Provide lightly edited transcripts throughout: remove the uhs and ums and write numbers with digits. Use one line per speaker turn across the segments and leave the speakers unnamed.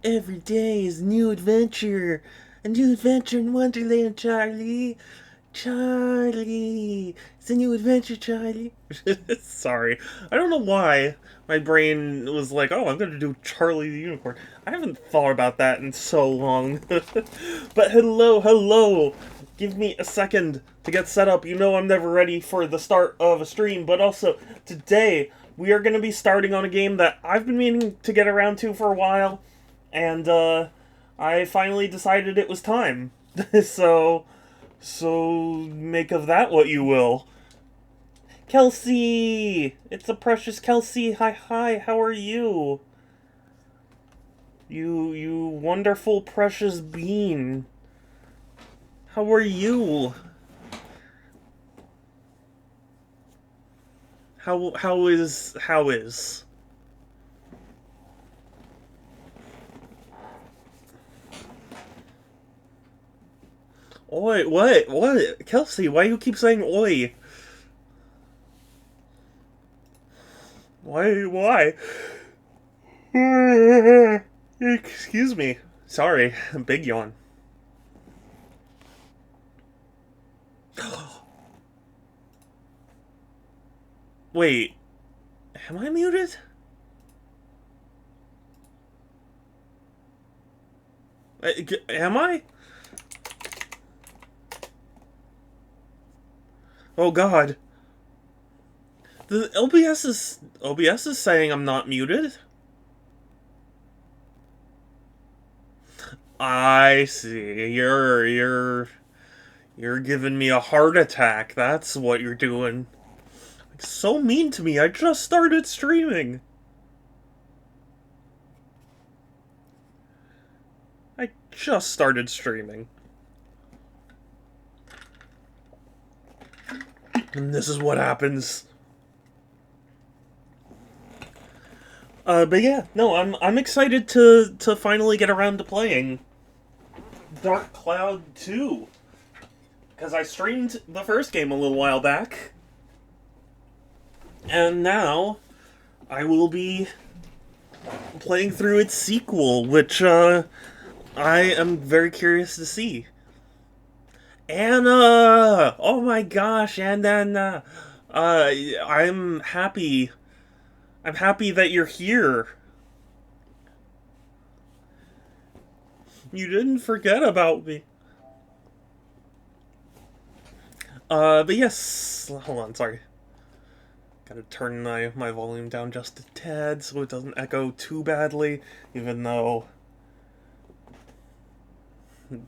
Every day is a new adventure. A new adventure in Wonderland, Charlie. Charlie. It's a new adventure, Charlie. Sorry. I don't know why my brain was like, oh, I'm going to do Charlie the Unicorn. I haven't thought about that in so long. But hello, hello. Give me a second to get set up. You know I'm never ready for the start of a stream, but also today we are going to be starting on a game that I've been meaning to get around to for a while, and I finally decided it was time. so, so make of that what you will. Kelsey! It's a precious Kelsey. Hi, how are you? You wonderful precious bean. How are you? How is? Oi, what? Kelsey, why you keep saying oi? Why? Excuse me. Sorry, big yawn. Wait, am I muted? Am I? Oh God. The OBS is saying I'm not muted. I see. You're giving me a heart attack. That's what you're doing. Like, so mean to me. I just started streaming. I just started streaming. And this is what happens. But yeah, no, I'm excited to finally get around to playing Dark Cloud 2. Because I streamed the first game a little while back. And now I will be playing through its sequel, which I am very curious to see. Anna! Oh my gosh, Anna! I'm happy. I'm happy that you're here. You didn't forget about me. But yes, hold on, sorry. Gotta turn my volume down just a tad so it doesn't echo too badly, even though,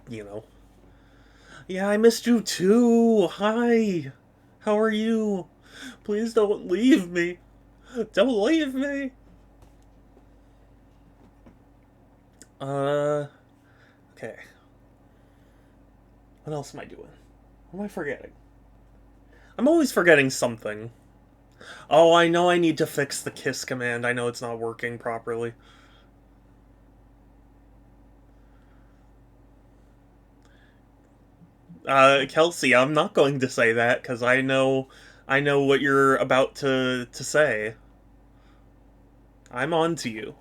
you know. Yeah, I missed you too. Hi. How are you? Please don't leave me. Don't leave me. Okay. What else am I doing? What am I forgetting? I'm always forgetting something. Oh, I know I need to fix the kiss command. I know it's not working properly. Kelsey, I'm not going to say that because I know what you're about to say. I'm on to you.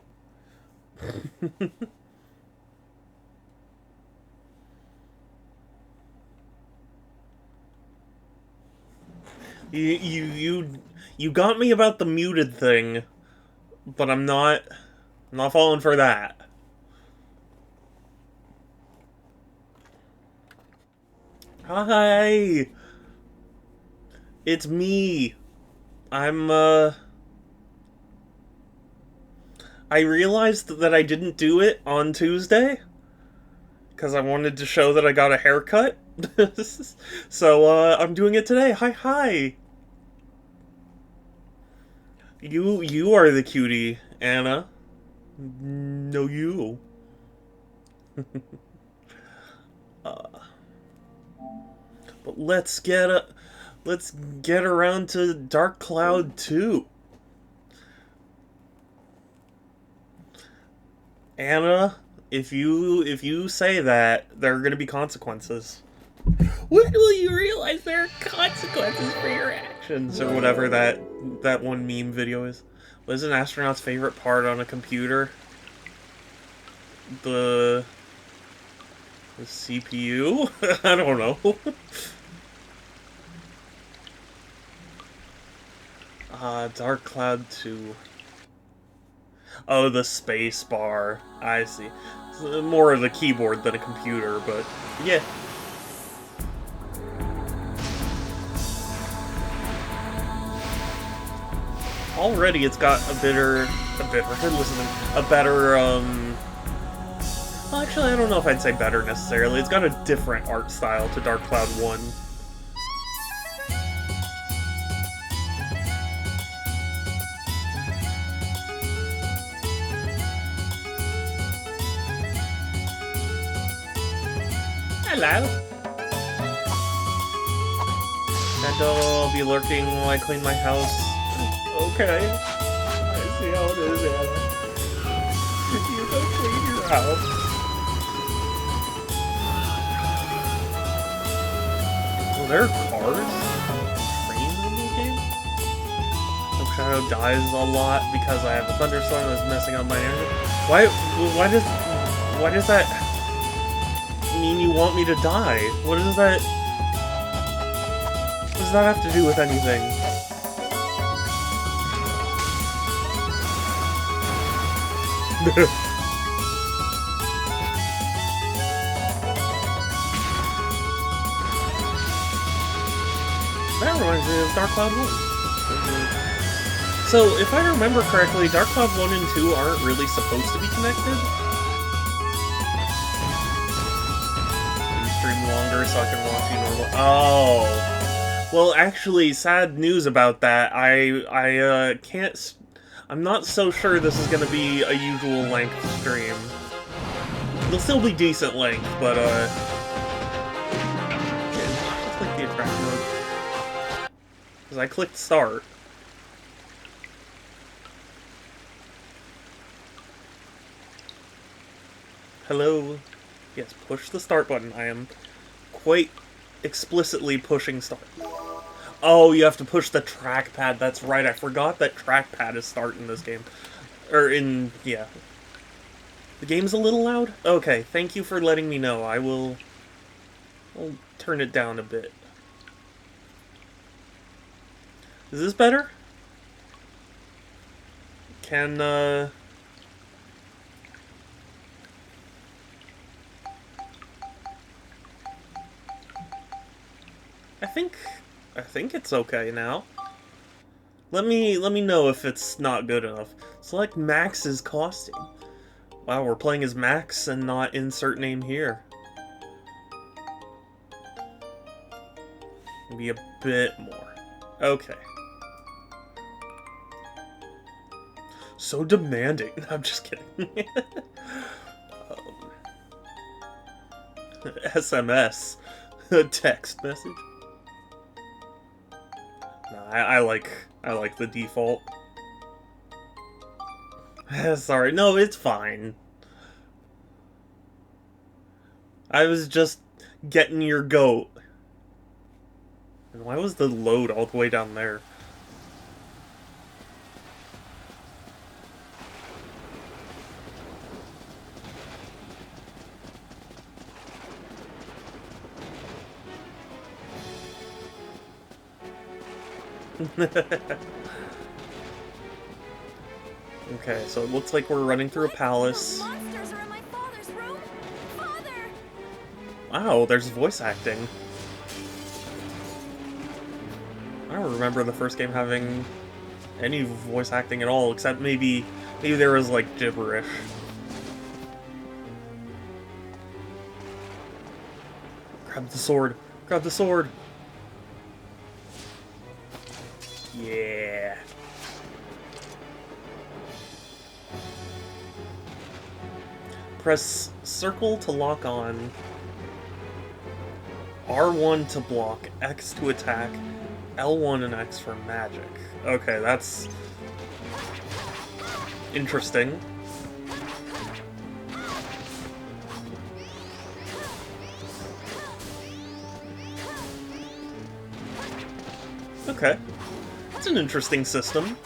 You got me about the muted thing, but I'm not falling for that. Hi, it's me. I'm I realized that I didn't do it on Tuesday because I wanted to show that I got a haircut. So I'm doing it today. Hi. You are the cutie, Anna. No, you. But let's get around to Dark Cloud 2. Anna, if you say that, there are going to be consequences. When will you realize there are consequences for your actions, or whatever that one meme video is? What is an astronaut's favorite part on a computer? the CPU? I don't know. Dark Cloud 2. Oh, the space bar. I see. It's more of the keyboard than a computer, but yeah. Already it's got a better, well, actually, I don't know if I'd say better necessarily. It's got a different art style to Dark Cloud 1. Hello! I'll be lurking while I clean my house. Okay. I see how it is, Anna. You go clean your house. Oh, there are cars? Trains in this game? Hope Shadow dies a lot because I have a thunderstorm that's messing up my energy. Why does that mean you want me to die? What does that have to do with anything? That reminds me of Dark Cloud 1. So, if I remember correctly, Dark Cloud 1 and 2 aren't really supposed to be connected. You stream longer so I can watch you normal. Oh. Well, actually, sad news about that. I can't... I'm not so sure this is going to be a usual length stream. It'll still be decent length, but, yeah, just like the attraction mode. Because I clicked start. Hello? Yes, push the start button. I am quite explicitly pushing start. Oh, you have to push the trackpad. That's right. I forgot that trackpad is start in this game. Yeah. The game's a little loud? Okay, thank you for letting me know. I'll turn it down a bit. Is this better? Can, I think it's okay now. Let me know if it's not good enough. Select Max's costume. Wow, we're playing as Max and not insert name here. Maybe a bit more. Okay. So demanding. I'm just kidding. SMS. Text message. No, I like the default. Sorry, no, it's fine. I was just getting your goat. And why was the load all the way down there? Okay, so it looks like we're running through a palace.
Monsters are in my father's room. Father!
Wow, there's voice acting. I don't remember the first game having any voice acting at all, except maybe there was like gibberish. Grab the sword. Grab the sword. Yeah. Press circle to lock on, R1 to block, X to attack, L1 and X for magic. Okay, that's interesting. Okay. That's an interesting system.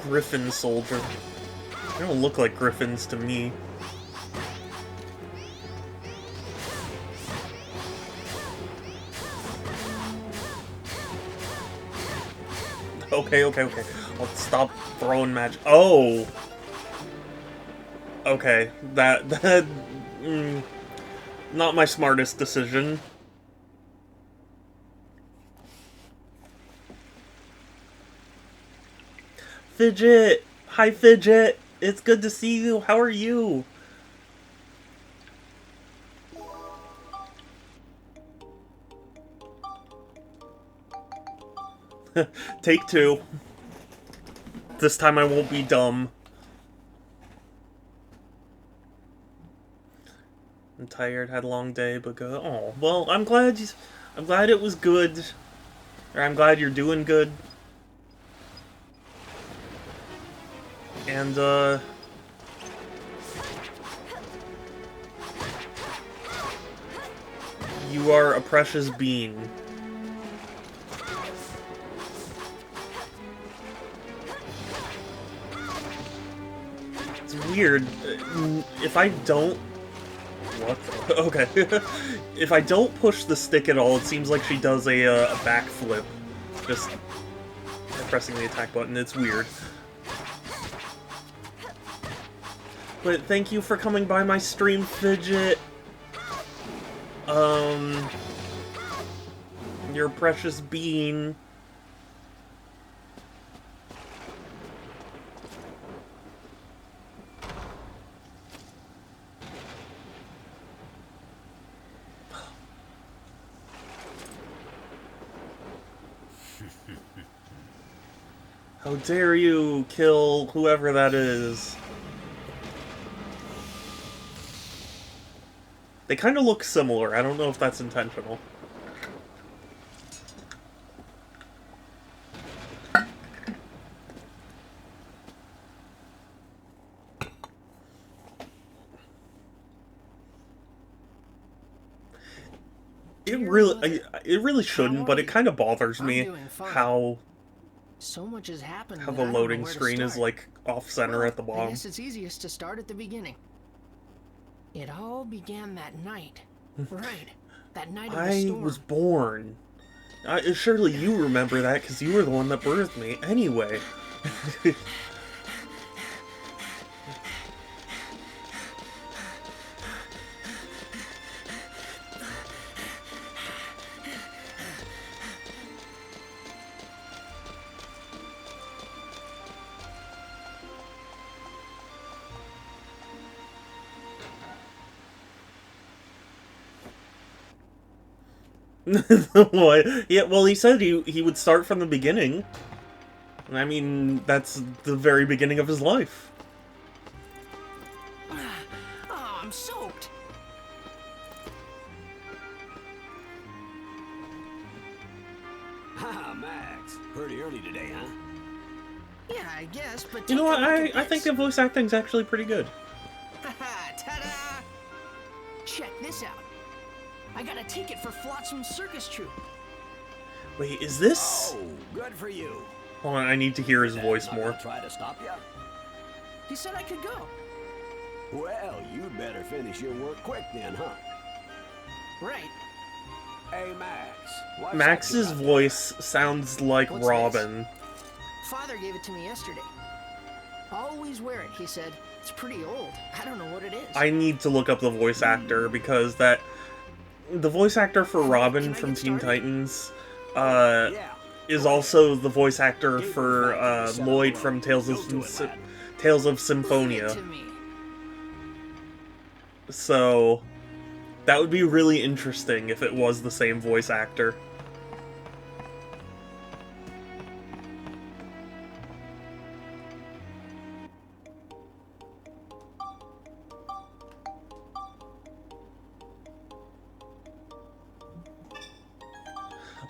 Griffin soldier. They don't look like griffins to me. Okay. I'll stop throwing magic. Oh! Okay, that not my smartest decision. Fidget! Hi, Fidget! It's good to see you. How are you? Take two. This time I won't be dumb. I'm tired, had a long day, but good. Oh, well, I'm glad it was good. Or I'm glad you're doing good. And, you are a precious bean. It's weird. If I don't... What? Okay. If I don't push the stick at all, it seems like she does a backflip. Just pressing the attack button. It's weird. But thank you for coming by my stream, Fidget. You're a precious bean. How dare you kill whoever that is? They kind of look similar. I don't know if that's intentional. It really shouldn't, but it kind of bothers me how
so much has happened.
How the loading screen is like off center at the
I
bottom.
guess it's easiest to start at the beginning. It all began that night. Right. That night of the storm.
I was born. Surely you remember that because you were the one that birthed me. Anyway. What? Yeah, well, he said he would start from the beginning. I mean, that's the very beginning of his life.
Oh, I'm soaked.
Haha, Max. Pretty early today, huh?
Yeah, I guess, but
You know what?
take a look
I
at
think
this.
the voice acting's actually pretty good.
Haha, ta-da! Check this out. I got a ticket for Flotsam Circus Troupe.
Wait, is this?
Oh, good for you.
Hold on, I need to hear his voice
Not
more.
gonna try to stop you?
He said I could go.
Well, you'd better finish your work quick then, huh?
Right.
Hey, Max. what's
Max's
that you got
voice sounds like
What's
Robin.
Father gave it to me yesterday. Always wear it, he said. It's pretty old. I don't know what it is.
I need to look up the voice actor because the voice actor for Robin
Can I
from
get
Teen
started?
Titans
there? Yeah.
is also the voice actor
Keep
for
it back to the
Lloyd
center
from
road.
Tales
You'll do it, lad.
Leave it
Symphonia.
to me.
So that would be really interesting if it was the same voice actor.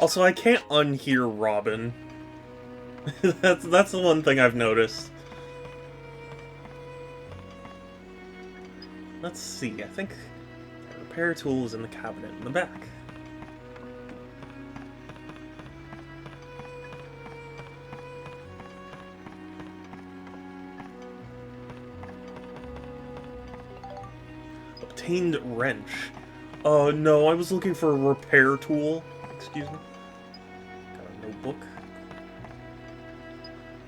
Also, I can't unhear Robin. That's the one thing I've noticed. Let's see, I think the repair tool is in the cabinet in the back. Obtained wrench. No, I was looking for a repair tool. Excuse me. Got a notebook.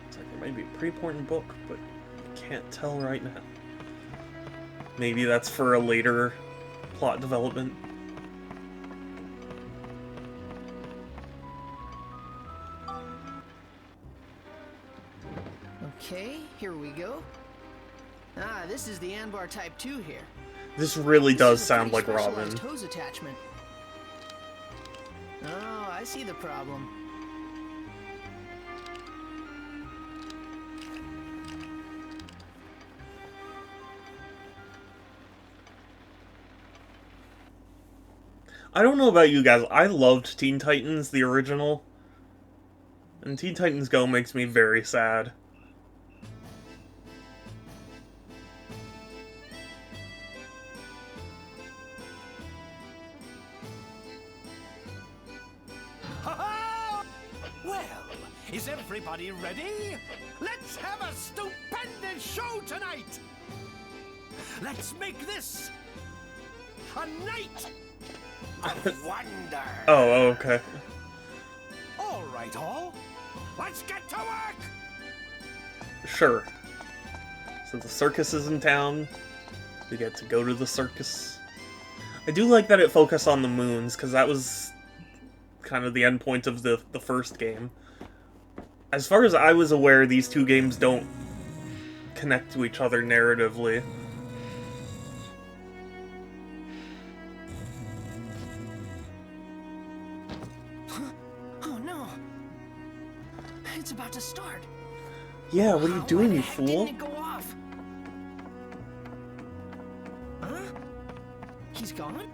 Looks like there might be a pretty important book, but can't tell right now. Maybe that's for a later plot development.
Okay, here we go. Ah, this is the Anbar Type 2 here.
This really
This
does
is a
sound
pretty
like Robin.
specialized hose attachment. Oh, I see the problem.
I don't know about you guys, I loved Teen Titans, the original. And Teen Titans Go makes me very sad.
Well, is everybody ready? Let's have a stupendous show tonight! Let's make this a night of wonder!
Oh, okay.
All right, all. Let's get to work!
Sure. So the circus is in town. We get to go to the circus. I do like that it focused on the moons, because that was kind of the end point of the first game. As far as I was aware, these two games don't connect to each other narratively.
Oh no! It's about to start.
Yeah, what are you doing,
Why
you
the heck
fool?
Didn't it go off? Huh? He's gone?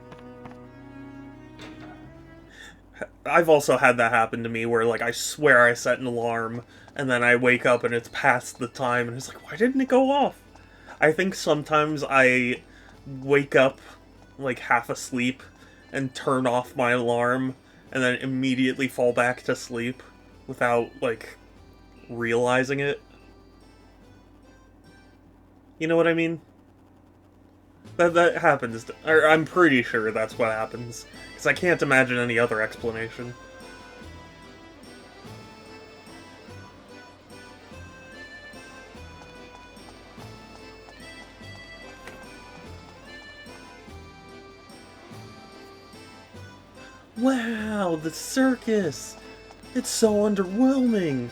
I've also had that happen to me where, like, I swear I set an alarm, and then I wake up and it's past the time, and it's like, why didn't it go off? I think sometimes I wake up, like, half asleep, and turn off my alarm, and then immediately fall back to sleep without, like, realizing it. You know what I mean? That happens. Or I'm pretty sure that's what happens. Because I can't imagine any other explanation. Wow, the circus! It's so underwhelming!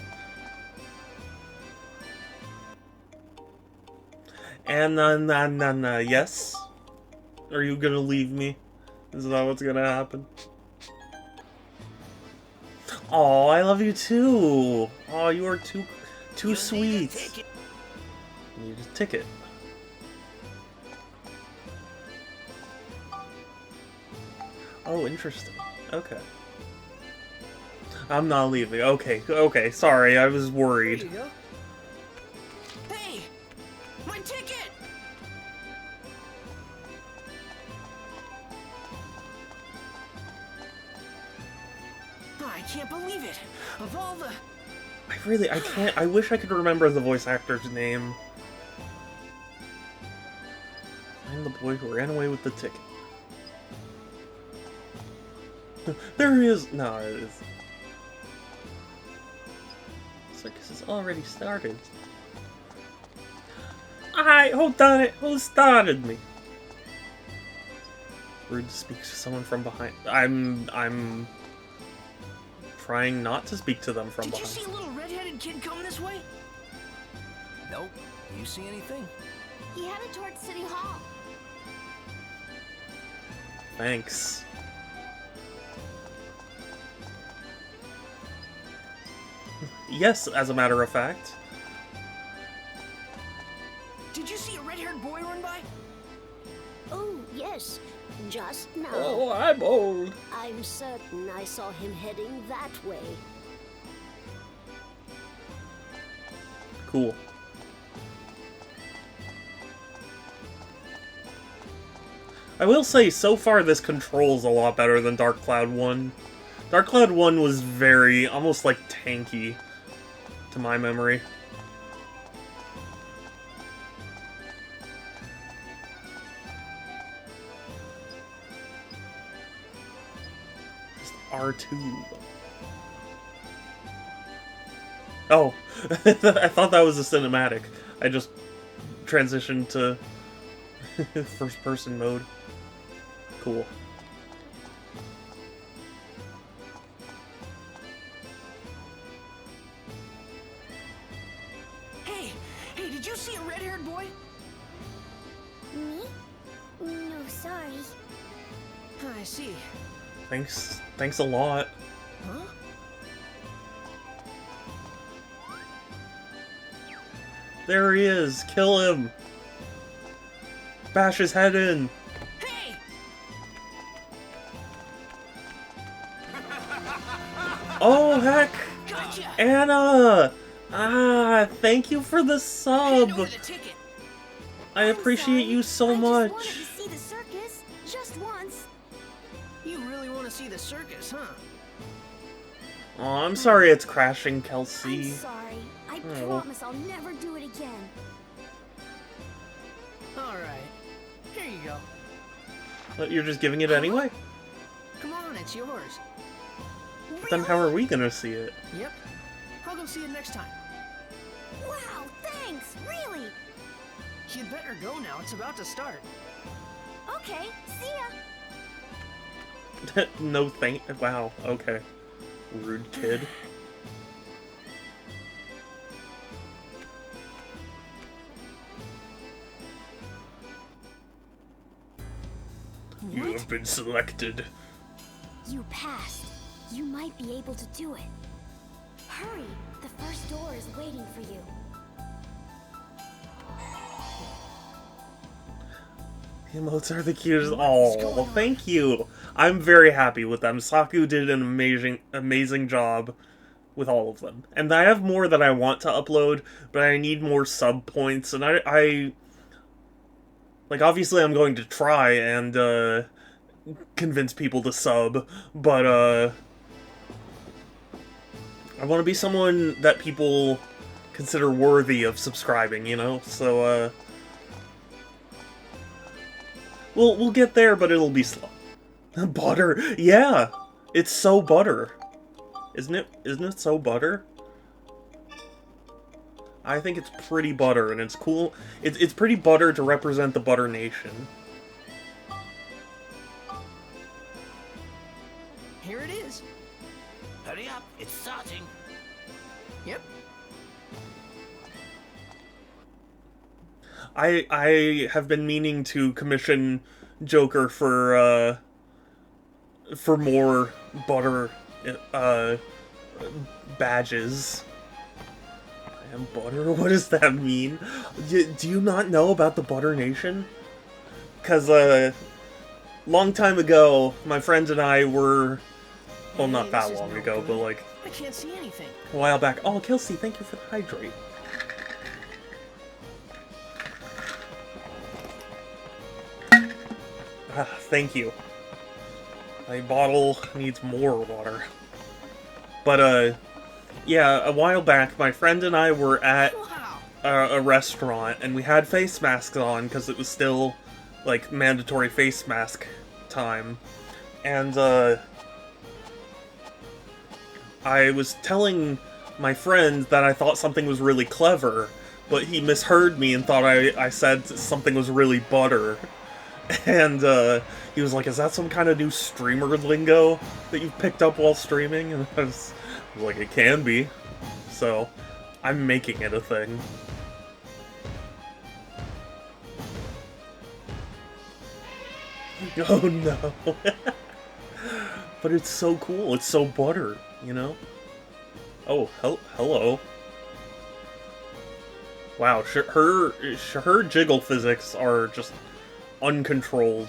And yes? Are you gonna leave me? Is that what's gonna happen? Oh, I love you too! Oh, you are too sweet. Need a ticket. Oh, interesting. Okay. I'm not leaving. Okay, sorry, I was
There
worried.
you go. Hey! My ticket! I can't believe it! Of all the...
I can't, I wish I could remember the voice actor's name. I'm the boy who ran away with the ticket. There he is! No, it is. Circus has already started. Hold on it! Who started me? Rude to speak to someone from behind. I'm trying not to speak to them from
Did you
behind.
see a little red-headed kid come this way?
Nope. You see anything?
He headed towards City Hall.
Thanks. Yes, as a matter of fact.
Did you see a red-haired boy run by?
Oh, yes. Just now.
Oh, I'm old.
I'm certain I saw him heading that way.
Cool. I will say, so far this controls a lot better than Dark Cloud 1. Dark Cloud 1 was very, almost like tanky, to my memory. R2. Oh, I thought that was a cinematic. I just transitioned to first-person mode. Cool.
Hey, did you see a red-haired boy?
Me? No, sorry.
I see.
Thanks a lot.
Huh?
There he is! Kill him! Bash his head in!
Hey!
Oh, heck!
Gotcha!
Anna! Ah, thank you for the
Hand
sub!
over the ticket.
I appreciate you so
I
much.
just wanted to see the circus, just once.
You really want to see the circus, huh?
Oh, I'm sorry it's crashing,
I'm
Kelsey.
sorry. I
Oh.
promise I'll never do it again.
All right. Here you go.
But you're just giving it anyway?
Come on, it's yours.
Then how are we gonna see it?
Yep. I'll go see it next time.
Wow, thanks, really.
You'd better go now. It's about to start.
Okay, see ya.
No thank. Wow, okay. Rude kid. You have been selected.
You passed. You might be able to do it. Hurry, the first door is waiting for you.
The emotes are the cutest.
What's going
Oh,
on?
thank you. I'm very happy with them. Saku did an amazing job with all of them. And I have more that I want to upload, but I need more sub points. And I like, obviously I'm going to try and convince people to sub, but I want to be someone that people consider worthy of subscribing, you know? So we'll get there, but it'll be slow. Butter. Yeah. It's so butter. Isn't it so butter? I think it's pretty butter, and it's cool. It's pretty butter to represent the Butter Nation.
Here it is.
Hurry up, it's starting.
Yep.
I have been meaning to commission Joker for more butter badges. I am butter? What does that mean? Do you not know about the Butter Nation? Because long time ago, my friends and I were, well, not
Hey,
that
this is
long
no
ago,
good.
but like
I can't see anything.
a while back. Oh, Kelsey, thank you for the hydrate. Thank you. My bottle needs more water. But, yeah, a while back, my friend and I were at
Wow.
a restaurant, and we had face masks on, because it was still, like, mandatory face mask time. And, I was telling my friend that I thought something was really clever, but he misheard me and thought I said something was really butter. And he was like, is that some kind of new streamer lingo that you've picked up while streaming? And I was like, it can be. So, I'm making it a thing. Oh no. But it's so cool. It's so butter, you know? Oh, hello. Wow, her jiggle physics are just uncontrolled.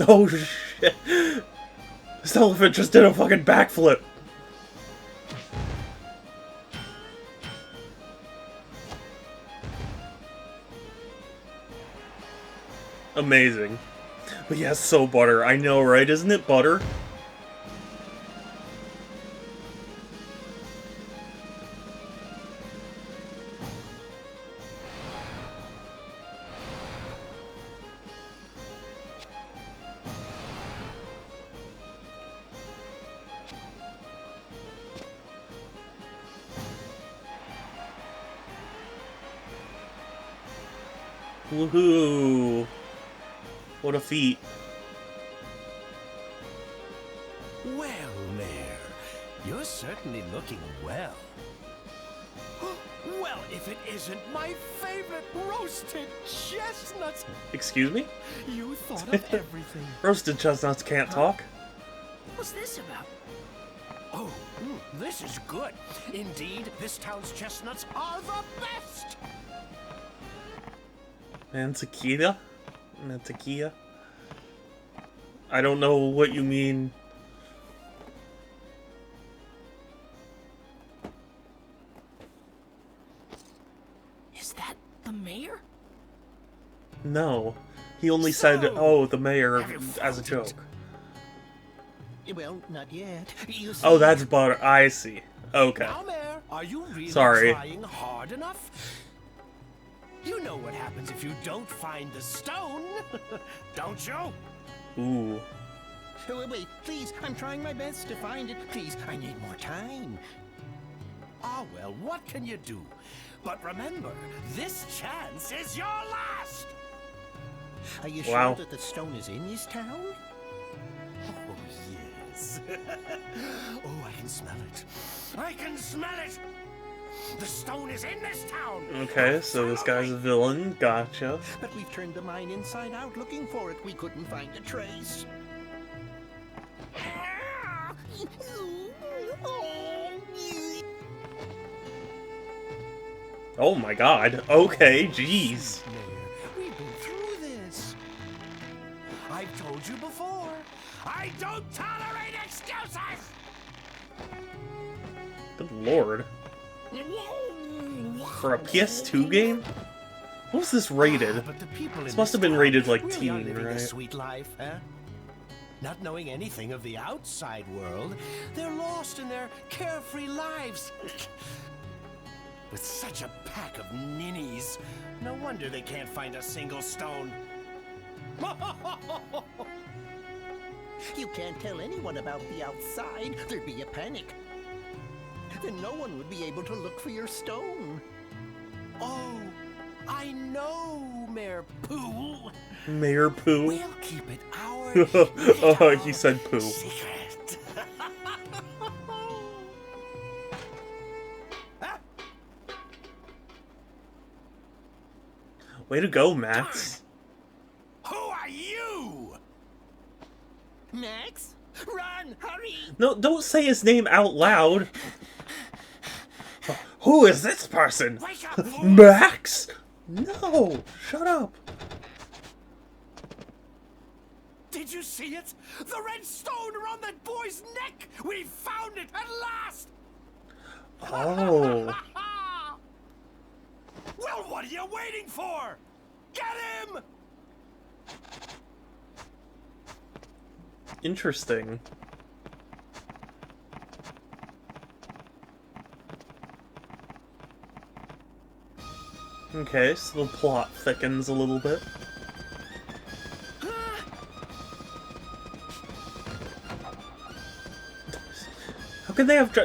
Oh shit! This elephant just did a fucking backflip! Amazing. But yes, so butter. I know, right? Isn't it butter? Woohoo! What a feat.
Well, Mayor, you're certainly looking well. Well, if it isn't my favorite roasted chestnuts,
Excuse me?
you thought of everything.
Roasted chestnuts can't talk.
What's this about?
Oh, this is good. Indeed, this town's chestnuts are the best.
Mantequilla? Mantequilla? I don't know what you mean.
Is that the mayor?
No. He only said, oh, the mayor,
Have you
as a
found it?
joke.
Well, not yet. You see,
Oh, that's butter. I see. Okay.
Now, Mayor, are you really
Sorry.
trying hard enough? You know what happens if you don't find the stone, don't you?
Ooh.
Wait, please. I'm trying my best to find it. Please, I need more time.
Ah, well, what can you do? But remember, this chance is your last!
Are you
Wow.
sure that the stone is in this town?
Oh, yes. Oh, I can smell it. I can smell it! The stone is in this town!
Okay, so this guy's a villain. Gotcha.
But we've turned the mine inside out looking for it. We couldn't find a trace.
Oh my god. Okay, jeez.
Mayor, we've been through this. I've told you before. I don't tolerate excuses!
Good lord. For a PS2 game? What was this rated?
But the people
This
in
must have been
town
rated like
really are
teen,
living a
right?
sweet life, huh? Not knowing anything of the outside world, they're lost in their carefree lives. With such a pack of ninnies, no wonder they can't find a single stone.
You can't tell anyone about the outside. There'd be a panic. Then no one would be able to look for your stone.
Oh, I know, Mayor Pooh.
Mayor Pooh?
We'll keep it our
Oh,
little
he said poo.
secret.
Way to go, Max.
Who are you?
Max? Run! Hurry!
No, don't say his name out loud. Who is this person?
Wake up, fool!
Max? No, shut up.
Did you see it? The red stone around that boy's neck! We found it at last!
Oh,
Well, what are you waiting for? Get him!
interesting. Okay, so the plot thickens a little bit. How could they have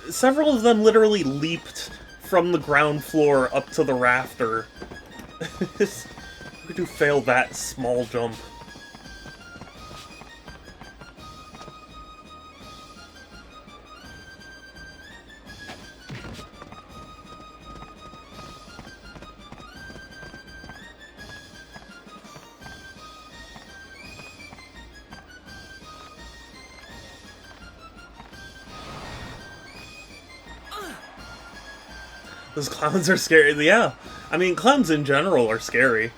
several of them literally leaped from the ground floor up to the rafter. How could you fail that small jump? Those clowns are scary. Yeah, I mean, clowns in general are scary.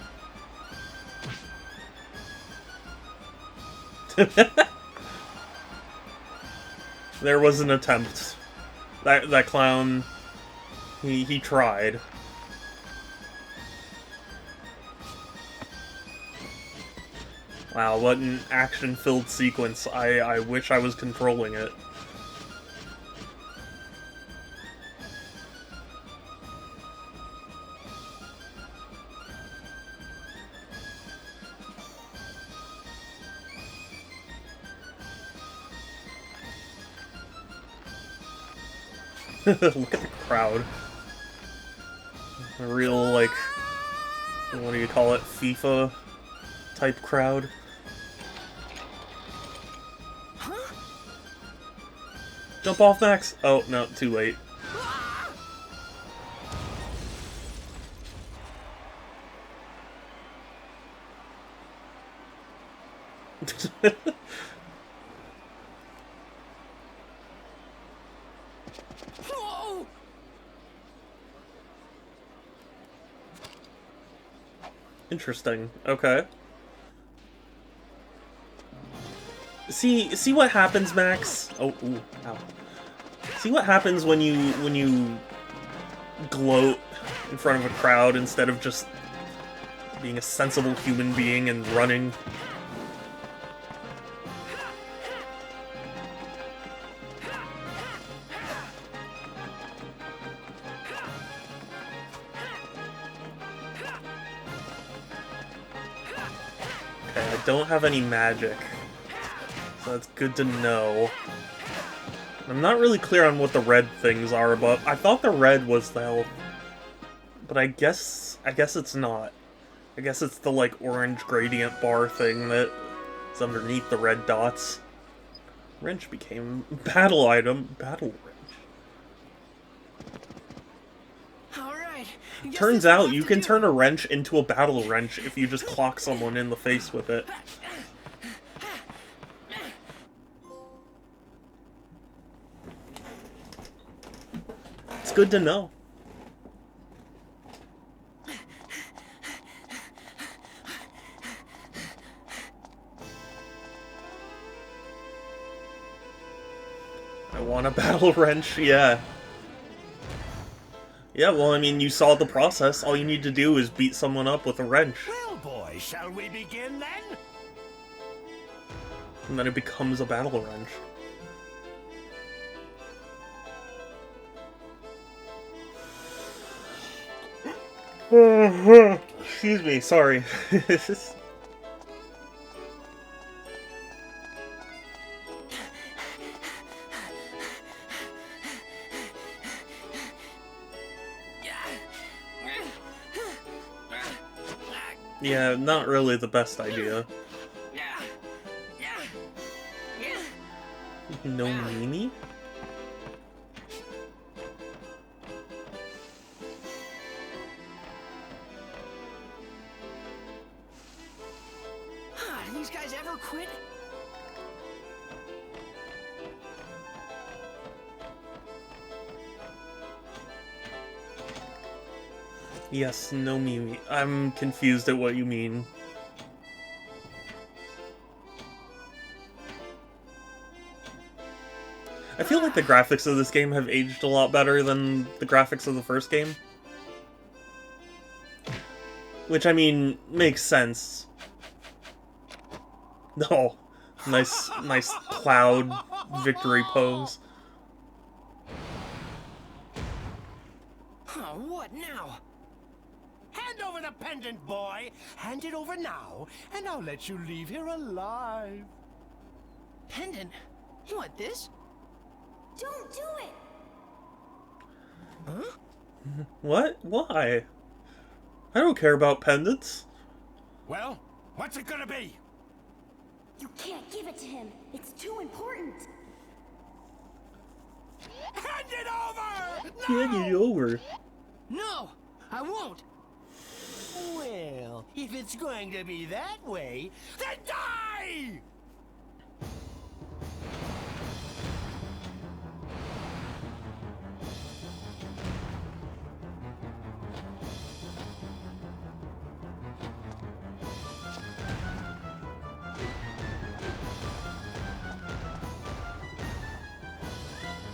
There was an attempt. That clown, he tried. Wow, what an action-filled sequence. I wish I was controlling it. Look at the crowd. A real, like, what do you call it, FIFA type crowd. Jump off, Max! Oh, no, too late. Interesting. Okay. See what happens, Max? Oh, ooh, ow. See what happens when you gloat in front of a crowd instead of just being a sensible human being and running. Okay, I don't have any magic, so that's good to know. I'm not really clear on what the red things are, but I thought the red was the health. But I guess it's not. I guess it's the, like, orange gradient bar thing that is underneath the red dots. Wrench became battle item. Battle wrench.
Alright.
Turns out you can turn a wrench into a battle wrench if you just clock someone in the face with it. It's good to know. I want a battle wrench, yeah. Yeah, well, I mean, you saw the process. All you need to do is beat someone up with a wrench.
Well, boys, shall we begin then?
And then it becomes a battle wrench. Excuse me, sorry. Yeah, not really the best idea. No Mimi?
Do these guys ever quit?
Yes, no Mimi. I'm confused at what you mean. I feel like the graphics of this game have aged a lot better than the graphics of the first game. Which, I mean, makes sense. No. Nice cloud victory pose.
What now?
Hand over the pendant, boy! Hand it over now, and I'll let you leave here alive.
Pendant? You want this?
Don't do it!
Huh?
What? Why? I don't care about pendants.
Well, what's it gonna be?
You can't give it to him. It's too important.
Hand it over!
Hand it over.
No, I won't.
Well, if it's going to be that way, then die!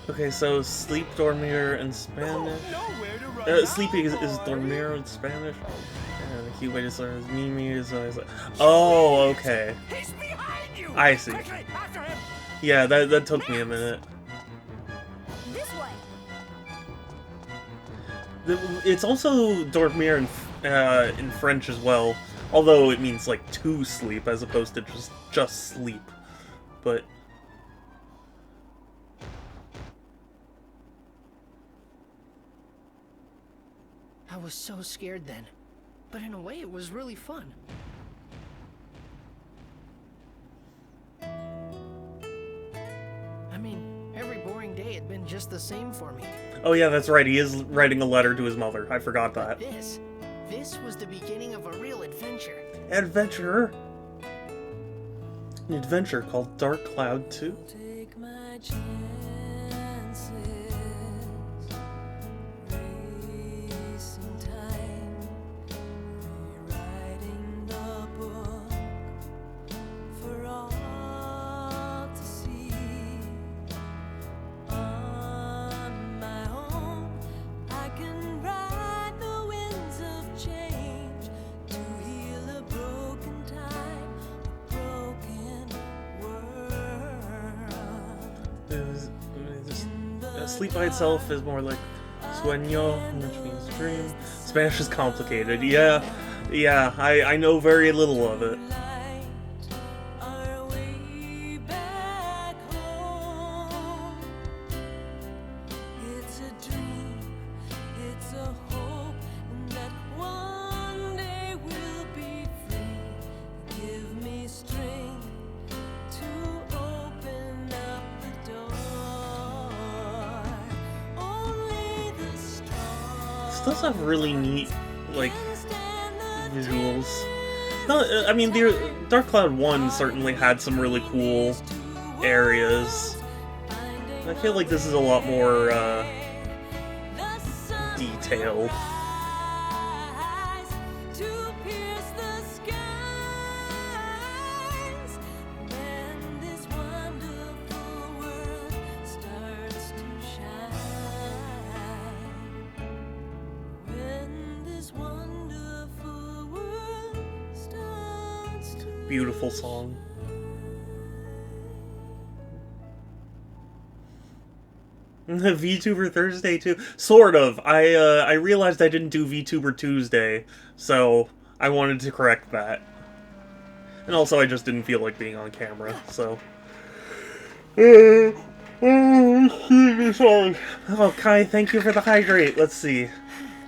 Okay, so sleep, dormir in Spanish.
Nowhere to run
Sleeping is
boy.
dormir in Spanish. And the key way to learn is Mimi is oh, okay.
He's behind you!
I see.
Quickly, after him!
Yeah, that took me a minute.
This way.
It's also dormir in French as well, although it means like to sleep as opposed to just sleep. But
I was so scared then. but in a way it was really fun. I mean, every boring day had been just the same for me.
Oh yeah, that's right. He is writing a letter to his mother. I forgot that.
This was the beginning of a real adventure.
Adventure. An adventure called Dark Cloud 2.
Take my chances, racing time, rewriting the book for all to see. On my own, I can ride the winds of change to heal a broken time, a broken
Sleep by itself is more like sueño, which means dream. Spanish is complicated. Yeah, I know very little of it.
our way back home. It's a dream, it's a hope that one day we'll be free. Give me strength to open up the door. Only the strong
This does have really neat, like,
can stand the
visuals. No, I mean, the Dark Cloud 1 certainly had some really cool areas. I feel like this is a lot more, detailed.
to pierce the skies when this wonderful world starts to shine. When this wonderful world starts to
Beautiful song. VTuber Thursday too, sort of. I realized I didn't do VTuber Tuesday, so I wanted to correct that. And also, I just didn't feel like being on camera, so. Sorry. Oh, Kai, thank you for the hydrate. Let's see.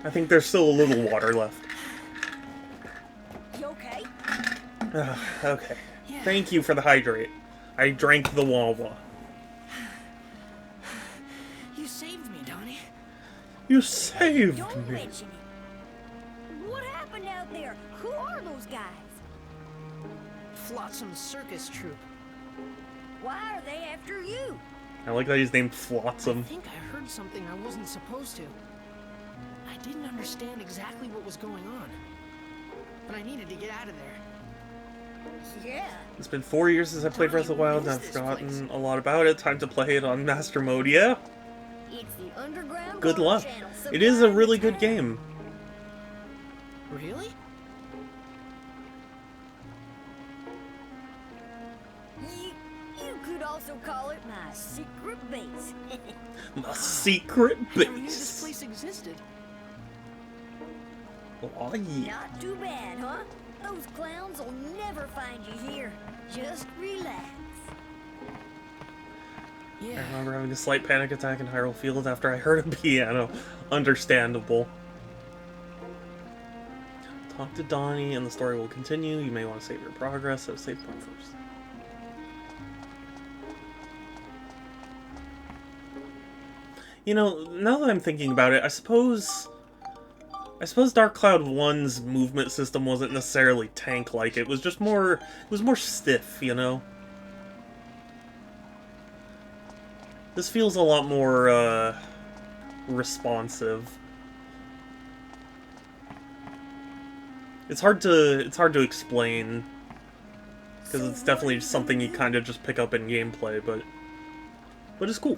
I think there's still a little water left.
You okay?
Okay. Thank you for the hydrate. I drank the Wawa.
You saved me, Donnie.
You saved
Don't
me.
mention it. What happened out there? Who are those guys?
Flotsam Circus Troupe.
Why are they after you?
I like that he's named
I
Flotsam.
think I heard something I wasn't supposed to. I didn't understand exactly what was going on, but I needed to get out of there.
Yeah.
It's been 4 years since I played Breath of the Wild, and I've forgotten a lot about it. Time to play it on Master Mode, yeah?
It's the underground
Good
Water
luck.
Channel,
It is a
supplying
really
the
good game.
Really?
You could also call it my secret base.
A secret
I never knew this
base.
place existed.
Oh, yeah.
Not too bad, huh? Those clowns will never find you here. Just relax.
I
Yeah.
remember having a slight panic attack in Hyrule Field after I heard a piano. Understandable. Talk to Donnie and the story will continue. You may want to save your progress, so save point first. You know, now that I'm thinking about it, I suppose Dark Cloud 1's movement system wasn't necessarily tank-like. It was just more, it was more stiff, you know? This feels a lot more, responsive. It's hard to explain, because it's definitely something you kind of just pick up in gameplay, but it's cool.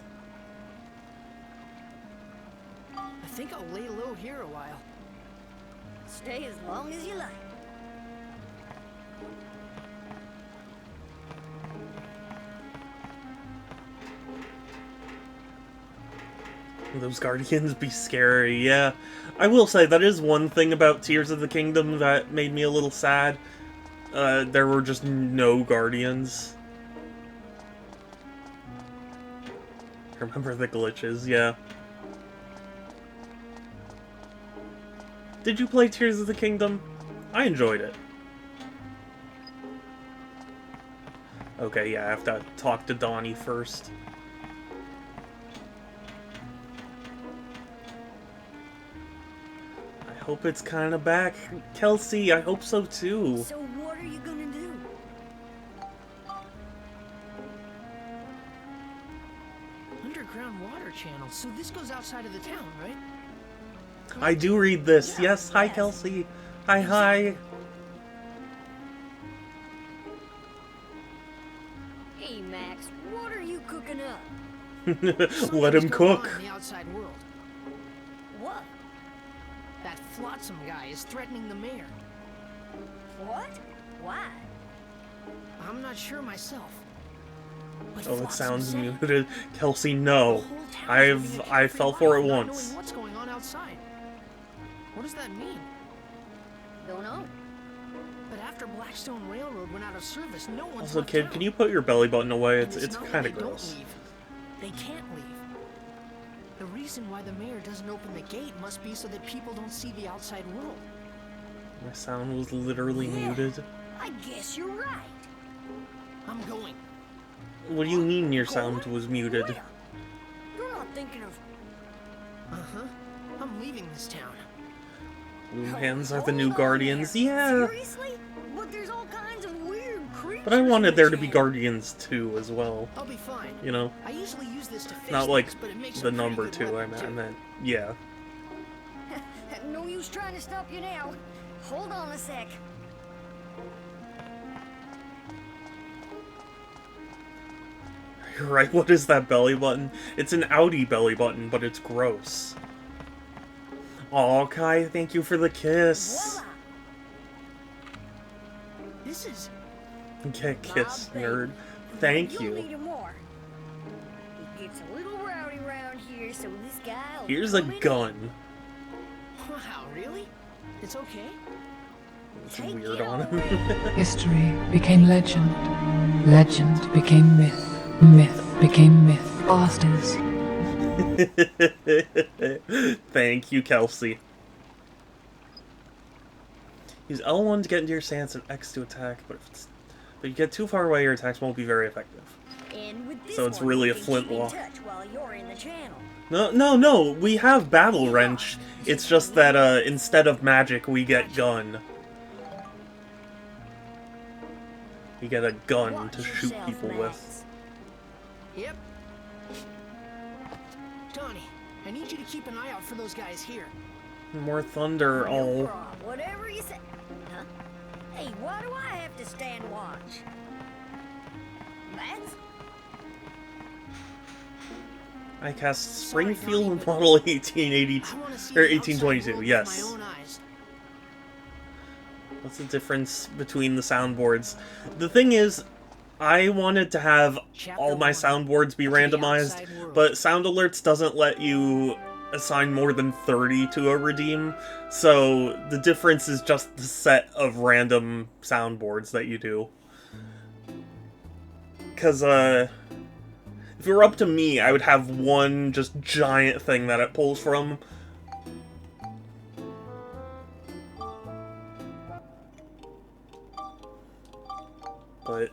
I think I'll lay low here a while.
Stay as long as you like.
Those guardians be scary, yeah. I will say, that is one thing about Tears of the Kingdom that made me a little sad. There were just no guardians. I remember the glitches, yeah. Did you play Tears of the Kingdom? I enjoyed it. Okay, yeah, I have to talk to Donnie first. I hope it's kind of back. Kelsey, I hope so too.
So what are you gonna do?
Underground water channel. So this goes outside of the town, right?
I do read this. Yes, hi Kelsey. Hi, hi.
Hey, Max, what are you cooking up?
Let him
Something's going on
cook.
in the outside world.
What?
That Flotsam guy is threatening the mayor.
What? Why?
I'm not sure myself. But
Oh, it
Flotsam
sounds
said it.
muted. Kelsey,
The
no.
whole town is living a
I
carefree
fell for it
life, not
once.
knowing what's going on outside. What does that mean?
Don't know.
But after Blackstone Railroad went out of service, no one's
Also,
left
kid,
town.
can you put your belly button away?
And
It's
not that
kind of
they don't
gross.
leave. They can't leave. The reason why the mayor doesn't open the gate must be so that people don't see the outside world.
My sound was literally muted.
I guess you're right.
I'm going.
What do you mean your sound was muted?
Where? You're not thinking of...
Uh-huh. I'm leaving this town.
Blue Hands are the new
Hold on
Guardians.
there.
Yeah.
Seriously? But there's all kinds of weird creatures.
But I wanted
in
there
the
to be
town.
Guardians 2 as well.
I'll be fine.
You know?
I usually use this to fix
Not like
things, but it makes
the
a pretty
number
good
2, I
weapon, too.
meant, yeah.
No use trying to stop you now. Hold on a sec.
You're right, what is that belly button? It's an Audi belly button, but it's gross. Aw, Kai, thank you for the kiss.
Voila.
This is...
Get kissed,
My
nerd.
baby.
Thank
You'll
you.
need 'em more. It gets a little rowdy around here, so this guy will
Here's a
come in
gun.
Wow, really? It's okay?
It's
Take
weird
it
on
already.
him.
History became legend. Legend became myth. Myth became myth. Bastards.
Thank you, Kelsey. Use L1 to get into your stance and X to attack, but if you get too far away, your attacks won't be very effective.
And with this
So it's
one,
really
you
a
can keep
flintlock.
in touch while you're in the channel.
No, we have Battle Wrench. It's just that instead of magic, we get gun. We get a gun
Watch
to shoot
yourself,
people
Max.
with.
Yep. Donnie, I need you to keep an eye out for those guys here.
More thunder,
No
oh.
problem. Whatever you say. Huh? Hey, why do I have to stand watch? Max?
I cast
Sorry,
Springfield
Donnie, but
Model 1882,
I want to see
or
the outside
1822,
world
yes.
with my own eyes.
What's the difference between the soundboards? The thing is, I wanted to have
Chapter
all my
1,
soundboards be
the
randomized,
outside world.
but Sound Alerts doesn't let you assign more than 30 to a redeem, so the difference is just the set of random soundboards that you do. Because, if it were up to me, I would have one just giant thing that it pulls from. But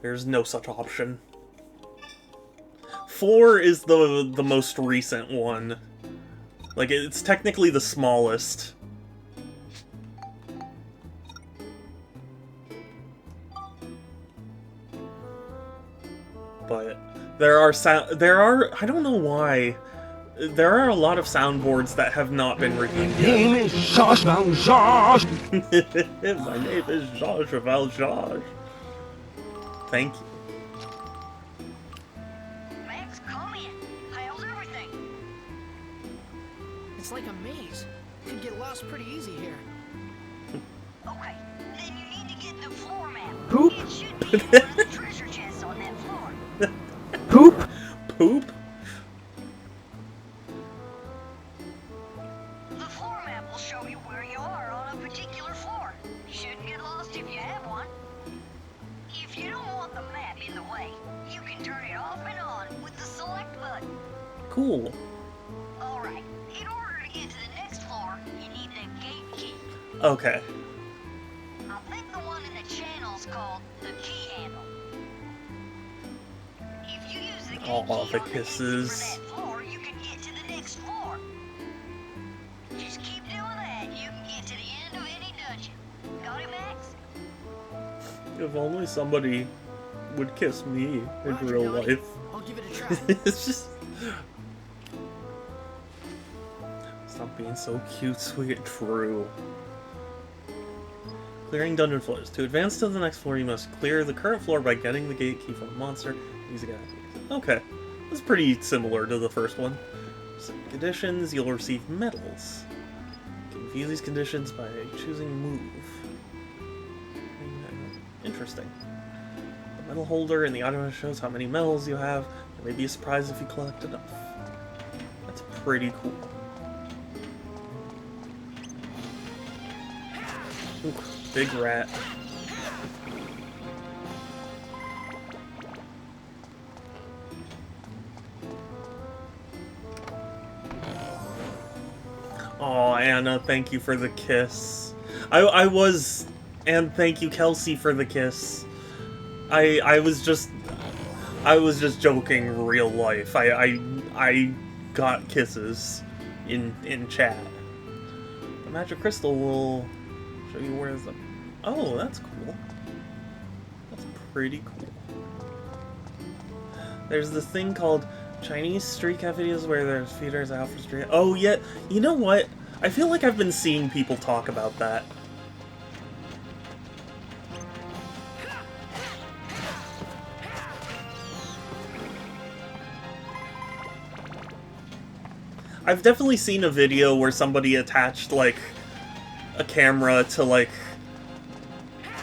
there's no such option. 4 is the most recent one. Like, it's technically the smallest. But there are I don't know why, there are a lot of soundboards that have not been redeemed yet.
Name is Josh Josh.
My name is Josh Valjean. Thank you.
Max, come in. How's everything?
It's like a maze. Could get lost pretty easy here.
Okay, then you need to get the floor map.
Poop.
It should be in one of the treasure chests on that floor.
Poop.
Poop?
The floor map will show you where you are on a particular floor. You shouldn't get lost if you have one. If you don't want the map in the way, you can turn it off and on with the select button.
Cool.
Alright, in order to get to the next floor, you need the gate key.
Okay. Oh, the kisses.
Floor, you can get to the next floor. Just keep doing that. You can get to the end of any dungeon. Got it, Max?
If only somebody would kiss me in
Roger,
real
Donnie.
life.
I'll give it a try.
It's just... Stop being so cute, sweet, true. Clearing dungeon floors. To advance to the next floor, you must clear the current floor by getting the gate key from a monster. Using it. Okay. That's pretty similar to the first one. Some conditions, you'll receive medals. You can view these conditions by choosing move. Interesting. The medal holder in the item shows how many medals you have. There may be a surprise if you collect enough. That's pretty cool. Ooh, big rat. Oh, Anna, thank you for the kiss. And thank you, Kelsey, for the kiss. I was just joking. Real life. I got kisses in chat. The magic crystal will show you where the. Oh, that's cool. That's pretty cool. There's this thing called Chinese street cafes where there's feeders out for street. Oh yeah, you know what? I feel like I've been seeing people talk about that. I've definitely seen a video where somebody attached, like, a camera to, like,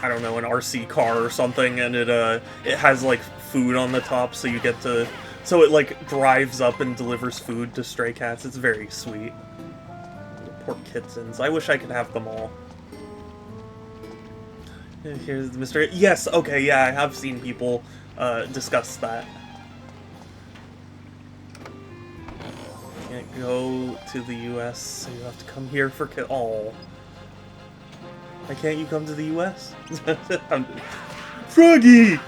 I don't know, an RC car or something, and it has, like, food on the top, so you get to... So it, like, drives up and delivers food to stray cats. It's very sweet. Poor kittens. I wish I could have them all. Here's the mystery. Yes, okay, yeah, I have seen people discuss that. Can't go to the US, so you have to come here for oh. Why can't you come to the US? Froggy!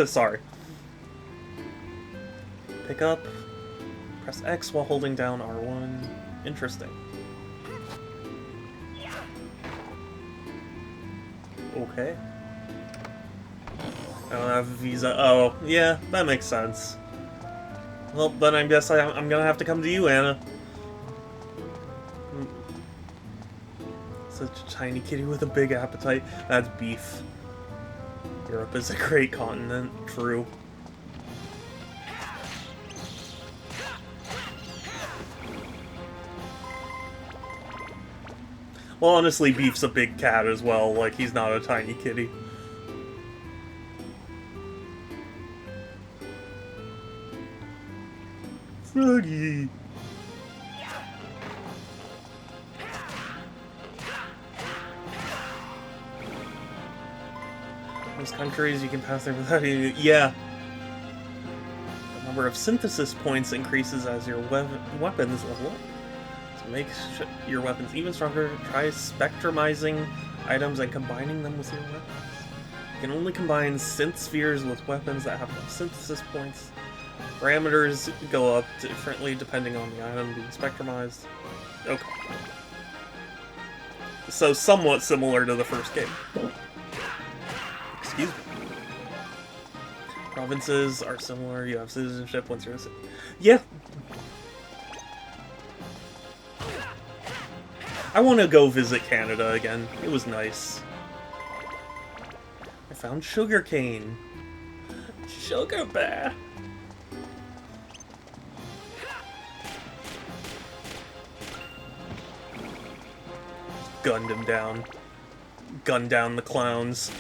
Sorry. Pick up. Press X while holding down R1. Interesting. Okay. I don't have a visa. Oh, yeah, that makes sense. Well, then I guess I'm gonna have to come to you, Anna. Such a tiny kitty with a big appetite. That's beef. Europe is a great continent. True. Well, honestly, Beef's a big cat as well. Like, he's not a tiny kitty. Froggy! Most countries you can pass there without any... Yeah. The number of synthesis points increases as your weapons level up. To make your weapons even stronger, try spectrumizing items and combining them with your weapons. You can only combine synth spheres with weapons that have enough synthesis points. Parameters go up differently depending on the item being spectrumized. Okay. So somewhat similar to the first game. Excuse me. Provinces are similar. You have citizenship once you're a citizen. Yeah. I want to go visit Canada again. It was nice. I found sugarcane. Sugar bear. Gunned him down. Gunned down the clowns.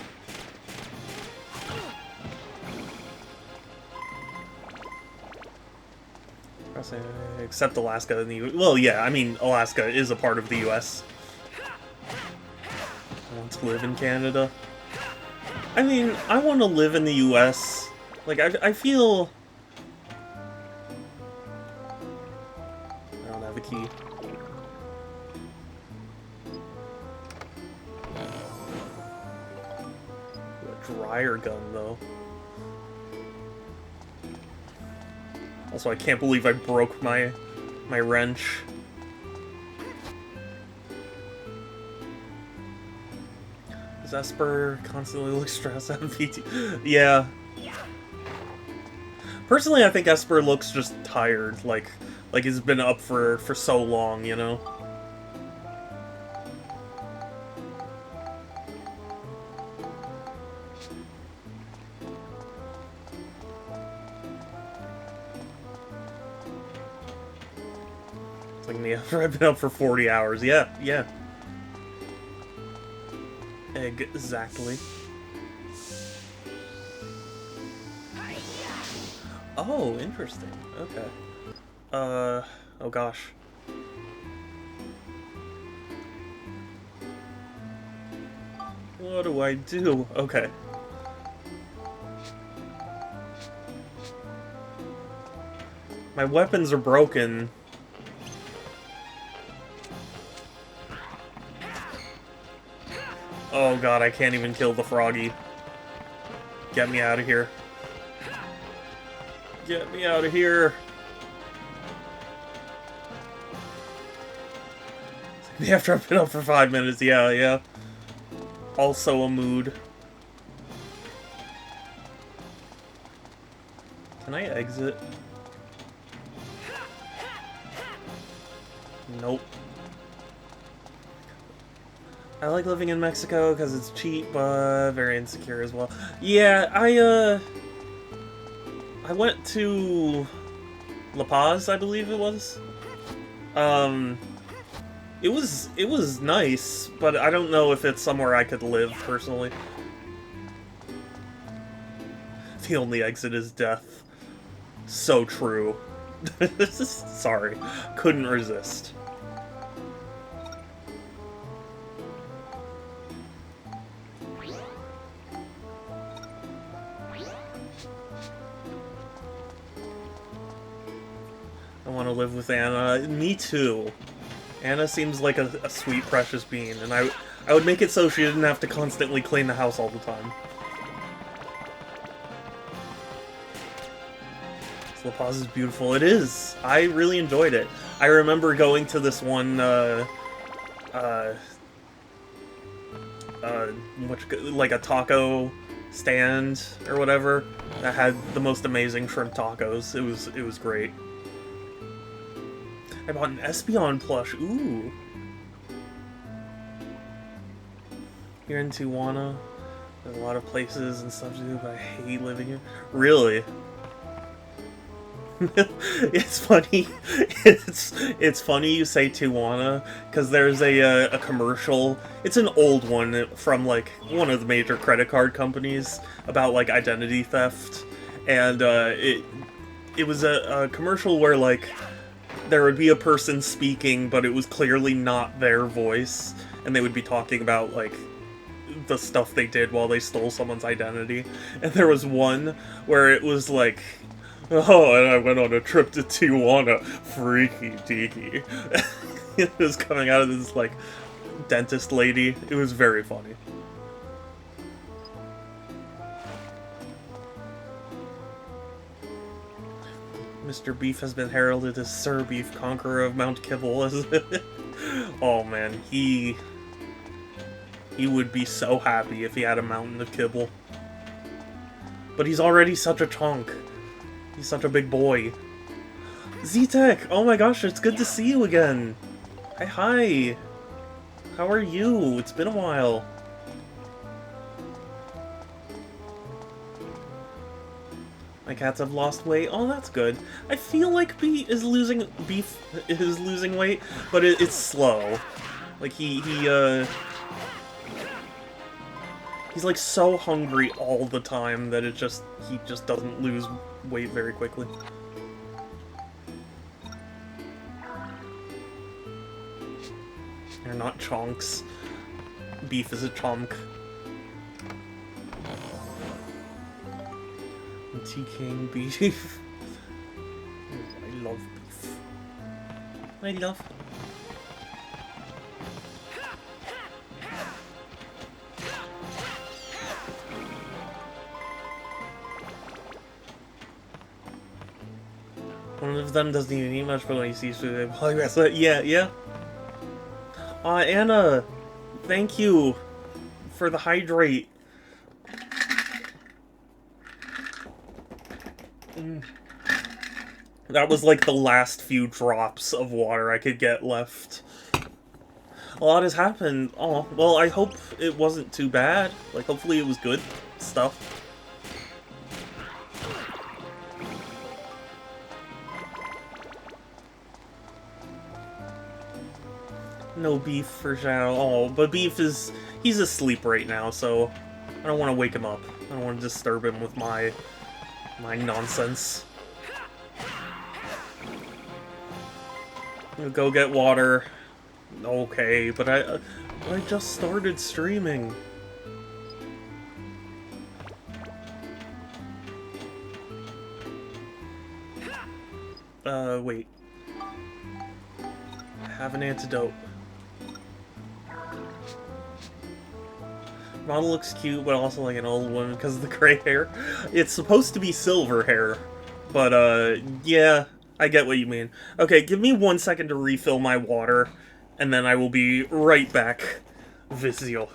Except Alaska and the U.S. Well, yeah, I mean, Alaska is a part of the U.S. I want to live in Canada. I mean, I want to live in the U.S. Like, I feel... I don't have a key. dryer gun, though. Also, I can't believe I broke my wrench. Does Esper constantly look stressed out of PT? Yeah. Personally, I think Esper looks just tired, like he's been up for so long, you know? It's like me after I've been up for 40 hours. Yeah, yeah. Exactly. Oh, interesting. Okay. Oh gosh. What do I do? Okay. My weapons are broken. Oh god, I can't even kill the froggy. Get me out of here. Get me out of here. After I've been up for 5 minutes, yeah, yeah. Also a mood. Can I exit? Nope. I like living in Mexico because it's cheap, but very insecure as well. Yeah, I went to La Paz, I believe it was. It was nice, but I don't know if it's somewhere I could live, personally. The only exit is death. So true. Sorry. Couldn't resist. I want to live with Anna. Me too. Anna seems like a sweet, precious being, and I would make it so she didn't have to constantly clean the house all the time. La Paz is beautiful. It is. I really enjoyed it. I remember going to this one, like a taco stand or whatever that had the most amazing shrimp tacos. It was great. I bought an Espeon plush. Ooh. Here in Tijuana, there's a lot of places and stuff to do, but I hate living here. Really? It's funny. It's funny you say Tijuana because there's a commercial. It's an old one from like one of the major credit card companies about like identity theft, and it was a commercial where like there would be a person speaking, but it was clearly not their voice, and they would be talking about like the stuff they did while they stole someone's identity. And there was one where it was like, oh, and I went on a trip to Tijuana. Freaky deaky. It was coming out of this, like, dentist lady. It was very funny. Mr. Beef has been heralded as Sir Beef, conqueror of Mount Kibble. Oh, man. He would be so happy if he had a mountain of kibble. But he's already such a chunk. He's such a big boy. Z-Tech! Oh my gosh, it's good to see you again! Hi! How are you? It's been a while. My cats have lost weight. Oh, that's good. I feel like Beef is losing weight, but it's slow. Like, he's like so hungry all the time that he just doesn't lose weight very quickly. They're not chonks. Beef is a chonk. Tea-King Beef. I love beef. I love... One of them doesn't even eat much, but when he sees food, they progress. Yeah. Anna, thank you for the hydrate. That was like the last few drops of water I could get left. A lot has happened. Oh, well, I hope it wasn't too bad. Like, hopefully it was good stuff. No Beef for Shadow. Oh, but Beef is... he's asleep right now, so I don't want to wake him up. I don't want to disturb him with my nonsense. Go get water. Okay, but I just started streaming. Wait. I have an antidote. Model looks cute, but also like an old woman because of the gray hair. It's supposed to be silver hair, but yeah, I get what you mean. Okay, give me 1 second to refill my water, and then I will be right back, Vizio.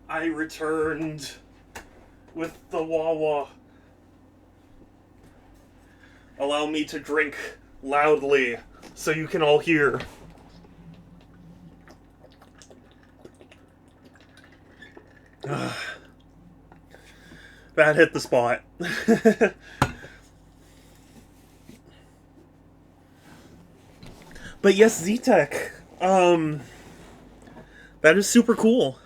I returned with the Wawa. Allow me to drink loudly so you can all hear. That hit the spot. But yes, Z-Tech. That is super cool.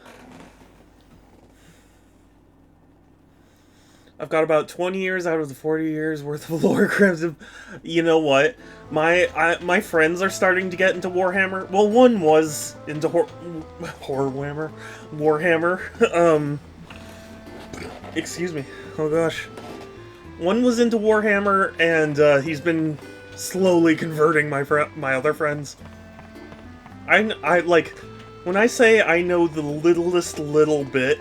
I've got about 20 years out of the 40 years worth of lore crimson. You know what? My friends are starting to get into Warhammer. Well, one was into Warhammer. Excuse me. Oh gosh. One was into Warhammer, and he's been slowly converting my other friends. I like when I say I know the littlest little bit.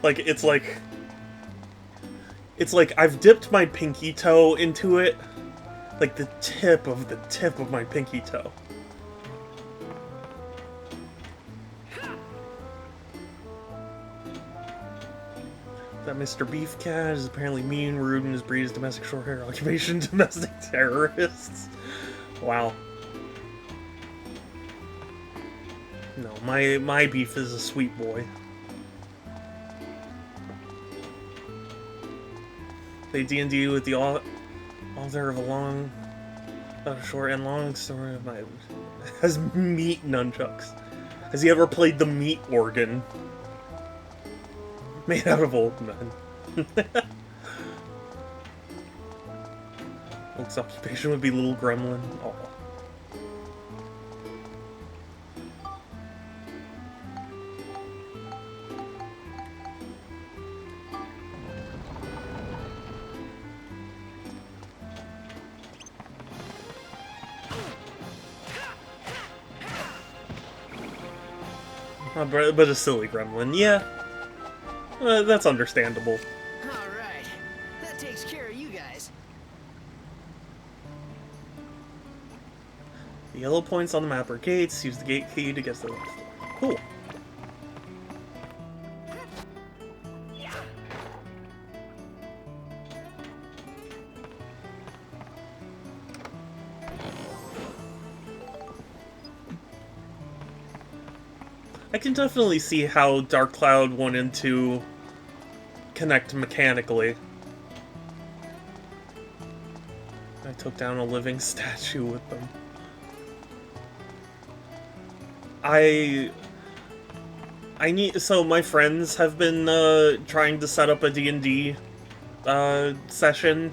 Like it's like I've dipped my pinky toe into it. Like the tip of my pinky toe. That Mr. Beef Cat is apparently mean, rude, and his breed is domestic short hair occupation, domestic terrorists. Wow. My beef is a sweet boy. Play D&D with the author of a short and long story of my... Has meat nunchucks. Has he ever played the meat organ? Made out of old men. Oak's occupation would be little gremlin. Aw. But a silly gremlin, yeah. That's understandable.
Alright, that takes care of you guys.
The yellow points on the map are gates. Use the gate key to get to the left floor. Cool. I can definitely see how Dark Cloud wanted to connect mechanically. I took down a living statue with them. So my friends have been trying to set up a D&D session,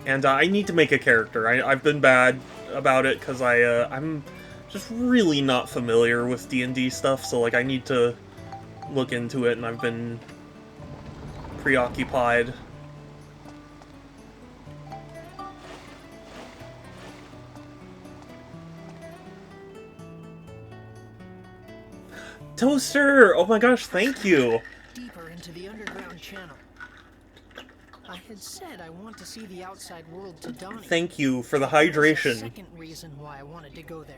and I need to make a character. I've been bad about it because I'm just really not familiar with D&D stuff, so like I need to look into it, and I've been preoccupied. Toaster! Oh my gosh, thank you!
Deeper into the underground channel. I had said I want to see the outside world to Donnie.
Thank you for the
There's a
hydration.
second reason why I wanted to go there.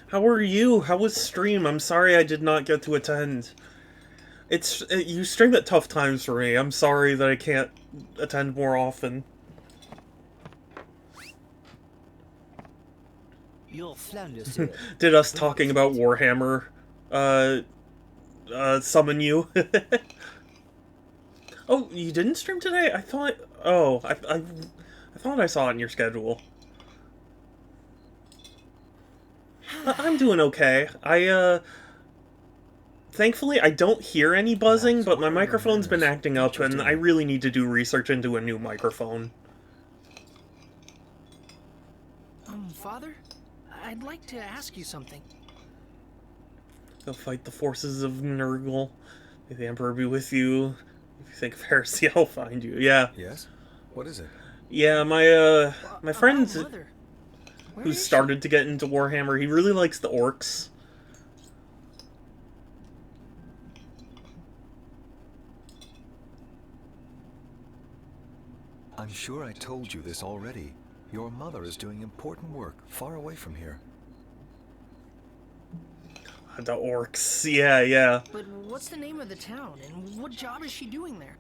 How are you? How was stream? I'm sorry I did not get to attend. You stream at tough times for me. I'm sorry that I can't attend more often.
You'll flounder, sir.
Did us talking about Warhammer summon you? Oh, you didn't stream today? I thought... Oh, I thought I saw it in your schedule. I'm doing okay. Thankfully, I don't hear any buzzing, but my microphone's been acting up, and I really need to do research into a new microphone.
Father? I'd like to ask you something.
Go fight the forces of Nurgle. May the Emperor be with you. If you think of heresy, I'll find you. Yeah.
Yes? What is it?
Yeah, my friend
Mother. Where
who
is she?
started to get into Warhammer, he really likes the orcs.
I'm sure I told you this already. Your mother is doing important work far away from here.
The orcs, yeah.
But what's the name of the town, and what job is she doing there?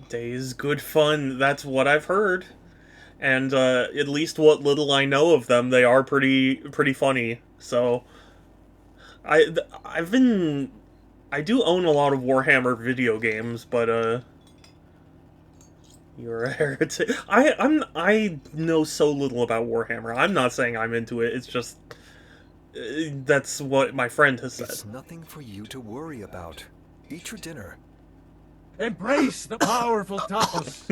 Days, good fun, that's what I've heard. And at least what little I know of them, they are pretty funny. So I do own a lot of Warhammer video games, but you're a heretic. I know so little about Warhammer. I'm not saying I'm into it. It's just that's what my friend has said.
It's nothing for you to worry about. Eat your dinner.
Embrace the powerful tacos.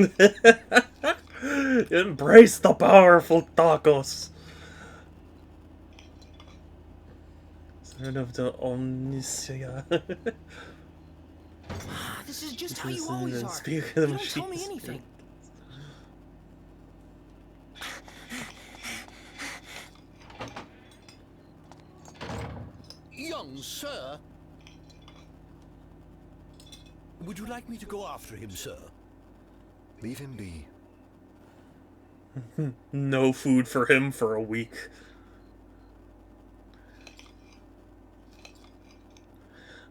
Embrace the powerful tacos. Son of the Omnisia.
This is just how you always are.
Speak of
You
the
don't tell me
machines.
anything.
Young sir. Would you like me to go after him, sir?
Leave him be.
No food for him for a week.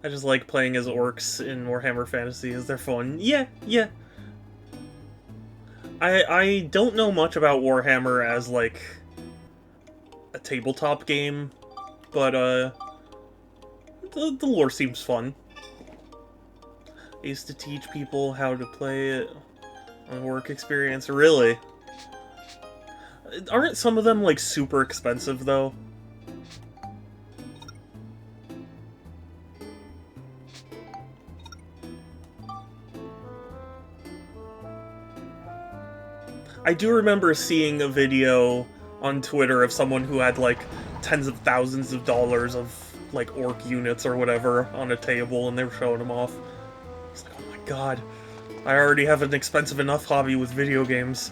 I just like playing as orcs in Warhammer Fantasy, as they're fun. Yeah. I don't know much about Warhammer as, like, a tabletop game. but the lore seems fun. I used to teach people how to play it on work experience. Really? Aren't some of them, like, super expensive, though? I do remember seeing a video on Twitter of someone who had, like, tens of thousands of dollars of, like, orc units or whatever on a table, and they were showing them off. It's like, oh my god, I already have an expensive enough hobby with video games.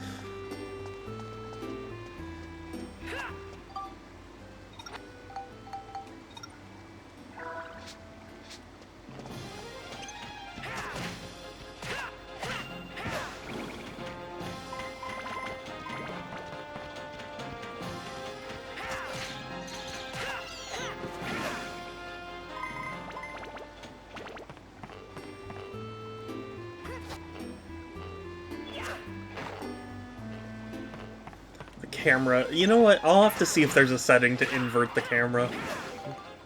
Camera. You know what? I'll have to see if there's a setting to invert the camera.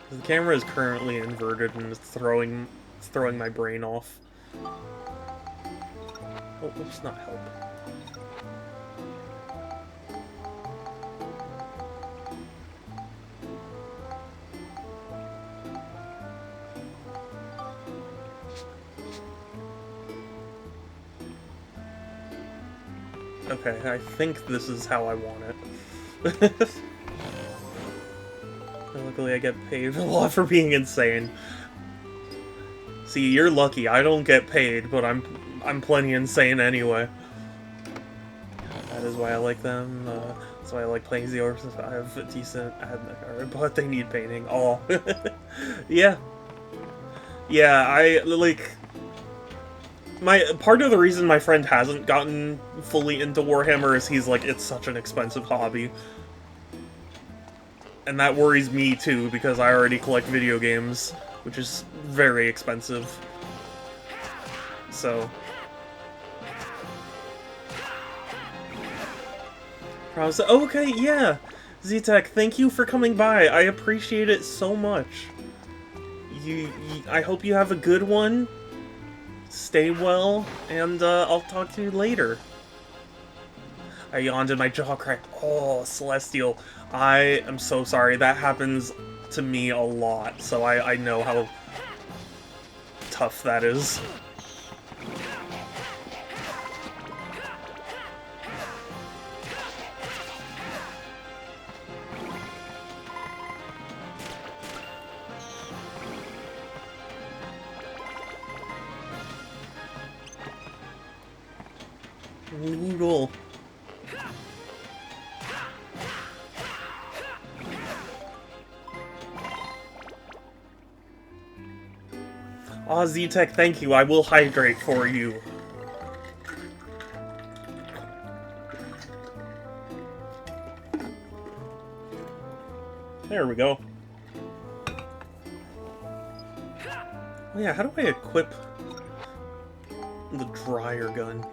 The camera is currently inverted and it's throwing my brain off. Oh, let's not help. Okay, I think this is how I want it. Luckily I get paid a lot for being insane. See, you're lucky. I don't get paid, but I'm plenty insane anyway. That is why I like them. That's why I like playing the orcs. I have a decent but they need painting. Oh. Yeah. Yeah, I like... part of the reason my friend hasn't gotten fully into Warhammer is he's like, it's such an expensive hobby. And that worries me too, because I already collect video games, which is very expensive. So... okay, yeah! Z-Tech, thank you for coming by. I appreciate it so much. I hope you have a good one. Stay well, and I'll talk to you later. I yawned and my jaw cracked. Oh, Celestial. I am so sorry. That happens to me a lot, so I know how tough that is. Noodle. Aw, Z-Tech, thank you. I will hydrate for you. There we go. Oh yeah, how do I equip the dryer gun?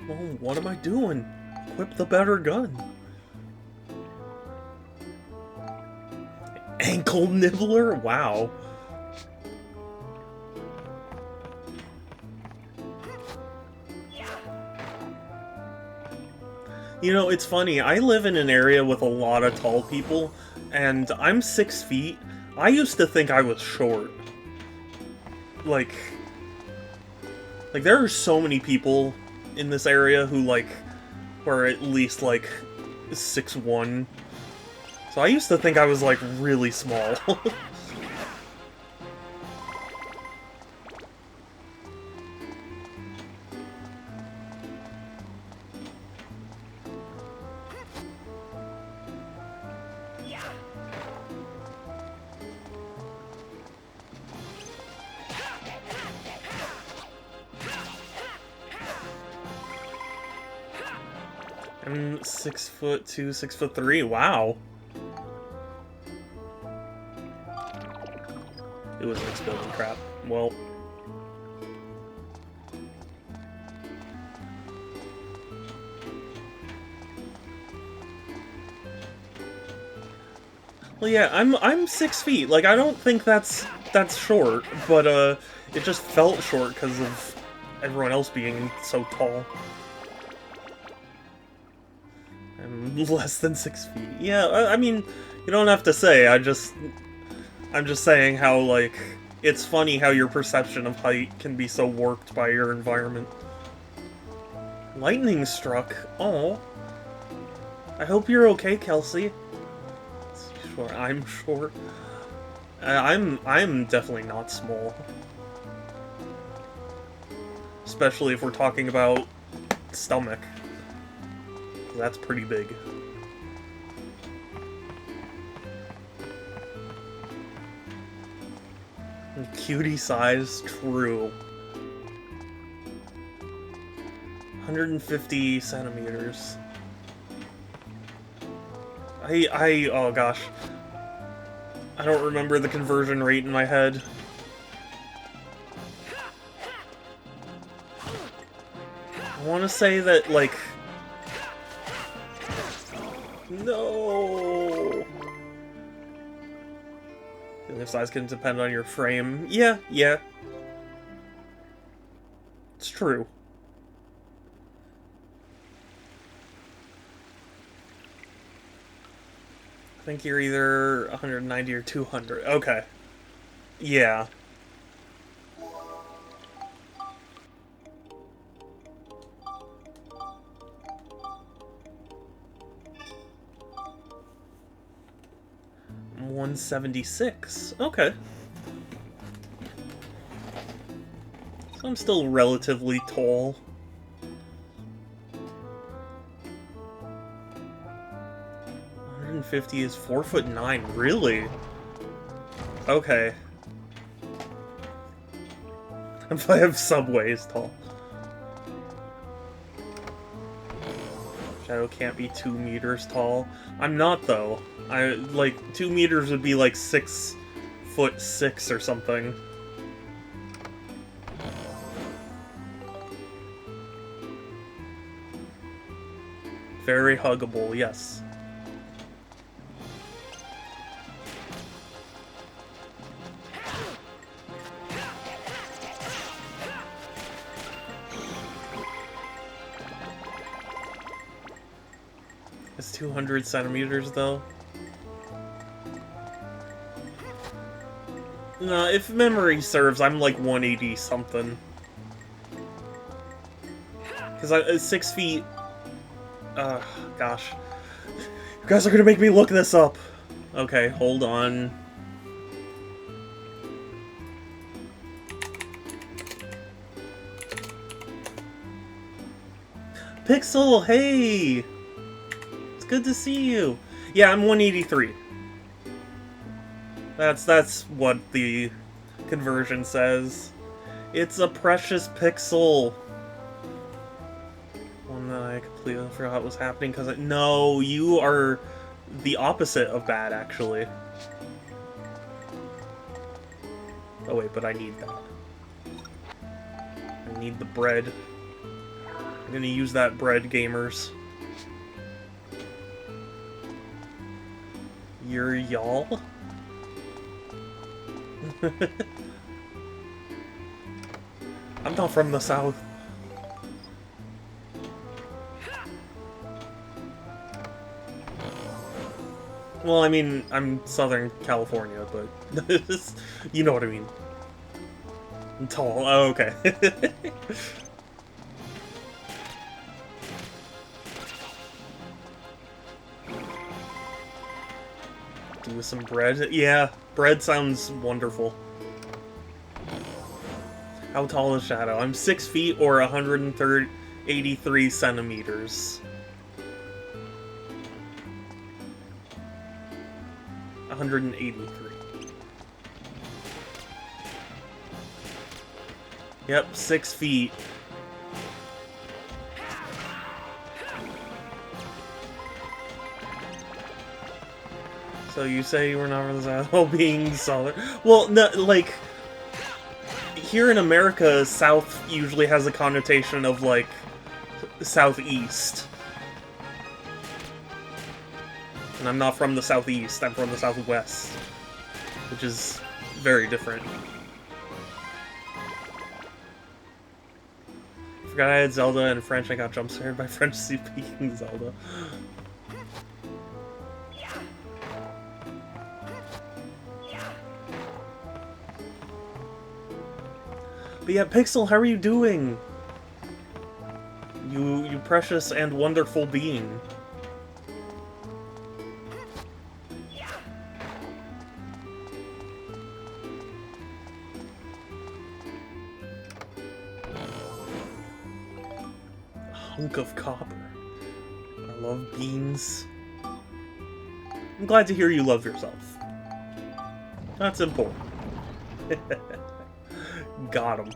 Well, what am I doing? Equip the better gun. Ankle nibbler? Wow. You know, it's funny, I live in an area with a lot of tall people, and I'm 6 feet. I used to think I was short. Like there are so many people in this area who, like, were at least, like, 6'1". So I used to think I was, like, really small. I'm 6'2", 6'3". Wow. It was mixed building crap. Well. Well, yeah, I'm 6 feet. Like, I don't think that's short, but it just felt short because of everyone else being so tall. I'm less than 6 feet. Yeah, I mean, you don't have to say. I'm just saying how, like, it's funny how your perception of height can be so warped by your environment. Lightning struck. Oh. I hope you're okay, Kelsey. Sure, I'm short. I'm definitely not small. Especially if we're talking about stomach. That's pretty big. Cutie size, true. 150 centimeters. Oh gosh. I don't remember the conversion rate in my head. I want to say that, like... No! The size can depend on your frame. Yeah. It's true. I think you're either 190 or 200. Okay. Yeah. I'm 176. Okay. So I'm still relatively tall. .50 is 4'9", really? Okay. If I have Subway's tall. Shadow can't be 2 meters tall. I'm not, though. Like, 2 meters would be like 6'6" or something. Very huggable, yes. It's 200 centimeters, though. No, if memory serves, I'm like 180 something. Because 6 feet... gosh. You guys are gonna make me look this up! Okay, hold on. Pixel, hey! Good to see you. Yeah, I'm 183. That's what the conversion says. It's a precious pixel. One that I completely forgot what was happening because no, you are the opposite of bad, actually. Oh wait, but I need that. I need the bread. I'm gonna use that bread, gamers. You're y'all? I'm not from the South. Well, I mean, I'm Southern California, but you know what I mean. I'm tall. Oh, okay. With some bread. Yeah, bread sounds wonderful. How tall is Shadow? I'm 6 feet or 183 centimeters. 183. Yep, 6 feet. So you say you were not from the South while being Southern? Well, no, like, here in America, South usually has a connotation of, like, Southeast. And I'm not from the Southeast, I'm from the Southwest. Which is very different. Forgot I had Zelda in French, I got jump scared by French-speaking Zelda. But yeah, Pixel, how are you doing? You precious and wonderful being. A hunk of copper. I love beans. I'm glad to hear you love yourself. That's important. Got him.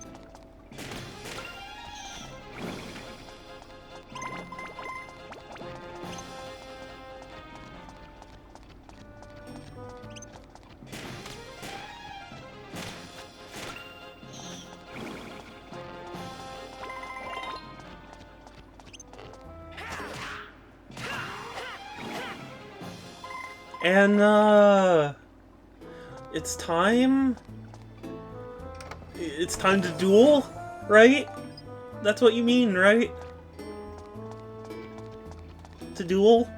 And, it's time? It's time to duel, right? That's what you mean, right? To duel?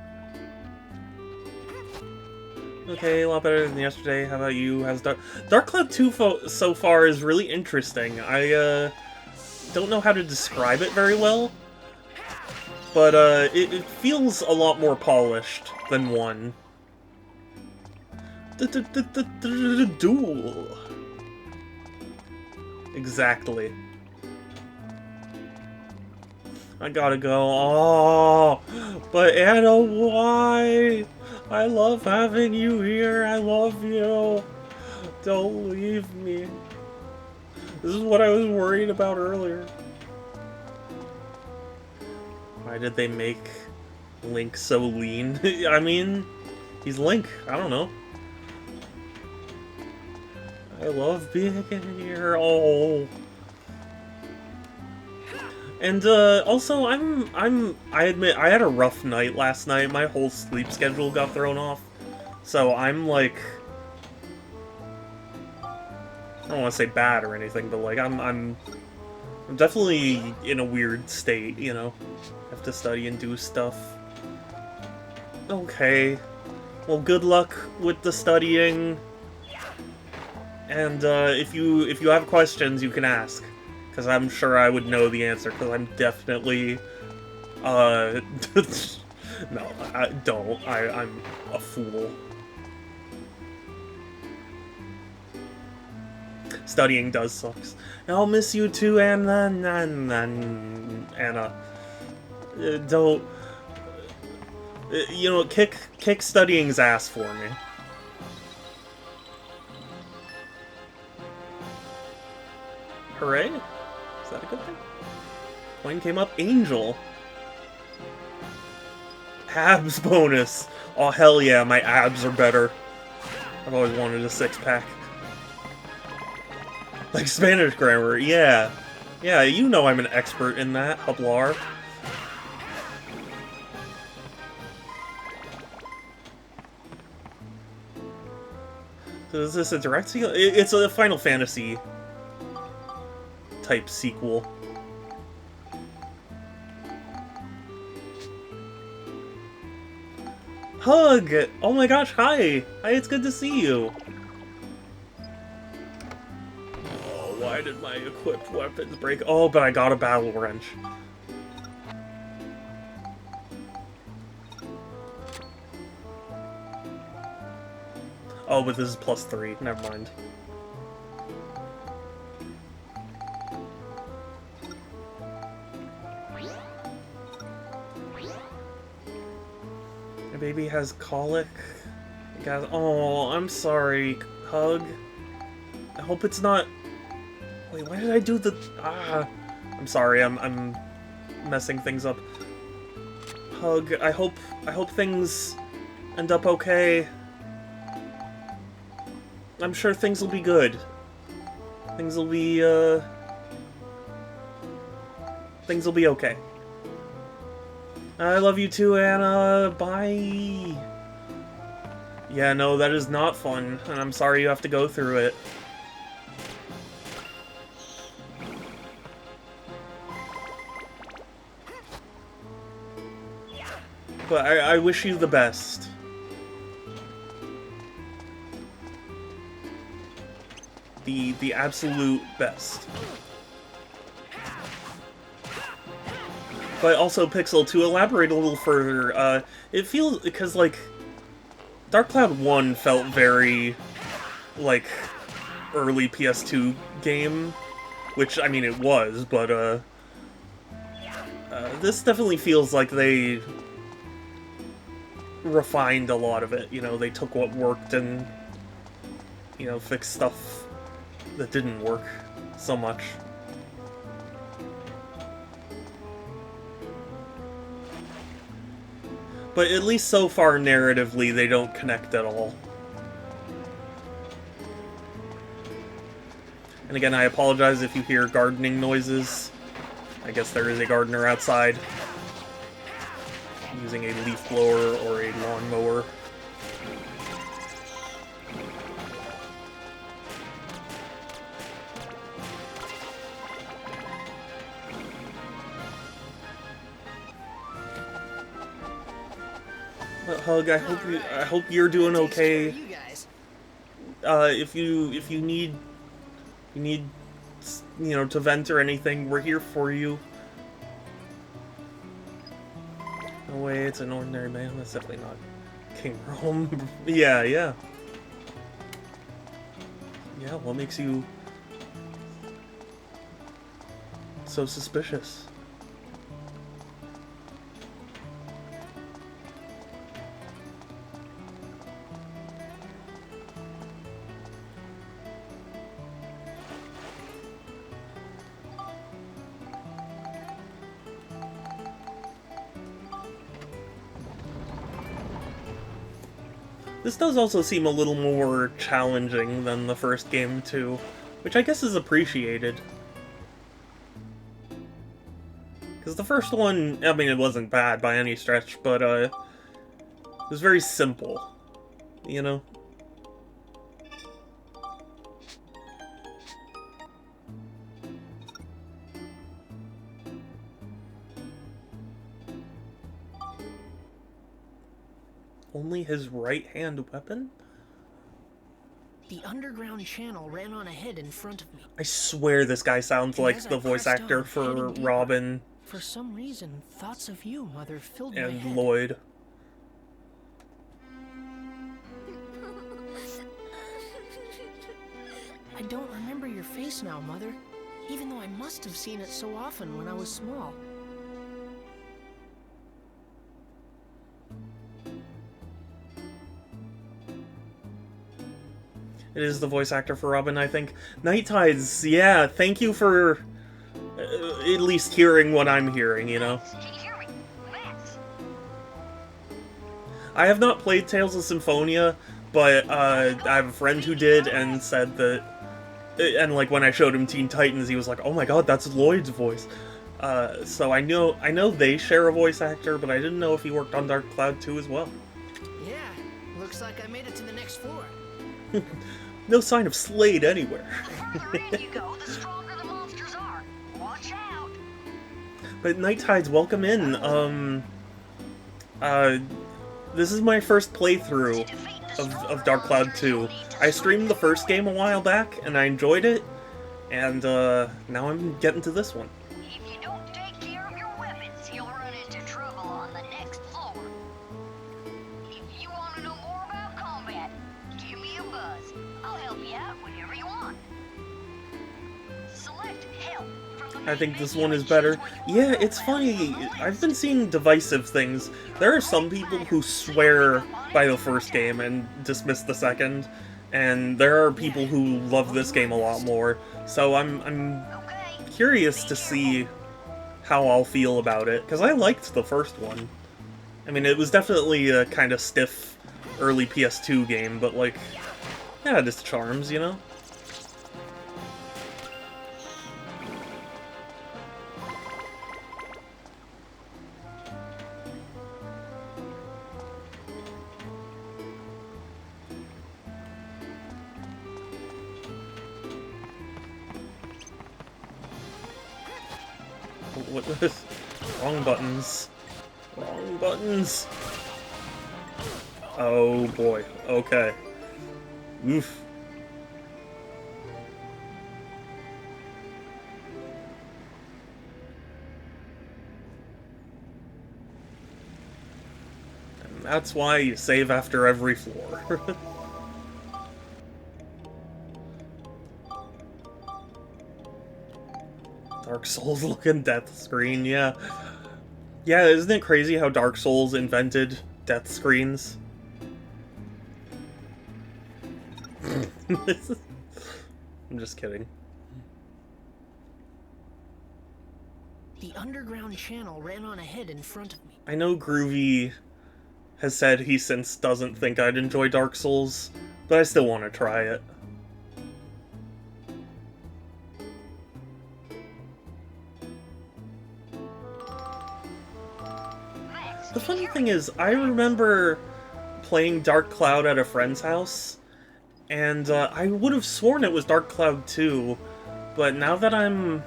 Okay, a lot better than yesterday. How about you? How's Dark Cloud 2 so far is really interesting. I, don't know how to describe it very well. But, it feels a lot more polished than 1. Duel. Exactly. I gotta go. Oh, but Anna, why? I love having you here. I love you. Don't leave me. This is what I was worried about earlier. Why did they make Link so lean? I mean, he's Link. I don't know. I love being here. Oh. And also I admit I had a rough night last night. My whole sleep schedule got thrown off. So I'm like, I don't want to say bad or anything, but like I'm definitely in a weird state, you know. Have to study and do stuff. Okay. Well, good luck with the studying. And if you have questions, you can ask, because I'm sure I would know the answer, because I'm definitely no, I don't. I'm a fool. Studying does sucks. I'll miss you too, Anna. Don't. You know, kick studying's ass for me. Hooray? Is that a good thing? Coin came up. Angel. Abs bonus. Oh, hell yeah, my abs are better. I've always wanted a six-pack. Like Spanish grammar, yeah. Yeah, you know I'm an expert in that, Hublar. So is this a direct sequel? It's a Final Fantasy type sequel. Hug! Oh my gosh, hi! Hi, it's good to see you! Oh, why did my equipped weapons break? Oh, but I got a battle wrench. Oh, but this is +3. Never mind. My baby has colic. Guys, oh, I'm sorry, Hug. I hope it's not. Wait, why did I do the? I'm sorry. I'm messing things up. Hug. I hope things end up okay. I'm sure things will be good. Things will be okay. I love you too, Anna. Bye. Yeah, no, that is not fun, and I'm sorry you have to go through it. But I wish you the best. The absolute best. But also, Pixel, to elaborate a little further, it feels, because, like, Dark Cloud 1 felt very, like, early PS2 game, which, I mean, it was, but, this definitely feels like they refined a lot of it, you know, they took what worked and, you know, fixed stuff that didn't work so much. But at least so far, narratively, they don't connect at all. And again, I apologize if you hear gardening noises. I guess there is a gardener outside using a leaf blower or a lawnmower. But Hug, I hope you're doing okay. If you need you know, to vent or anything, we're here for you. No way, it's an ordinary man. That's definitely not King Rome. Yeah. Yeah, what makes you so suspicious? This does also seem a little more challenging than the first game, too, which I guess is appreciated. Because the first one, I mean, it wasn't bad by any stretch, but, it was very simple, you know? Only his right-hand weapon?
The underground channel ran on ahead in front of me.
I swear this guy sounds like the voice actor for Robin.
For some reason, thoughts of you, Mother, filled my head.
And Lloyd.
I don't remember your face now, Mother, even though I must have seen it so often when I was small.
It is the voice actor for Robin, I think. Night Tides, yeah, thank you for at least hearing what I'm hearing, you know? I have not played Tales of Symphonia, but I have a friend who did and said that... And, like, when I showed him Teen Titans, he was like, oh my god, that's Lloyd's voice. So I know they share a voice actor, but I didn't know if he worked on Dark Cloud 2 as well.
Yeah, looks like I made it to the next floor.
No sign of Slade anywhere. But Night Tides, welcome in. This is my first playthrough of Dark Cloud 2. I streamed the first game a while back, and I enjoyed it, and now I'm getting to this one.
If you don't take care of your weapons, you'll run into trouble on the next floor. If you want to know more about combat, give me a buzz. I'll help you out whenever you want. Select help from the
I think this one is better. Yeah, it's funny. I've been seeing divisive things. There are some people who swear by the first game and dismiss the second, and there are people who love this game a lot more. So I'm curious to see how I'll feel about it, because I liked the first one. I mean, it was definitely a kind of stiff early PS2 game, but like, Yeah, just charms, you know? What was this? Wrong buttons. Wrong buttons. Oh boy. Okay. Oof. And that's why you save after every floor. Dark Souls looking death screen, yeah. Yeah, isn't it crazy how Dark Souls invented death screens? I'm just kidding.
The underground channel ran on ahead in front of me.
I know Groovy has said he since doesn't think I'd enjoy Dark Souls, but I still want to try it. The funny thing is, I remember playing Dark Cloud at a friend's house, and I would have sworn it was Dark Cloud 2, but now that I'm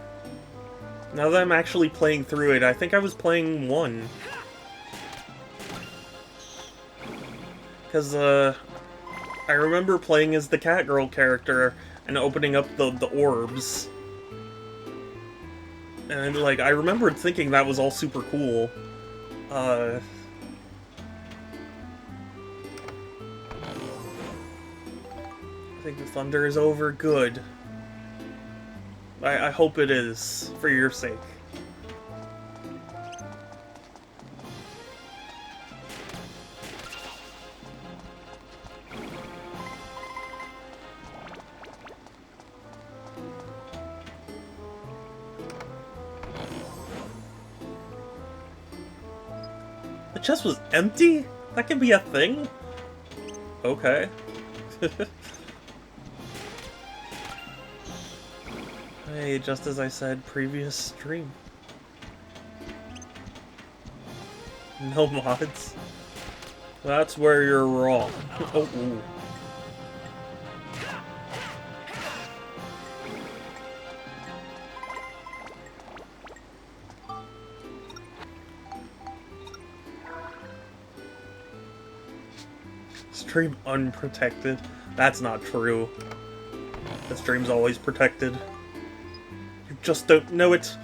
actually playing through it, I think I was playing 1. Because I remember playing as the Catgirl character and opening up the orbs. And like, I remembered thinking that was all super cool. I think the thunder is over. Good. I hope it is, for your sake. The chest was empty? That can be a thing? Okay. Hey, just as I said, previous stream. No mods. That's where you're wrong. Oh, ooh. Stream unprotected? That's not true. The stream's always protected. You just don't know it.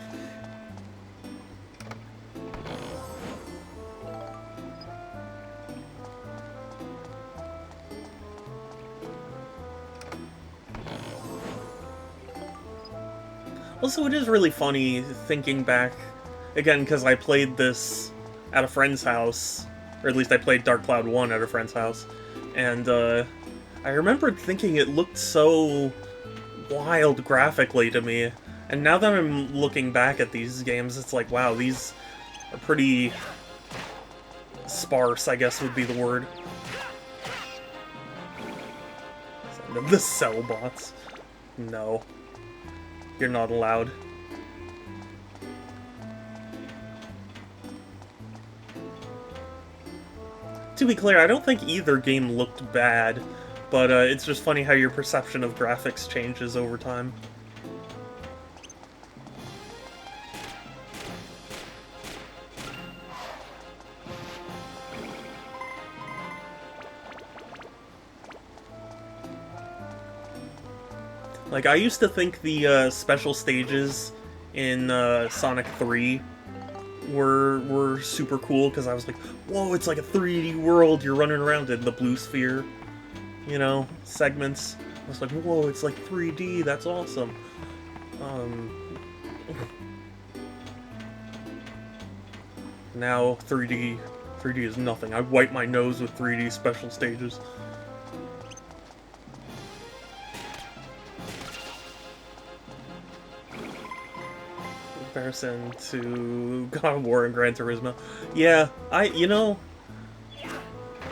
Also, it is really funny thinking back, again, because I played this at a friend's house, or at least I played Dark Cloud 1 at a friend's house, and I remembered thinking it looked so wild graphically to me, and now that I'm looking back at these games, it's like, wow, these are pretty sparse, I guess would be the word. The cell bots. No. You're not allowed. To be clear, I don't think either game looked bad, but it's just funny how your perception of graphics changes over time. Like, I used to think the special stages in Sonic 3 were super cool, because I was like, whoa, it's like a 3D world, you're running around in the blue sphere, you know, segments. I was like, whoa, it's like 3D, that's awesome. Now 3D is nothing. I wipe my nose with 3D special stages. Comparison to God of War and Gran Turismo. Yeah, you know,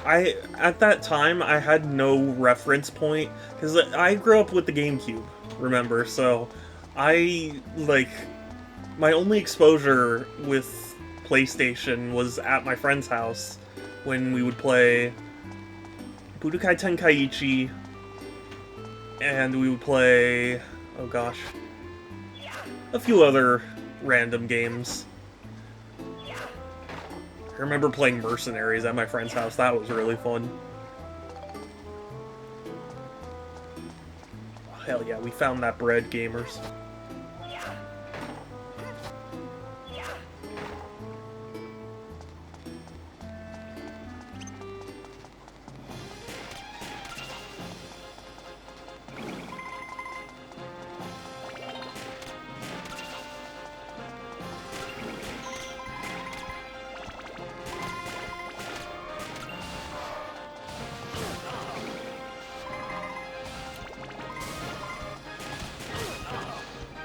at that time, I had no reference point, because I grew up with the GameCube, remember, so my only exposure with PlayStation was at my friend's house, when we would play Budokai Tenkaichi, and we would play, oh gosh, a few other random games. I remember playing Mercenaries at my friend's house. That was really fun. Oh, hell yeah, we found that bread, gamers.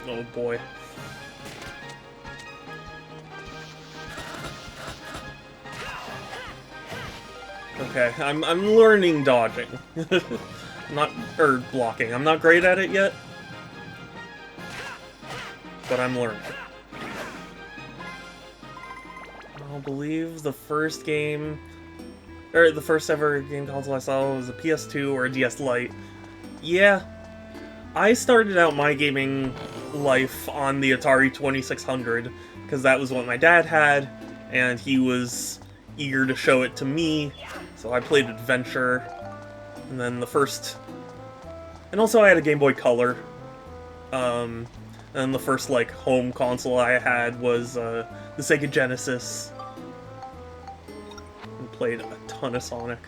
Oh boy. Okay, I'm learning dodging. or blocking. I'm not great at it yet, but I'm learning. I'll believe the first game, or the first ever game console I saw was a PS2 or a DS Lite. Yeah, I started out my gaming life on the Atari 2600, because that was what my dad had, and he was eager to show it to me, so I played Adventure, and then and also I had a Game Boy Color, and the first, like, home console I had was the Sega Genesis, and played a ton of Sonic.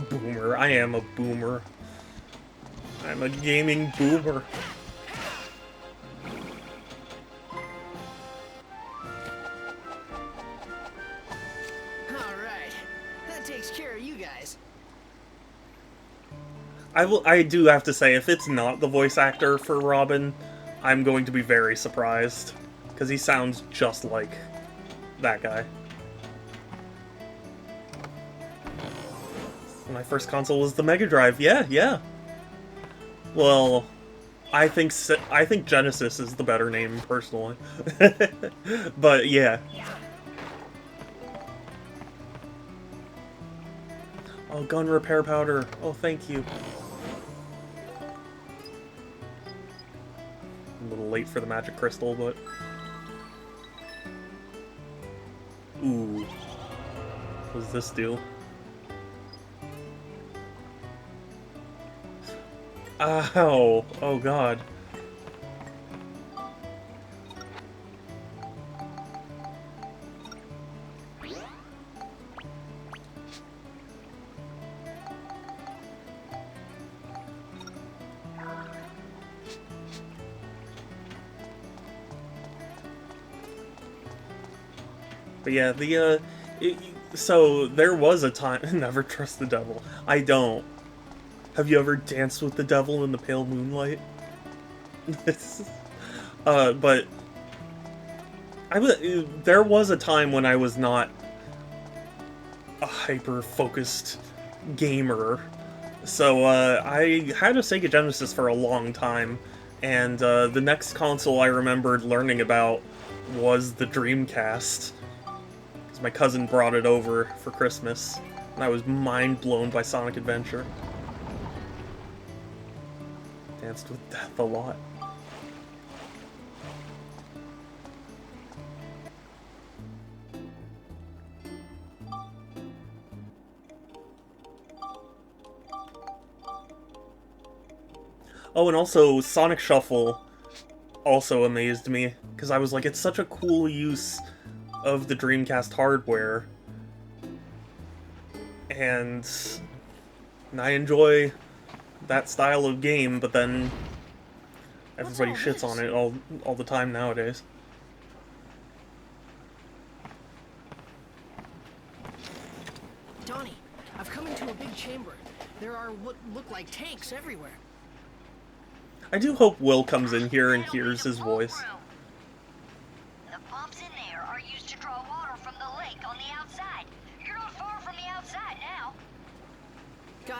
Boomer. I am a boomer. I'm a gaming boomer.
Alright. That takes care of you guys.
I do have to say, if it's not the voice actor for Robin, I'm going to be very surprised. Because he sounds just like that guy. My first console was the Mega Drive. Yeah. Well, I think Genesis is the better name, personally. But, yeah. Oh, gun repair powder. Oh, thank you. A little late for the magic crystal, but... Ooh. What does this do? Ow! Oh god. But yeah, so there was a time... Never trust the devil. I don't. Have you ever danced with the devil in the pale moonlight? But... there was a time when I was not a hyper-focused gamer. So, I had a Sega Genesis for a long time, and the next console I remembered learning about was the Dreamcast. Because my cousin brought it over for Christmas, and I was mind-blown by Sonic Adventure. Danced with death a lot. Oh, and also Sonic Shuffle also amazed me, because I was like, it's such a cool use of the Dreamcast hardware, and I enjoy that style of game, but then everybody shits on it all the time nowadays.
Donnie, I've come into a big chamber. There are what look like tanks everywhere.
I do hope Will comes in here and hears his voice.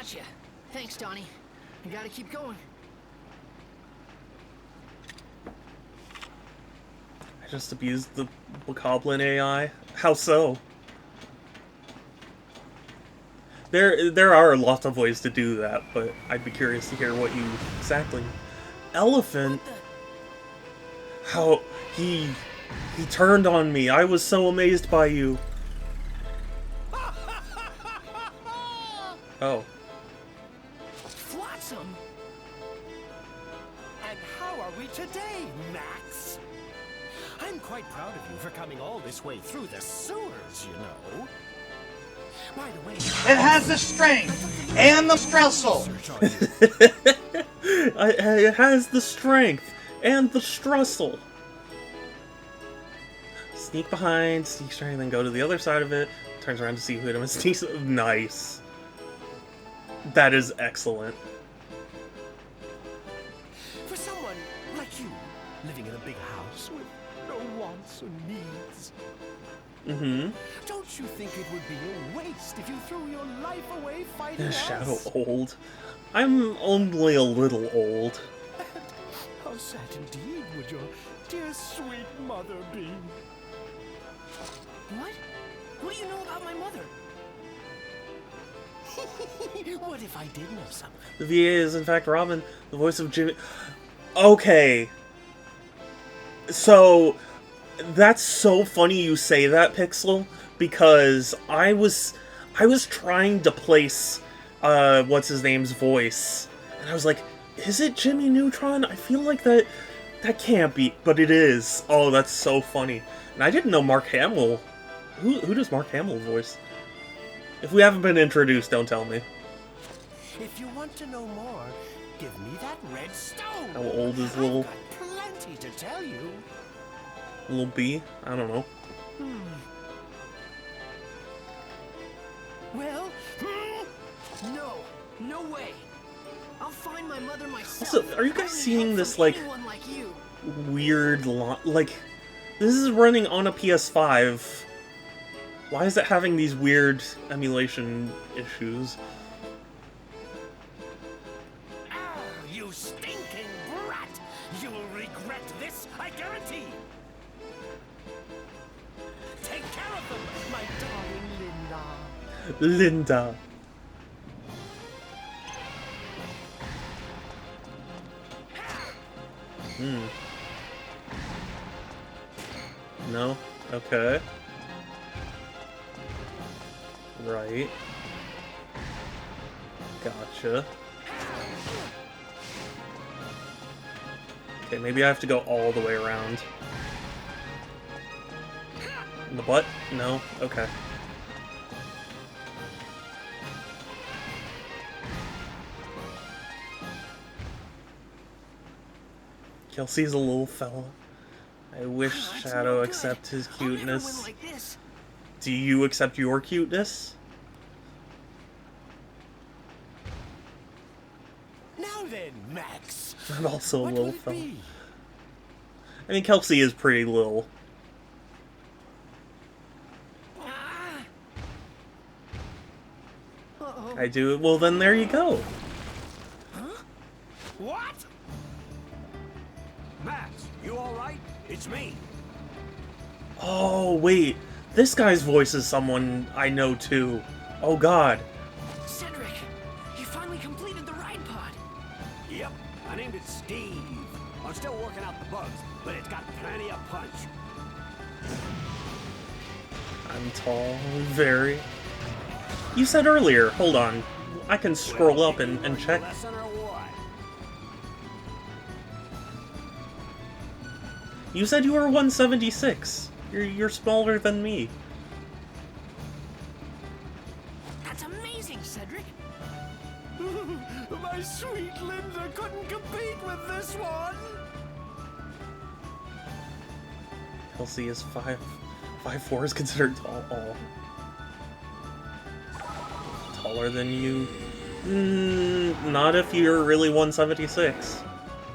Gotcha. Thanks, Donnie. You gotta keep going.
I just abused the Bokoblin AI. How so? There are lots of ways to do that, but I'd be curious to hear what you exactly... Elephant? How he turned on me. I was so amazed by you. Oh.
Flotsam! And how are we today, Max? I'm quite proud of you for coming all this way through the sewers, you know. By the way,
it has the strength and the stressel.
It has the strength and the stressel. Sneak behind, sneak strength, then go to the other side of it. Turns around to see who hit him and sneaks. Nice. That is excellent.
For someone like you, living in a big house with no wants or needs, don't you think it would be a waste if you threw your life away fighting us?
Shadow old. I'm only a little old.
How sad indeed would your dear sweet mother be?
What? What do you know about my mother?
What if I did know something?
The VA is in fact Robin, the voice of Jimmy. Okay. So, that's so funny you say that, Pixel, because I was trying to place what's his name's voice, and I was like, is it Jimmy Neutron? I feel like that can't be, but it is. Oh, that's so funny. And I didn't know Mark Hamill. Who does Mark Hamill voice? If we haven't been introduced, don't tell me.
If you want to know more, give me that red stone.
How old is little...
I've got plenty to tell you.
Little B? I don't know.
Well, no way. I'll find my mother myself.
Also, are you guys seeing this, like,
like you.
weird, like, this is running on a PS5. Why is it having these weird emulation issues?
Ah, you stinking brat! You will regret this, I guarantee! Take care of them, my darling Linda.
Linda. No? Okay. Right. Gotcha. Okay, maybe I have to go all the way around. In the butt? No? Okay. Kelsey's a little fella. I wish Shadow accept his cuteness. Do you accept your cuteness?
Now then, Max.
I'm also a
What
little
would it
fella.
be?
I mean, Kelsey is pretty little. I do. Well, then there you go.
What?
Max, you alright? It's me.
Oh, wait. This guy's voice is someone I know too. Oh, God.
Cedric, you finally completed the ride pod.
Yep, I named it Steve. I'm still working out the bugs, but it's got plenty of punch.
I'm tall, very. You said earlier. Hold on. I can scroll up and check.
Lesson or what?
You said you were 176. You're smaller than me.
That's amazing, Cedric.
My sweet Linda couldn't compete with this one.
Kelsey is 5'4" is considered tall. Oh. Taller than you? Not if you're really 176.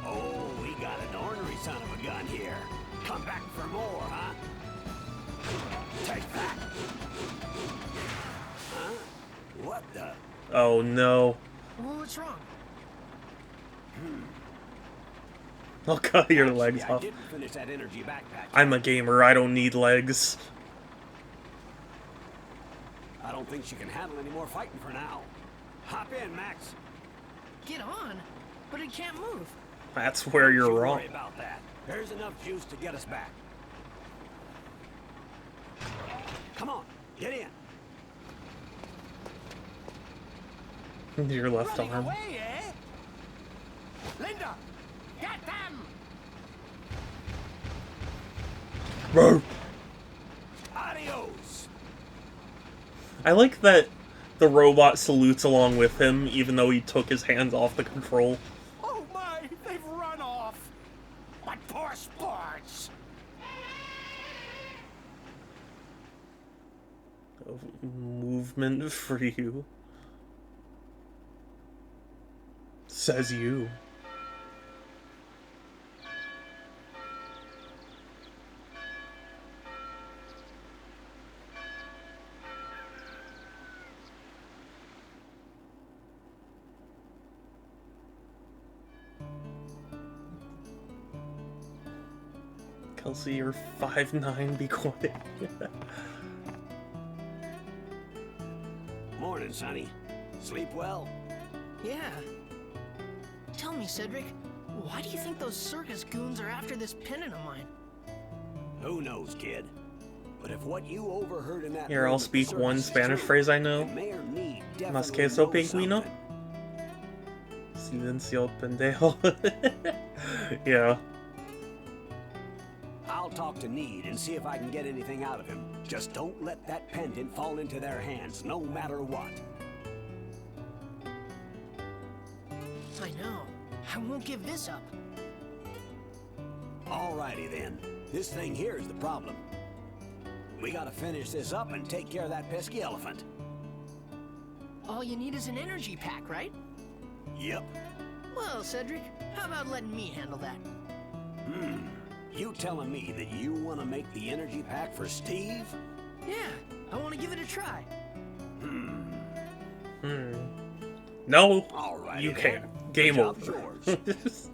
Oh, we got an ornery son of a gun here. Come back for more, huh? Take that. Huh? What the?
Oh no.
Well, what's wrong?
I'll cut your legs
I
off.
didn't finish that energy backpack.
I'm a gamer, I don't need legs.
I don't think she can handle any more fighting for now. Hop in, Max.
Get on, but it can't move.
That's where you're
Don't
wrong.
worry about that. There's enough juice to get us back. Come on, get in.
Your left
Running
arm.
away, eh? Linda, get them!
Roar.
Adios.
I like that the robot salutes along with him, even though he took his hands off the control.
Oh my, they've run off! What poor sports!
Movement for you. Says you. Kelsey, you're 5'9", be quiet.
Morning, Sonny. Sleep well?
Yeah. Tell me, Cedric, why do you think those circus goons are after this pendant of mine?
Who knows, kid? But if what you overheard in that
Here,
room
I'll
at the
speak one
circus is
Spanish
true,
phrase I know.
then Mayor Meade
Mas
definitely
queso
knows
pingüino?
something.
Silencio pendejo. Yeah.
I'll talk to Need and see if I can get anything out of him. Just don't let that pendant fall into their hands, no matter what.
I know. I won't give this up.
Alrighty then. This thing here is the problem. We gotta finish this up and take care of that pesky elephant.
All you need is an energy pack, right?
Yep.
Well, Cedric, how about letting me handle that?
You telling me that you want to make the energy pack for Steve?
Yeah, I want to give it a try.
No,
Alrighty
you
then.
can't. Game
The job's
over.
yours.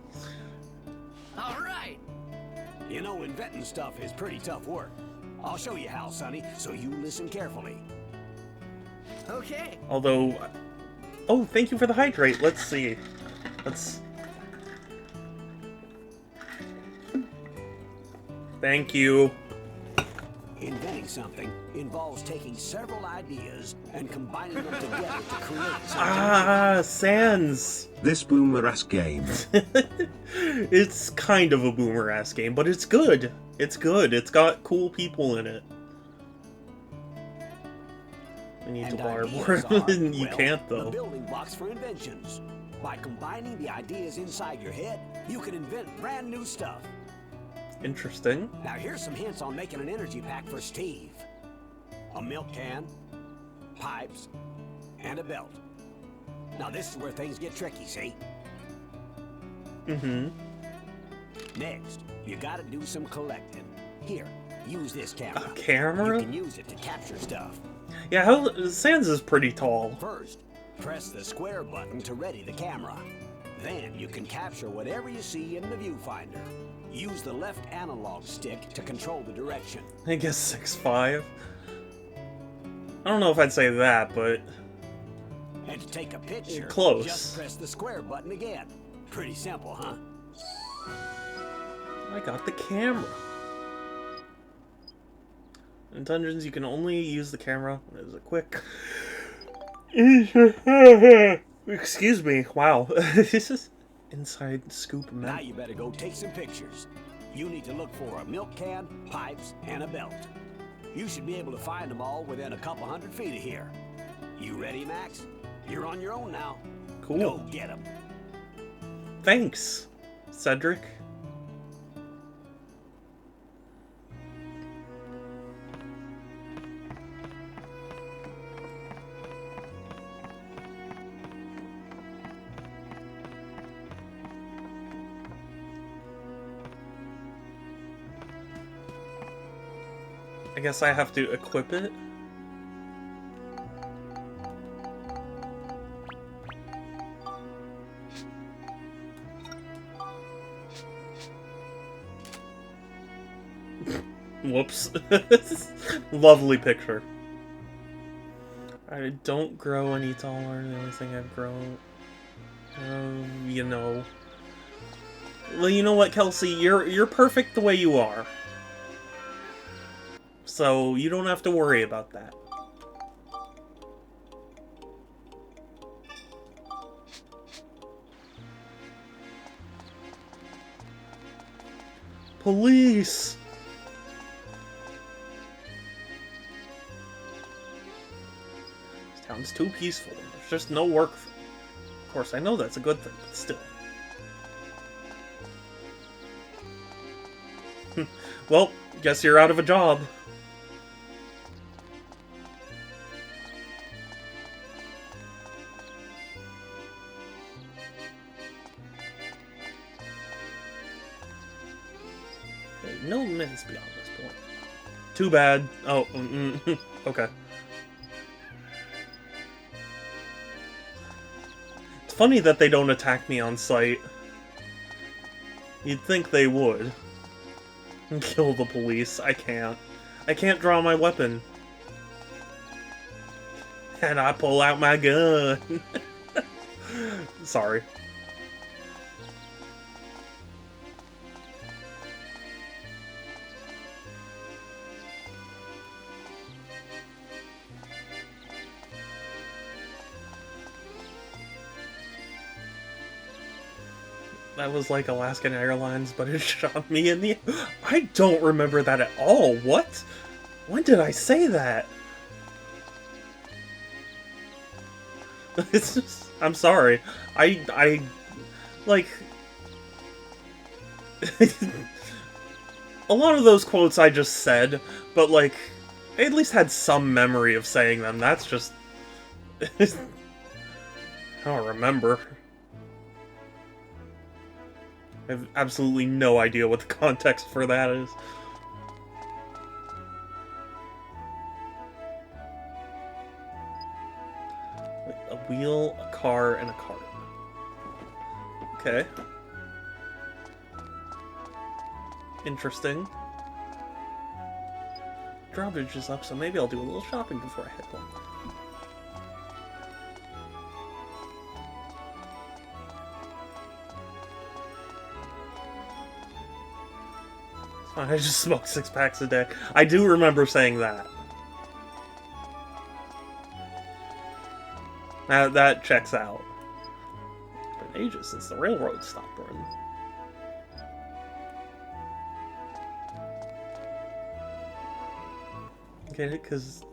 All right.
You know, inventing stuff is pretty tough work. I'll show you how, Sonny, so you listen carefully.
Okay.
Although, oh, thank you for the hydrate. Let's see. Let's. Thank you.
Inventing something involves taking several ideas and combining them together to create something.
Ah, Sans.
This boomer-ass game.
It's kind of a boomer-ass game, but it's good. It's good. It's got cool people in it. We need to
And
borrow more.
ideas are,
You
well,
can't,
the
though.
building blocks for inventions. By combining the ideas inside your head, you can invent brand new stuff.
Interesting.
Now here's some hints on making an energy pack for Steve. A milk can, pipes, and a belt. Now this is where things get tricky, see?
Mm-hmm.
Next, you gotta do some collecting. Here, use this camera.
A camera?
You can use it to capture stuff.
Yeah, Sans is pretty tall.
First, press the square button to ready the camera. Then you can capture whatever you see in the viewfinder. Use the left analog stick to control the direction.
I guess 6'5". I don't know if I'd say that, but
And to take a picture,
Close.
just press the square button again. Pretty simple, huh?
I got the camera. In Dungeons, you can only use the camera as a quick... Excuse me. Wow. This is inside scoop
Now
map.
you better go take some pictures. You need to look for a milk can, pipes, and a belt. You should be able to find them all within a couple 100 feet of here. You ready, Max? You're on your own now.
Cool.
Go get them.
Thanks, Cedric. I guess I have to equip it. Whoops. Lovely picture. I don't grow any taller. The only thing I've grown... you know... Well, you know what, Kelsey? You're perfect the way you are. So, you don't have to worry about that. Police! This town's too peaceful. There's just no work. Of course, I know that's a good thing, but still. Well, guess you're out of a job. Okay, no minutes beyond this point. Too bad. Oh, okay. It's funny that they don't attack me on sight. You'd think they would. Kill the police. I can't. I can't draw my weapon. And I pull out my gun. Sorry. That was like Alaskan Airlines, but it shot me in the... I don't remember that at all. What? When did I say that? It's just... I'm sorry. I like... A lot of those quotes I just said, but like, I at least had some memory of saying them. That's just... I don't remember. I have absolutely no idea what the context for that is. A wheel, a car, and a cart. Okay. Interesting. Drawbridge is up, so maybe I'll do a little shopping before I head home. I just smoke 6 packs a day. I do remember saying that. That checks out. It's been ages since the railroad stopped running. Okay, because...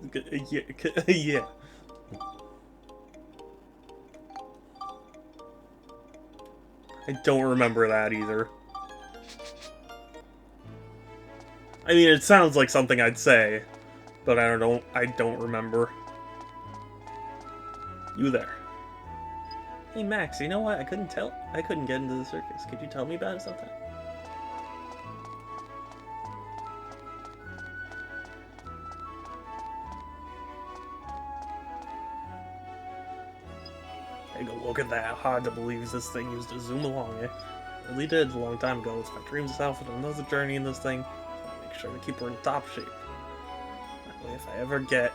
yeah. I don't remember that either. I mean, it sounds like something I'd say, but I don't remember. You there. Hey Max, you know what? I couldn't get into the circus. Could you tell me about it sometime? Hey, go look at that. Hard to believe this thing used to zoom along, eh? It really did a long time ago. It's my dream self and another journey in this thing. Sure to keep her in top shape. That way, if I ever get...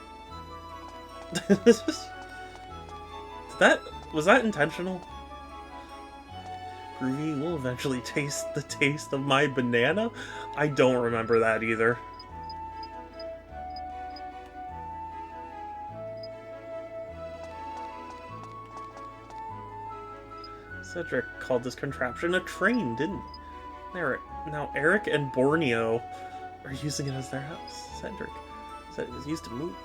Was that intentional? Groovy will eventually taste the taste of my banana? I don't remember that either. Cedric called this contraption a train, didn't he? Now Eric and Borneo are using it as their house. Cedric said it used to move.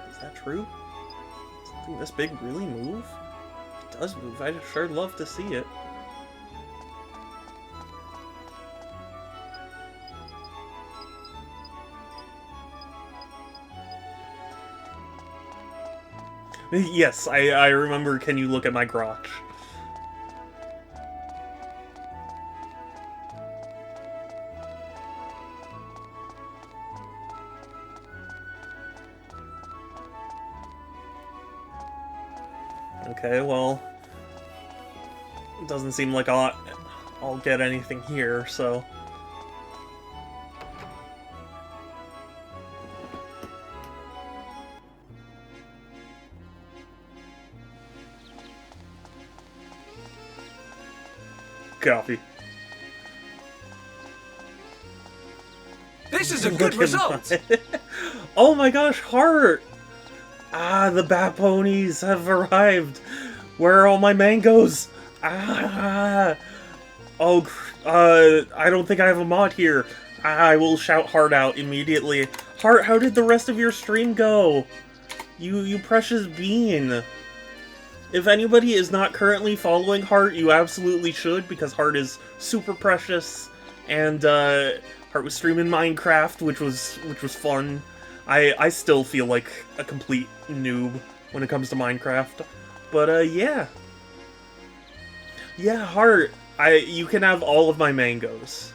Is that true? Does something this big really move? If it does move, I'd sure love to see it. Yes, I remember. Can you look at my crotch? Okay, well, it doesn't seem like I'll get anything here, so... Copy.
This is a good result!
Oh my gosh, Heart! Ah, the Bat Ponies have arrived! Where are all my mangoes? Ah! Oh, I don't think I have a mod here. I will shout Heart out immediately. Heart, how did the rest of your stream go? You precious bean. If anybody is not currently following Heart, you absolutely should, because Heart is super precious, and Heart was streaming Minecraft, which was fun. I still feel like a complete noob when it comes to Minecraft, but yeah. Yeah, Heart, you can have all of my mangoes.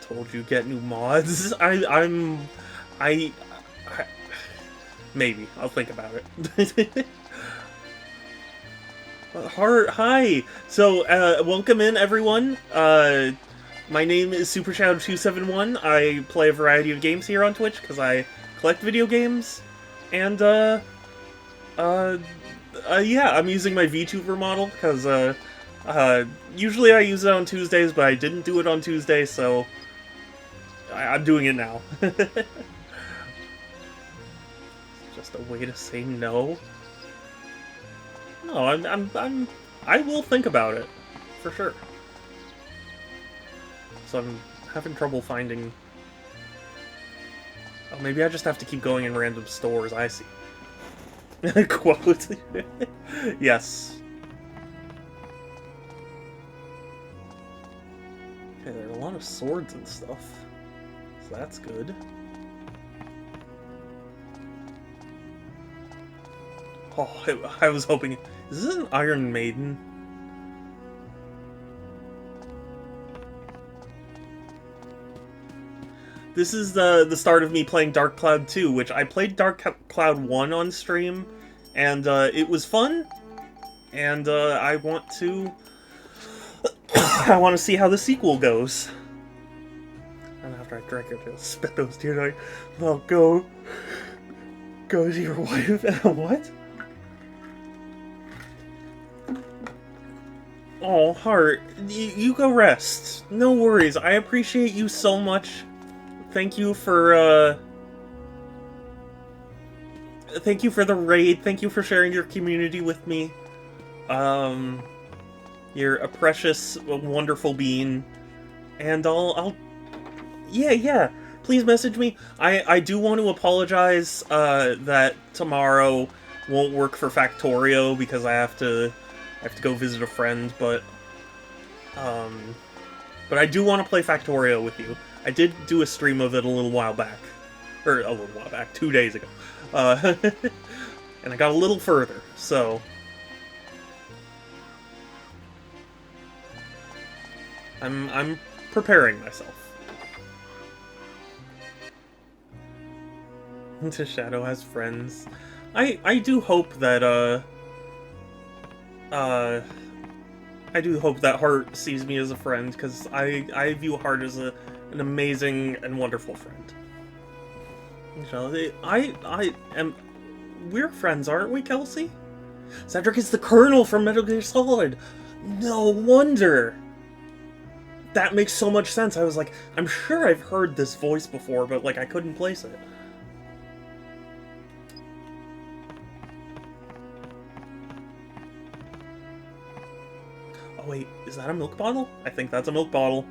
Told you get new mods. Maybe. I'll think about it. Heart, hi! So, welcome in, everyone. My name is SuperShadow271. I play a variety of games here on Twitch, because I collect video games. And, yeah, I'm using my VTuber model, because, usually I use it on Tuesdays, but I didn't do it on Tuesday, so I'm doing it now. Just a way to say no? No, I will think about it, for sure. So I'm having trouble finding... Oh, maybe I just have to keep going in random stores, I see. Quote. Yes. Okay, there are a lot of swords and stuff. So that's good. Oh, I was hoping... Is this an Iron Maiden? This is the start of me playing Dark Cloud 2, which I played Dark Cloud 1 on stream, and it was fun, and I want to... I want to see how the sequel goes. And after I drink it, I'll spit those tears. I'll go to your wife. What? Oh, Heart, you go rest. No worries. I appreciate you so much. Thank you for the raid. Thank you for sharing your community with me. You're a precious, wonderful being. And yeah. Please message me. I do want to apologize that tomorrow won't work for Factorio because I have to go visit a friend, but I do want to play Factorio with you. I did do a stream of it a little while back. 2 days ago. And I got a little further, so... I'm preparing myself. To Shadow has friends. I do hope that, I do hope that Heart sees me as a friend, because I view Heart as an amazing and wonderful friend. You know, we're friends, aren't we, Kelsey? Cedric is the Colonel from Metal Gear Solid! No wonder! That makes so much sense. I was like, I'm sure I've heard this voice before, but, like, I couldn't place it. Oh wait, is that a milk bottle? I think that's a milk bottle.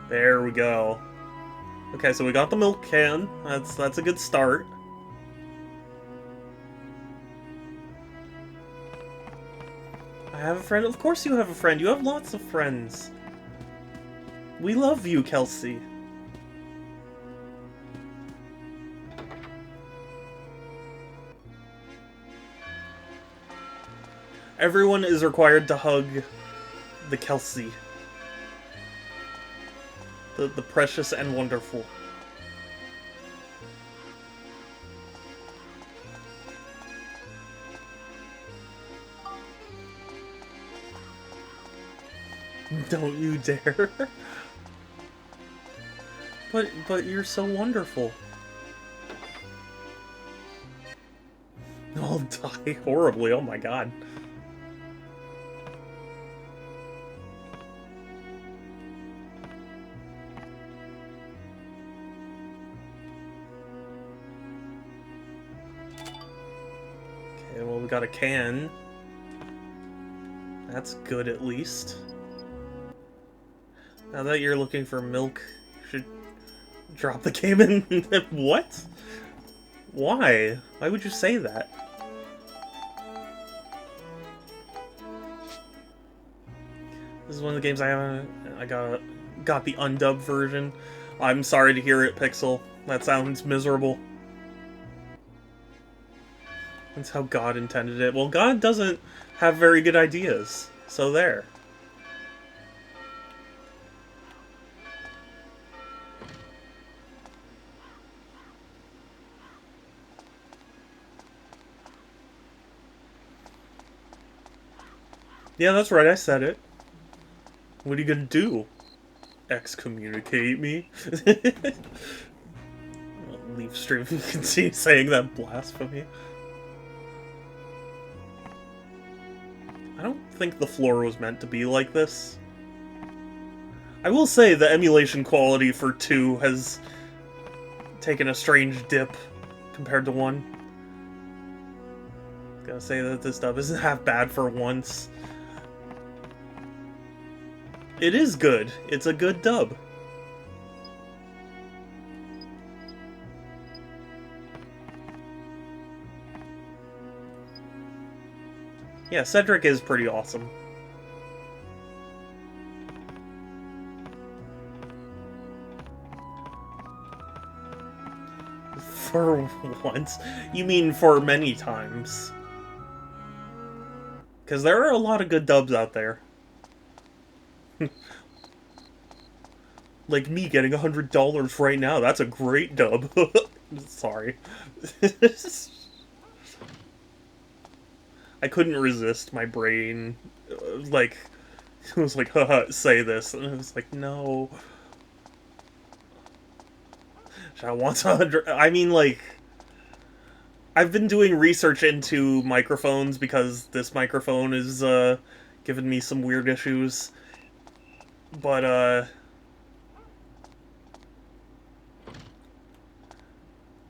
There we go. Okay, so we got the milk can. That's a good start. I have a friend? Of course you have a friend. You have lots of friends. We love you, Kelsey. Everyone is required to hug the Kelsey. The precious and wonderful. Don't you dare. But you're so wonderful. I'll die horribly, oh my god. Okay, well we got a can. That's good at least. Now that you're looking for milk, you should drop the game in. What? Why? Why would you say that? This is one of the games I haven't... I got the undubbed version. I'm sorry to hear it, Pixel. That sounds miserable. That's how God intended it. Well, God doesn't have very good ideas. So there. Yeah, that's right, I said it. What are you gonna do? Excommunicate me? I'll leave stream if you continue saying that blasphemy. I don't think the floor was meant to be like this. I will say the emulation quality for 2 has taken a strange dip compared to 1. Gotta say that this dub isn't half bad for once. It is good. It's a good dub. Yeah, Cedric is pretty awesome. For once? You mean for many times. Because there are a lot of good dubs out there. Like me getting $100 right now. That's a great dub. Sorry. I couldn't resist my brain. Like, it was like, haha, say this. And I was like, no. I want 100. I mean, like, I've been doing research into microphones because this microphone is giving me some weird issues. But,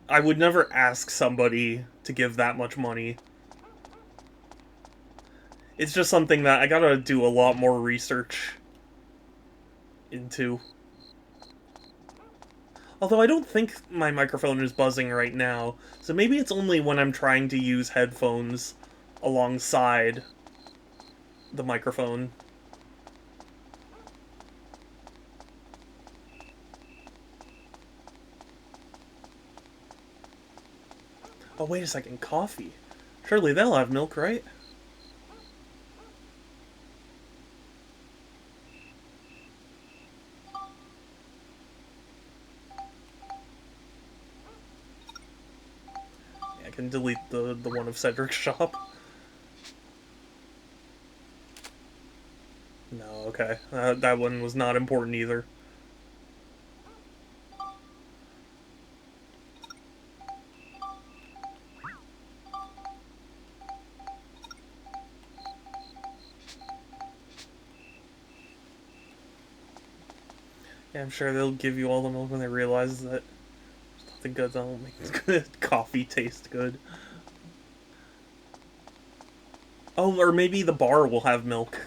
I would never ask somebody to give that much money. It's just something that I gotta do a lot more research into. Although I don't think my microphone is buzzing right now, so maybe it's only when I'm trying to use headphones alongside the microphone. Oh, wait a second, coffee. Surely they'll have milk, right? Yeah, I can delete the one of Cedric's shop. No, okay. That one was not important either. Yeah, I'm sure they'll give you all the milk when they realize that the good don't make coffee taste good. Oh, or maybe the bar will have milk.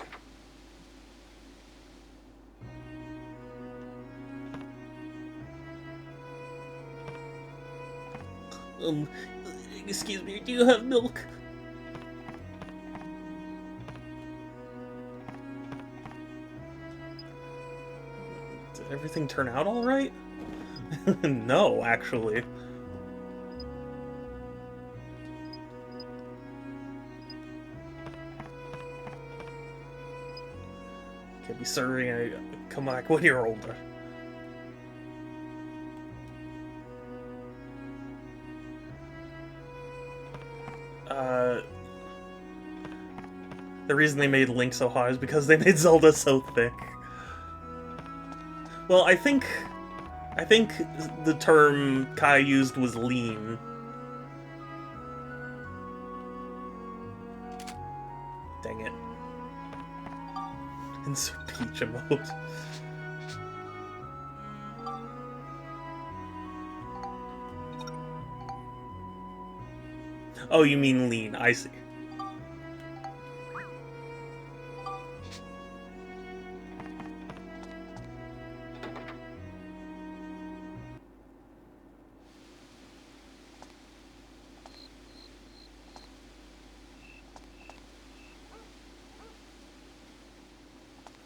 Excuse me, do you have milk? Did everything turn out all right? No, actually. Can't be serving a come back when you're older. The reason they made Link so high is because they made Zelda so thick. Well, I think the term Kai used was lean. Dang it. Insert Peach emote. Oh, you mean lean. I see.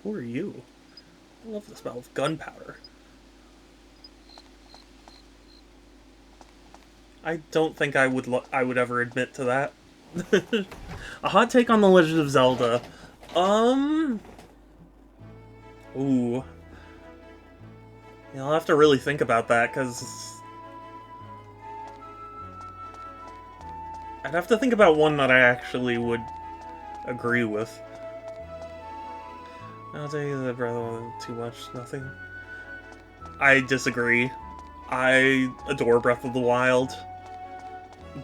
Who are you? I love the smell of gunpowder. I don't think I would ever admit to that. A hot take on The Legend of Zelda. Ooh. Yeah, I'll have to really think about that, because I'd have to think about one that I actually would agree with. I'll tell you that Breath of the Wild too much, nothing. I disagree. I adore Breath of the Wild,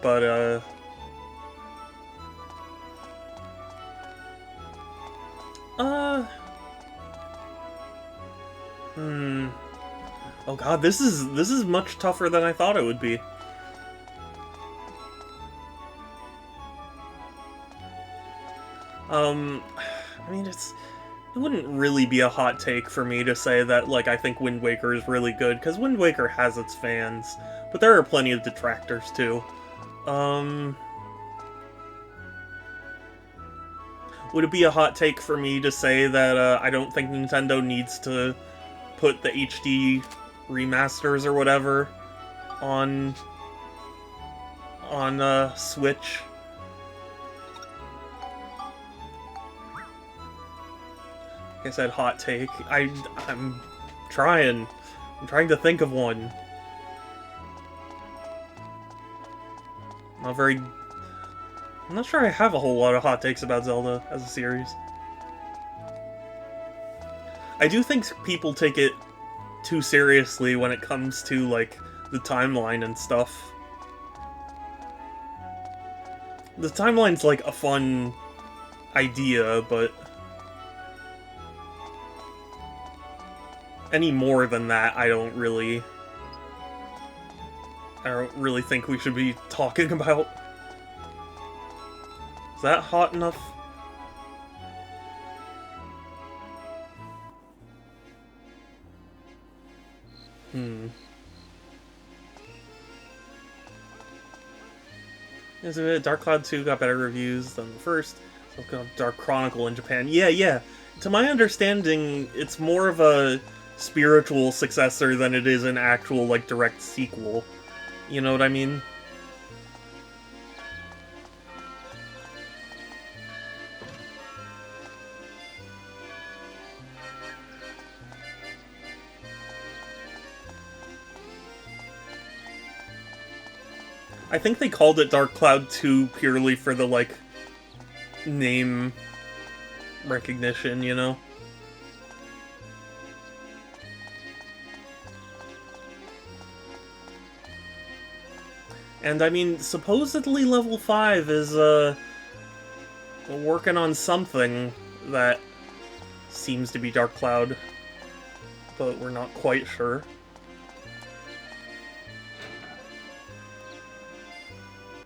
but oh god, this is much tougher than I thought it would be. I mean, it wouldn't really be a hot take for me to say that, like, I think Wind Waker is really good, because Wind Waker has its fans, but there are plenty of detractors, too. Would it be a hot take for me to say that, I don't think Nintendo needs to put the HD remasters or whatever on Switch? Like I said, hot take. I'm trying. I'm trying to think of one. I'm not sure I have a whole lot of hot takes about Zelda as a series. I do think people take it too seriously when it comes to, like, the timeline and stuff. The timeline's, like, a fun idea, but any more than that, I don't really think we should be talking about. Is that hot enough? Dark Cloud 2 got better reviews than the first. So it's called Dark Chronicle in Japan. Yeah. To my understanding, it's more of a spiritual successor than it is an actual, like, direct sequel. You know what I mean? I think they called it Dark Cloud 2 purely for the, like, name recognition, you know? And, I mean, supposedly Level 5 is, working on something that seems to be Dark Cloud, but we're not quite sure.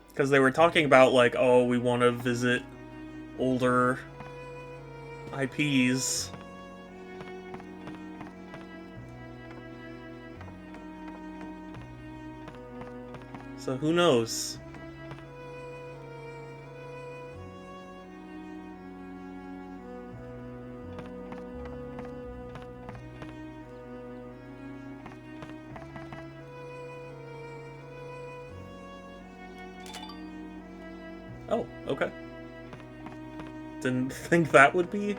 Because they were talking about, like, oh, we want to visit older IPs. So who knows? Oh, okay. Didn't think that would be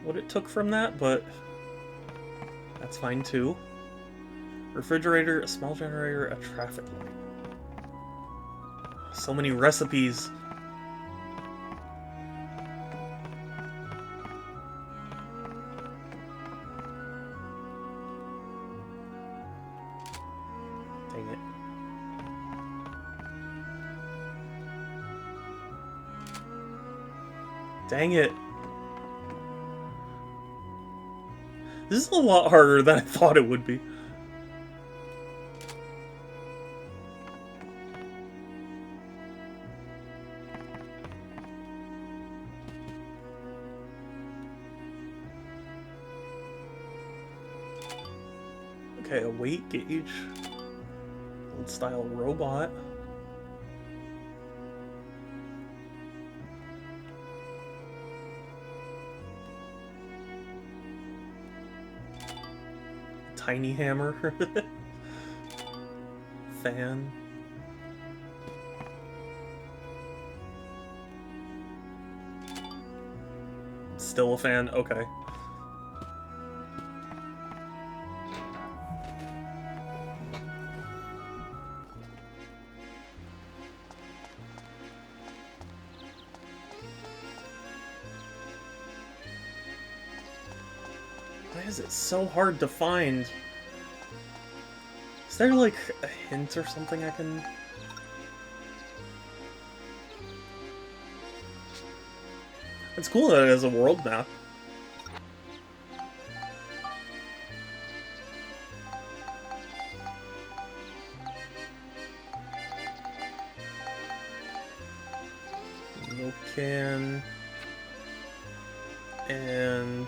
what it took from that, but that's fine too. Refrigerator, a small generator, a traffic light. So many recipes. Dang it. This is a lot harder than I thought it would be. Okay, a weight gauge. Old style robot. Tiny hammer. Fan. Still a fan? Okay. Why is it so hard to find? Is there like a hint or something I can... It's cool that it has a world map. Milk can... and...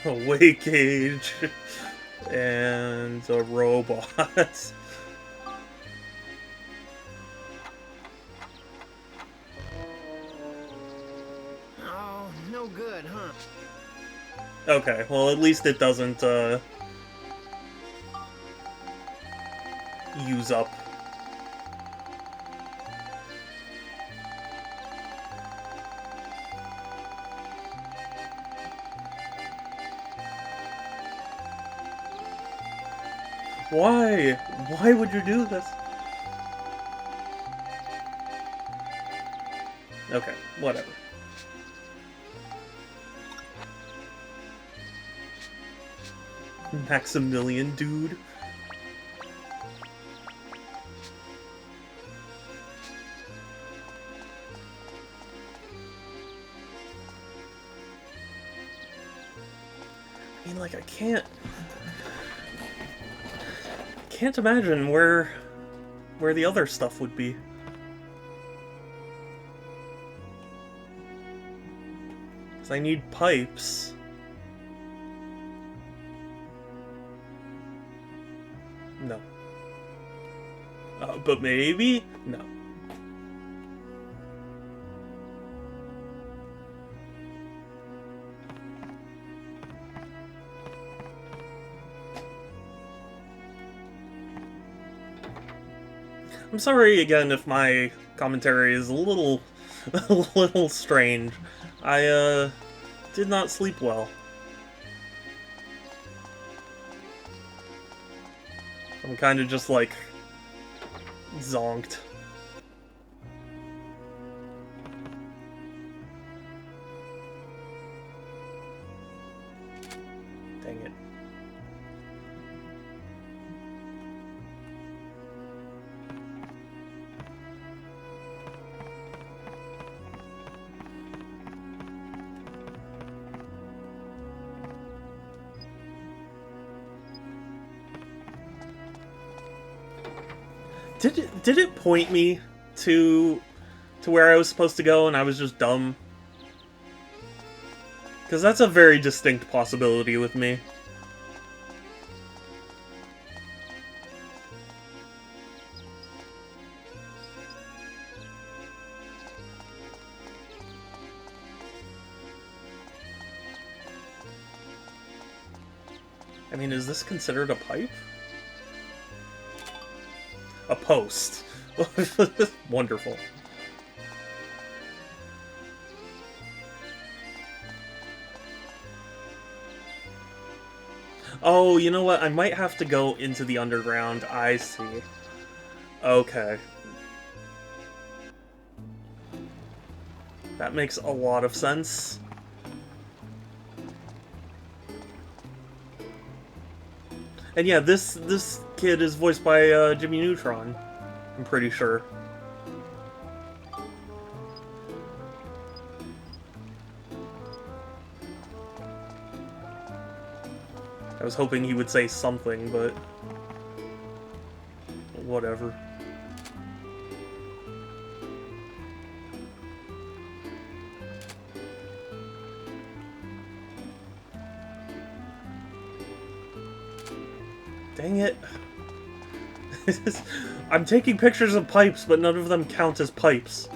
a weight gauge and a robot.
Oh, no good, huh?
Okay, well at least it doesn't use up. Why? Why would you do this? Okay, whatever. Maximilian, dude. I mean, like, I can't imagine where the other stuff would be. Because I need pipes. No. But maybe? No. I'm sorry again if my commentary is a little strange. I did not sleep well. I'm kind of just like zonked. Dang it. Did it point me to where I was supposed to go and I was just dumb? Because that's a very distinct possibility with me. I mean, is this considered a pipe? A post. Wonderful. Oh, you know what? I might have to go into the underground. I see. Okay. That makes a lot of sense. And yeah, this kid is voiced by Jimmy Neutron, I'm pretty sure. I was hoping he would say something, but whatever. Dang it. I'm taking pictures of pipes, but none of them count as pipes.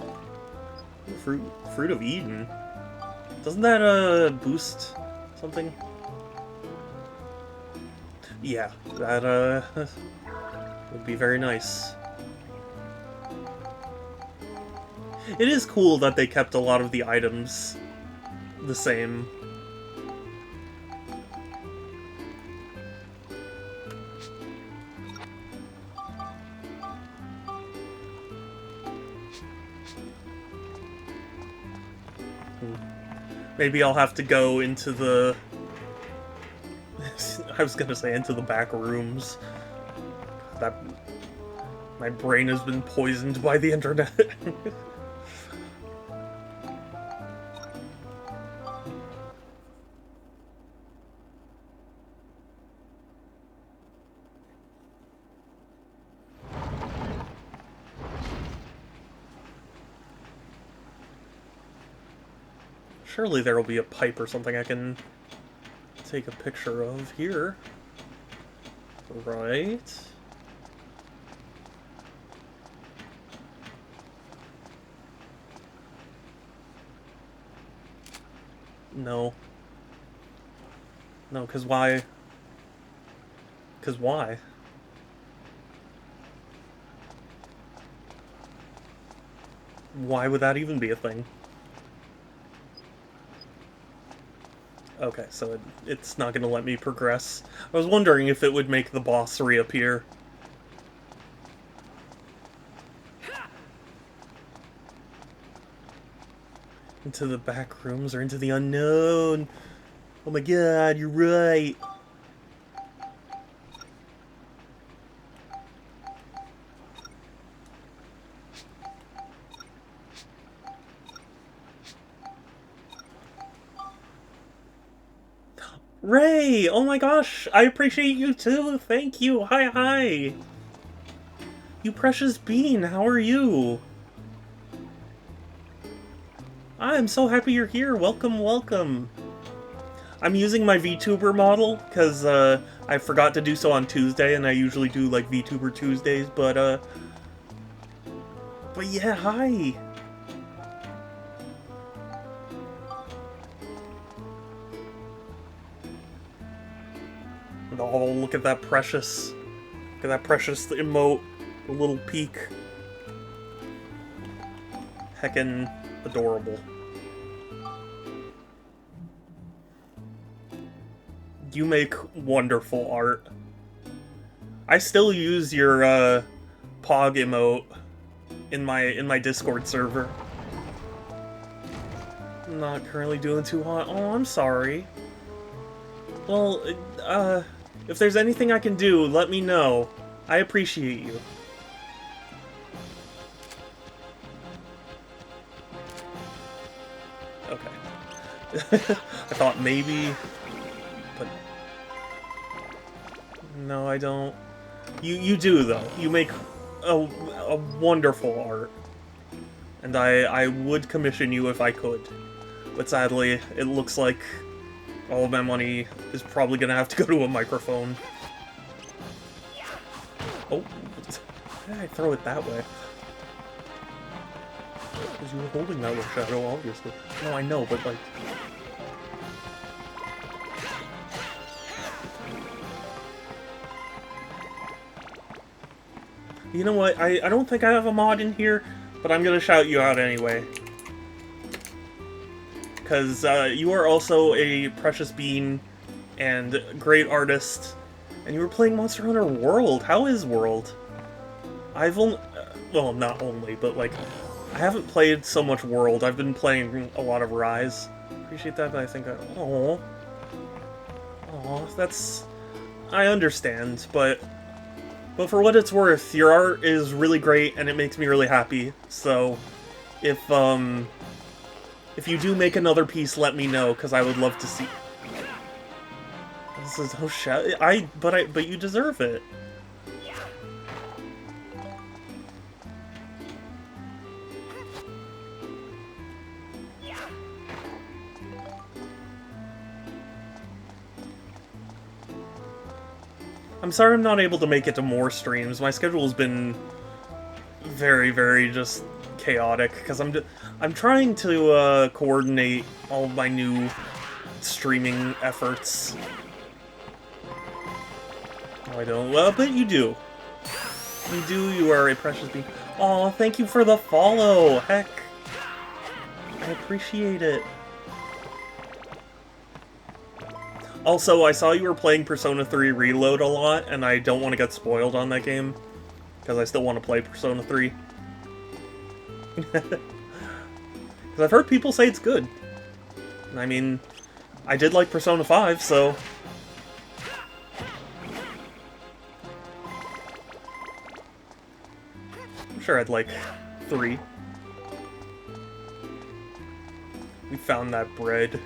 Fruit of Eden? Doesn't that, boost something? Yeah, that, would be very nice. It is cool that they kept a lot of the items the same. Maybe I'll have to go into the... I was gonna say into the back rooms. That... My brain has been poisoned by the internet. Surely there will be a pipe or something I can take a picture of here. Right. No. No, 'cause why? 'Cause why? Why would that even be a thing? Okay, so it's not going to let me progress. I was wondering if it would make the boss reappear. Into the back rooms or into the unknown. Oh my god, you're right. Ray! Oh my gosh! I appreciate you too! Thank you! Hi! You precious bean, how are you? I'm so happy you're here! Welcome, welcome! I'm using my VTuber model, because I forgot to do so on Tuesday, and I usually do like VTuber Tuesdays, but yeah, hi! Oh, look at that precious... Look at that precious emote. The little peak. Heckin' adorable. You make wonderful art. I still use your, Pog emote in my Discord server. I'm not currently doing too hot. Oh, I'm sorry. Well, if there's anything I can do, let me know. I appreciate you. Okay. I thought maybe, but no, I don't. You do though. You make a wonderful art, and I would commission you if I could, but sadly, it looks like all of my money is probably gonna have to go to a microphone. Oh, why did I throw it that way? Because you were holding that with Shadow, obviously. No, I know, but like... You know what? I don't think I have a mod in here, but I'm gonna shout you out anyway. Because you are also a precious bean and great artist, and you were playing Monster Hunter World. How is World? I've only... well, not only, but like... I haven't played so much World. I've been playing a lot of Rise. Appreciate that, but I think I... Aww. Aww, that's... I understand, but for what it's worth, your art is really great, and it makes me really happy. So, if you do make another piece, let me know, because I would love to see... This is no shout. But you deserve it. I'm sorry I'm not able to make it to more streams. My schedule's been very, very just chaotic because I'm trying to coordinate all of my new streaming efforts. No, I don't. Well, but you do. You do. You are a precious being. Aw, thank you for the follow. Heck, I appreciate it. Also, I saw you were playing Persona 3 Reload a lot, and I don't want to get spoiled on that game, because I still want to play Persona 3. Because I've heard people say it's good. I mean, I did like Persona 5, so... I'm sure I'd like 3. We found that bread.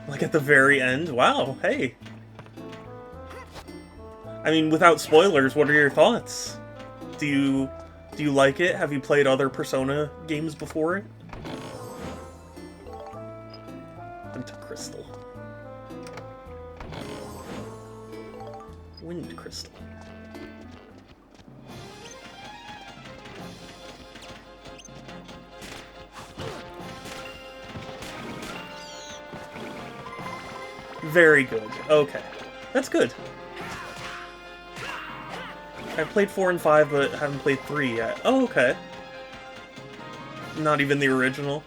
Like at the very end? Wow, hey. I mean, without spoilers, what are your thoughts? Do you like it? Have you played other Persona games before it? Into Crystal. Wind Crystal. Very good. Okay. That's good. I've played 4 and 5, but haven't played 3 yet. Oh, okay. Not even the original.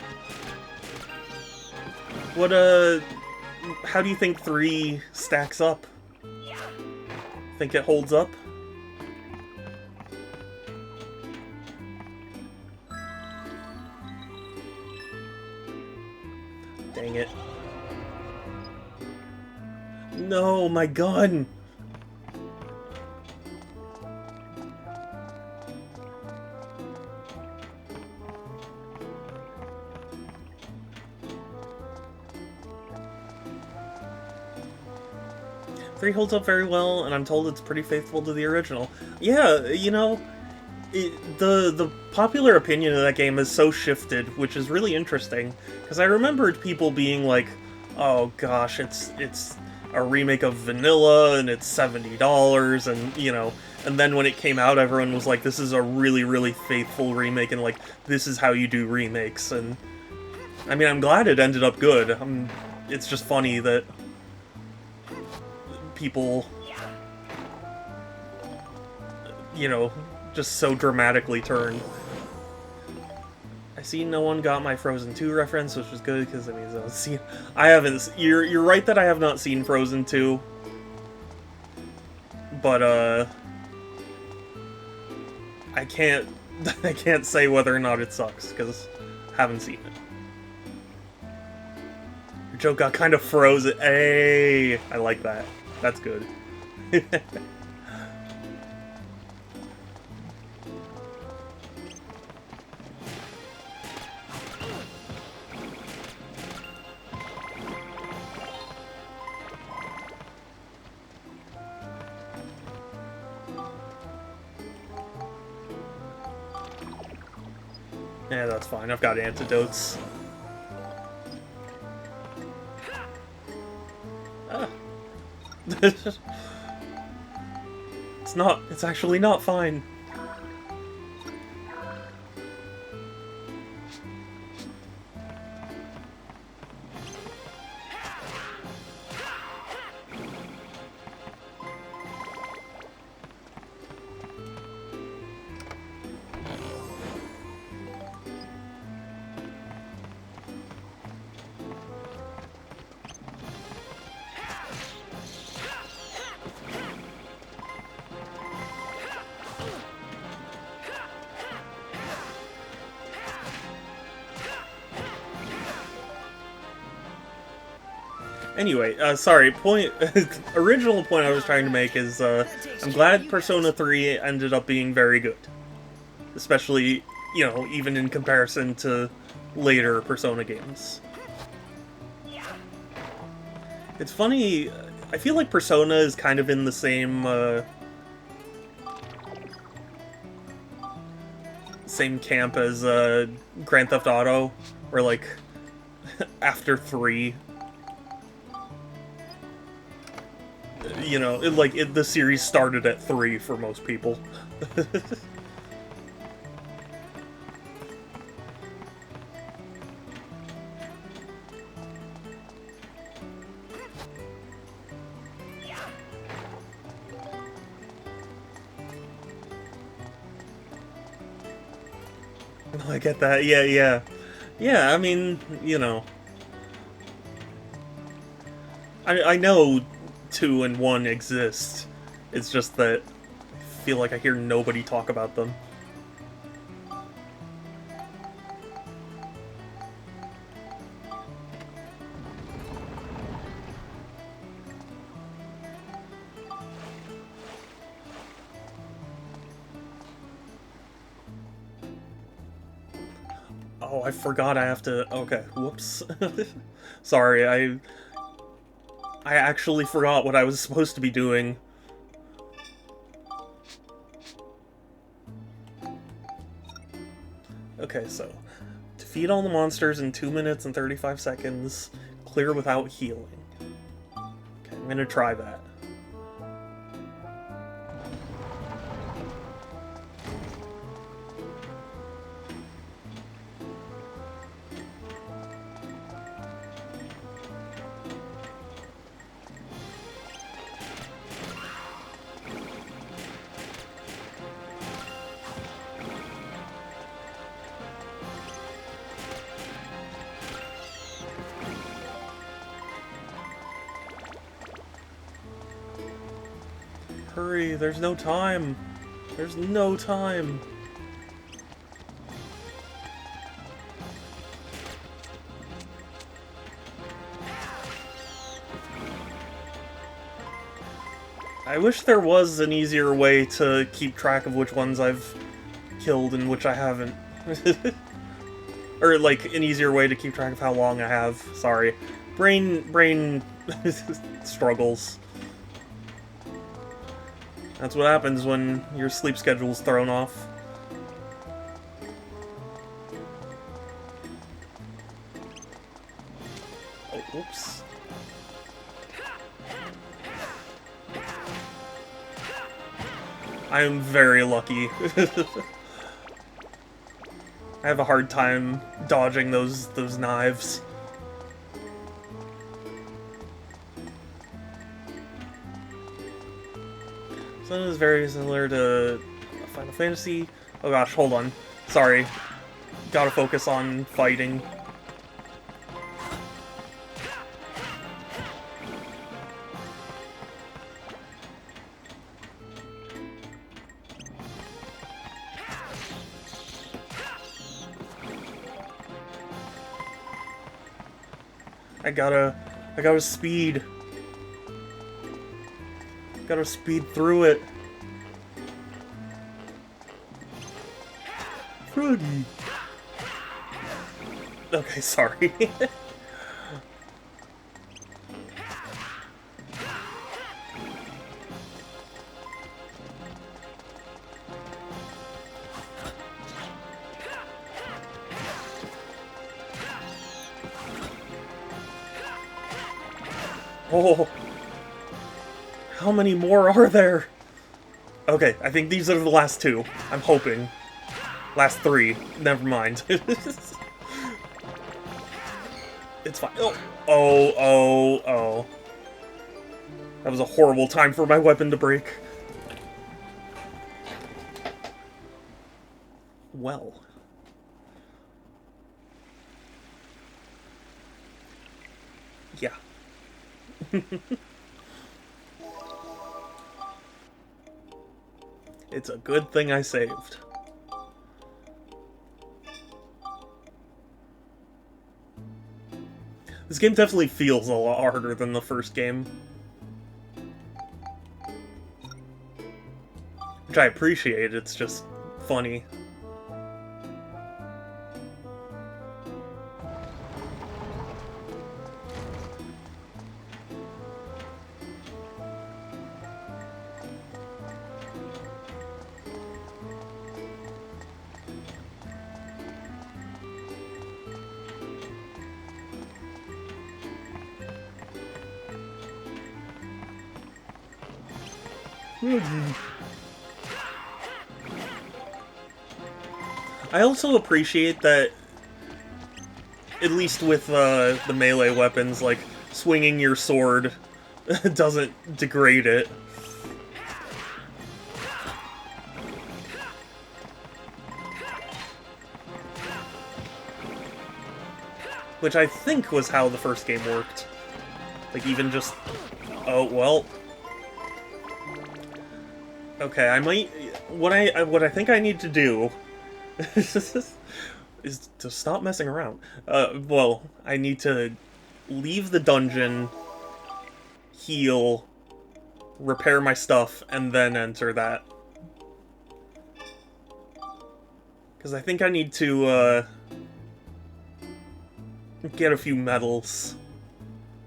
What, how do you think 3 stacks up? Think it holds up? Dang it. No, my gun! Three holds up very well, and I'm told it's pretty faithful to the original. Yeah, you know, the popular opinion of that game is so shifted, which is really interesting, because I remembered people being like, oh gosh, it's a remake of Vanilla, and it's $70, and, you know, and then when it came out, everyone was like, this is a really, really faithful remake, and, like, this is how you do remakes, and, I mean, I'm glad it ended up good. It's just funny that people, you know, just so dramatically turn. I see no one got my Frozen 2 reference, which was good, because that means I don't see... I haven't... You're right that I have not seen Frozen 2. But, I can't say whether or not it sucks, because I haven't seen it. Your joke got kind of frozen. Hey! I like that. That's good. Yeah, that's fine. I've got antidotes. Ah. It's actually not fine. Anyway, sorry, original point I was trying to make is, I'm glad Persona 3 ended up being very good. Especially, you know, even in comparison to later Persona games. It's funny, I feel like Persona is kind of in the same, same camp as, Grand Theft Auto, where, like, after 3, you know, the series started at 3 for most people. I get that, yeah. Yeah, I mean, you know. I know 2 and 1 exist. It's just that I feel like I hear nobody talk about them. Oh, I forgot I have to... Okay, whoops. Sorry, I actually forgot what I was supposed to be doing. Okay, so... Defeat all the monsters in 2 minutes and 35 seconds. Clear without healing. Okay, I'm gonna try that. Hurry, there's no time. There's no time. I wish there was an easier way to keep track of which ones I've killed and which I haven't. Or, like, an easier way to keep track of how long I have. Sorry. Brain struggles. That's what happens when your sleep schedule's thrown off. Oh, oops. I am very lucky. I have a hard time dodging those knives. So this is very similar to Final Fantasy. Oh gosh, hold on. Sorry. Gotta focus on fighting. I gotta speed. Gotta speed through it. Freddy. Okay, sorry. Oh. How many more are there? Okay, I think these are the last 2. I'm hoping. Last 3. Never mind. It's fine. Oh. That was a horrible time for my weapon to break. Well. Yeah. It's a good thing I saved. This game definitely feels a lot harder than the first game. Which I appreciate, it's just funny. I also appreciate that, at least with the melee weapons, like, swinging your sword doesn't degrade it. Which I think was how the first game worked. Like, even just... Oh, well... Okay, I might... What I think I need to do... is to stop messing around. Well, I need to leave the dungeon, heal, repair my stuff, and then enter that. Because I think I need to, get a few medals.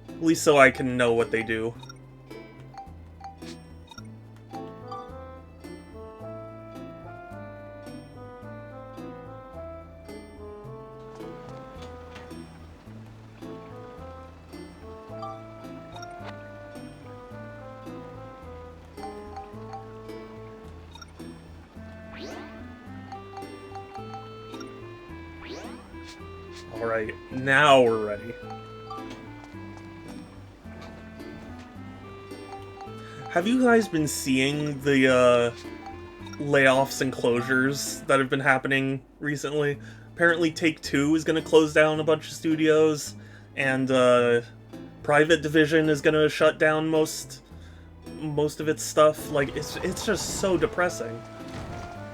At least so I can know what they do. Alright, now we're ready. Have you guys been seeing the layoffs and closures that have been happening recently? Apparently Take-Two is going to close down a bunch of studios, and Private Division is going to shut down most of its stuff. Like, it's just so depressing.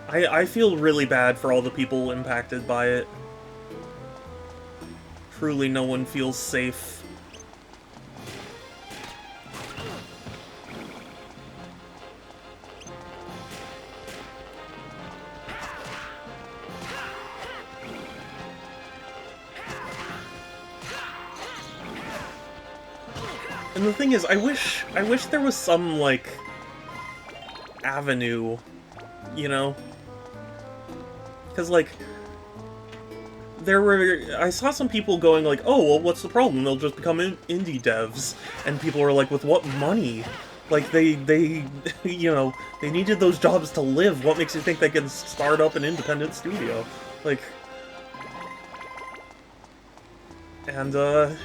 I feel really bad for all the people impacted by it. Truly, no one feels safe. And the thing is, I wish there was some, like, avenue, you know? Because, like, I saw some people going like, oh, well, what's the problem? They'll just become indie devs. And people were like, with what money? Like, they you know, they needed those jobs to live. What makes you think they can start up an independent studio? Like... And,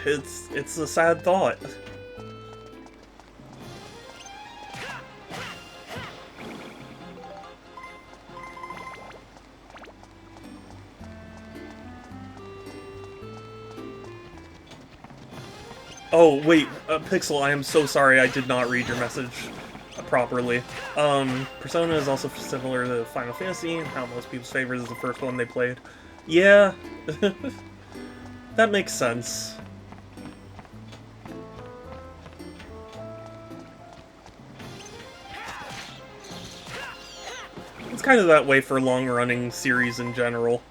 it's a sad thought. Oh, wait, Pixel, I am so sorry I did not read your message properly. Persona is also similar to Final Fantasy, and how most people's favorite is the first one they played. Yeah, that makes sense. It's kind of that way for long-running series in general.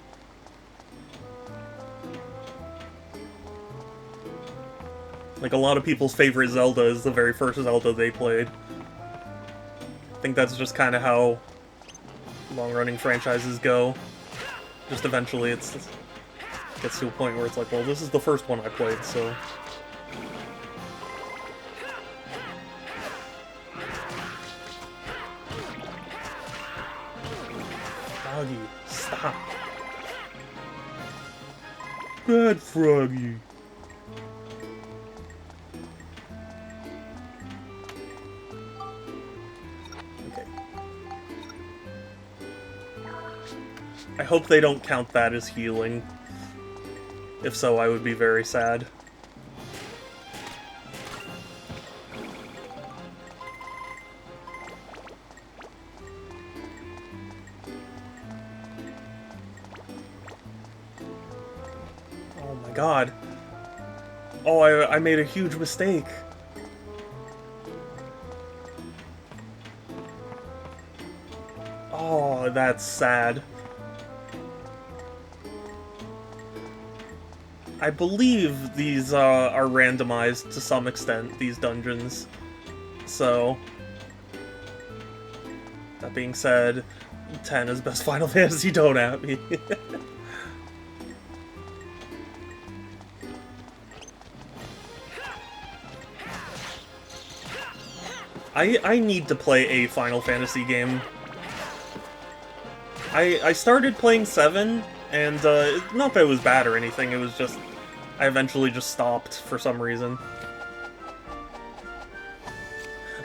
Like, a lot of people's favorite Zelda is the very first Zelda they played. I think that's just kind of how long-running franchises go. Just eventually it gets to a point where it's like, well, this is the first one I played, so... Froggy, stop. Bad Froggy. I hope they don't count that as healing. If so, I would be very sad. Oh my god. Oh, I made a huge mistake. Oh, that's sad. I believe these are randomized to some extent, these dungeons. So, that being said, 10 is best Final Fantasy, don't at me. I need to play a Final Fantasy game. I started playing 7, and not that it was bad or anything, it was just... I eventually just stopped for some reason.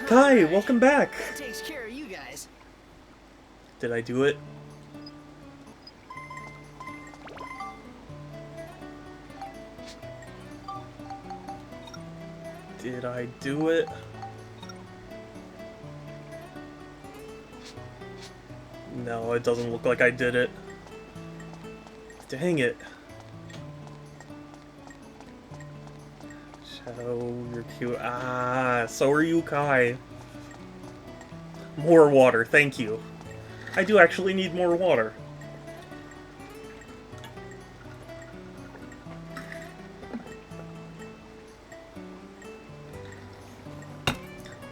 Kai, welcome back!
That takes care of you guys.
Did I do it? Did I do it? No, it doesn't look like I did it. Dang it. Shadow, you're cute. Ah, so are you, Kai. More water, thank you. I do actually need more water.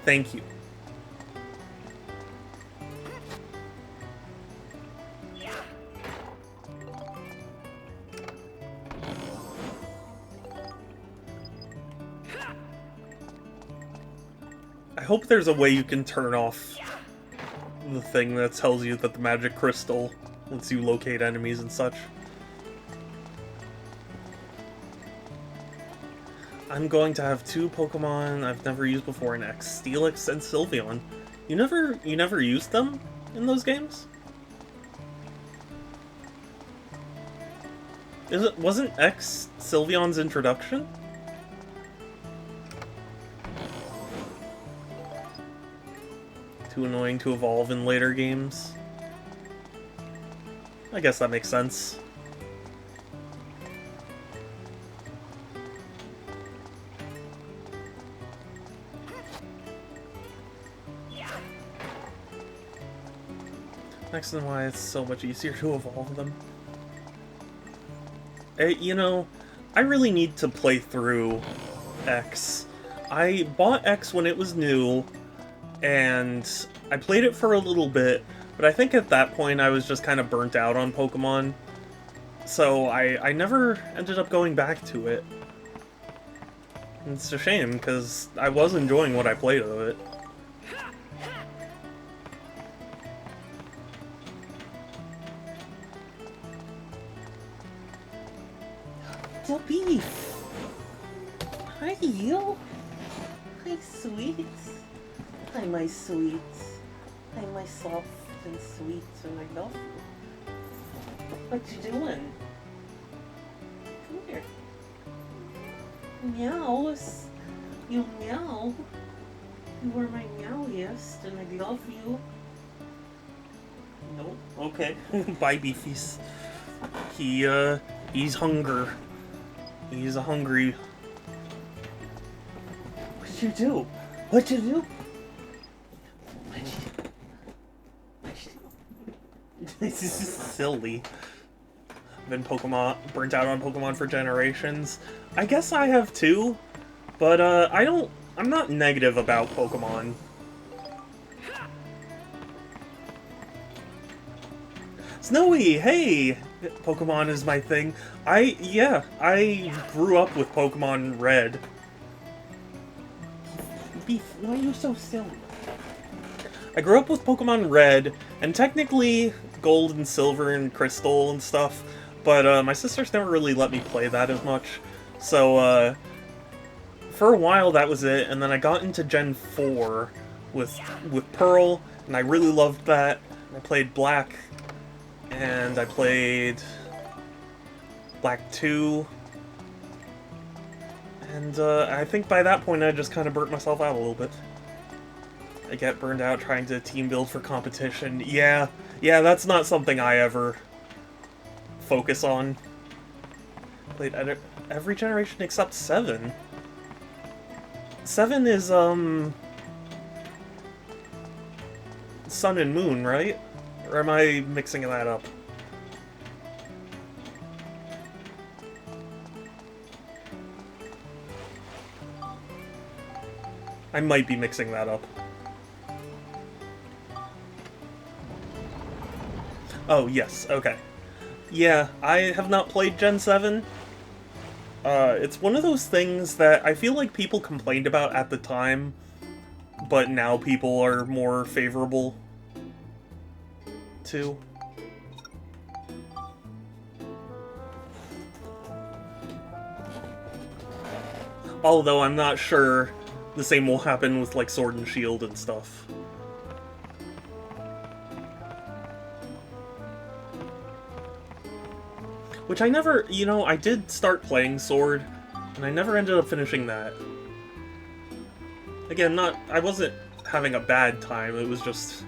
Thank you. I hope there's a way you can turn off the thing that tells you that the magic crystal lets you locate enemies and such. I'm going to have 2 Pokemon I've never used before in X, Steelix and Sylveon. You never used them in those games? Wasn't X Sylveon's introduction? Too annoying to evolve in later games. I guess that makes sense. X and Y, it's so much easier to evolve them. You know, I really need to play through X. I bought X when it was new, and I played it for a little bit, but I think at that point I was just kind of burnt out on Pokemon, so I never ended up going back to it. And it's a shame, because I was enjoying what I played of it. The beef! Hi, you! Hi, sweets! Hi, my sweets. Hi, my soft and sweet, and I love you. What you doing? Come here. Meows. You meow. You are my meowiest, and I love you. No? Okay. Bye, Beefies. He's hungry. He's a hungry... What'd you do? What'd you do? This is silly. I've been burnt out on Pokemon for generations. I guess I have too, but I'm not negative about Pokemon. Snowy, hey! Pokemon is my thing. I grew up with Pokemon Red. Beef, why are you so silly? I grew up with Pokemon Red, and technically Gold and Silver and Crystal and stuff, but my sisters never really let me play that as much. So, for a while that was it, and then I got into Gen 4 with Pearl, and I really loved that. I played Black, and I played Black 2, and I think by that point I just kind of burnt myself out a little bit. I get burned out trying to team build for competition. Yeah, that's not something I ever focus on. Played every generation except 7. 7 is, Sun and Moon, right? Or am I mixing that up? I might be mixing that up. Oh, yes, okay. Yeah, I have not played Gen 7. It's one of those things that I feel like people complained about at the time, but now people are more favorable to. Although I'm not sure the same will happen with like Sword and Shield and stuff. Which I never, you know, I did start playing Sword, and I never ended up finishing that. Again, I wasn't having a bad time, it was just,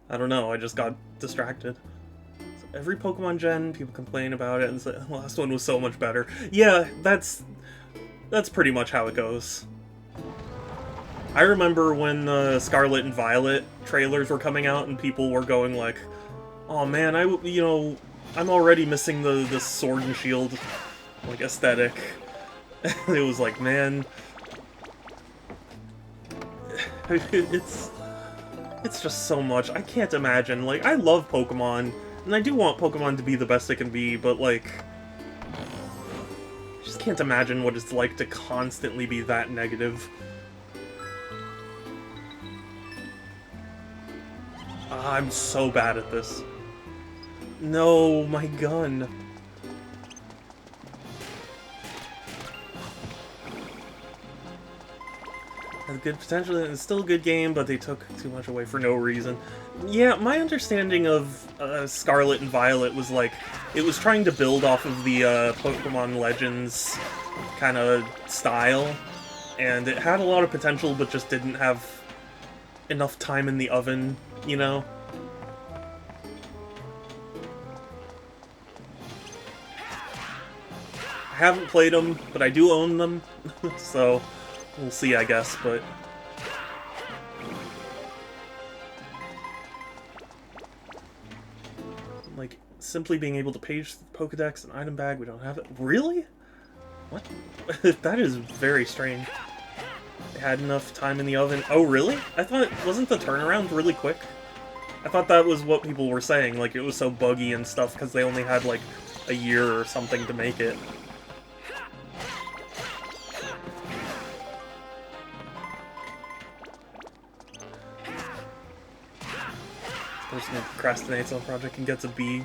I don't know, I just got distracted. So every Pokemon Gen, people complain about it, and say, the last one was so much better. Yeah, that's pretty much how it goes. I remember when the Scarlet and Violet trailers were coming out, and people were going like, oh man, I'm already missing the Sword and Shield, like, aesthetic. It was like, man, it's just so much. I can't imagine. Like, I love Pokemon, and I do want Pokemon to be the best it can be, but like, I just can't imagine what it's like to constantly be that negative. I'm so bad at this. No, my gun. Has good potential, it's still a good game, but they took too much away for no reason. Yeah, my understanding of Scarlet and Violet was like, it was trying to build off of the Pokemon Legends kind of style, and it had a lot of potential, but just didn't have enough time in the oven, you know? I haven't played them, but I do own them, so we'll see, I guess, but... like, simply being able to page the Pokedex and item bag, we don't have it. Really? What? That is very strange. They had enough time in the oven. Oh, really? I thought, wasn't the turnaround really quick? I thought that was what people were saying, like, it was so buggy and stuff because they only had, like, a year or something to make it. Person who procrastinates on a project and gets a B.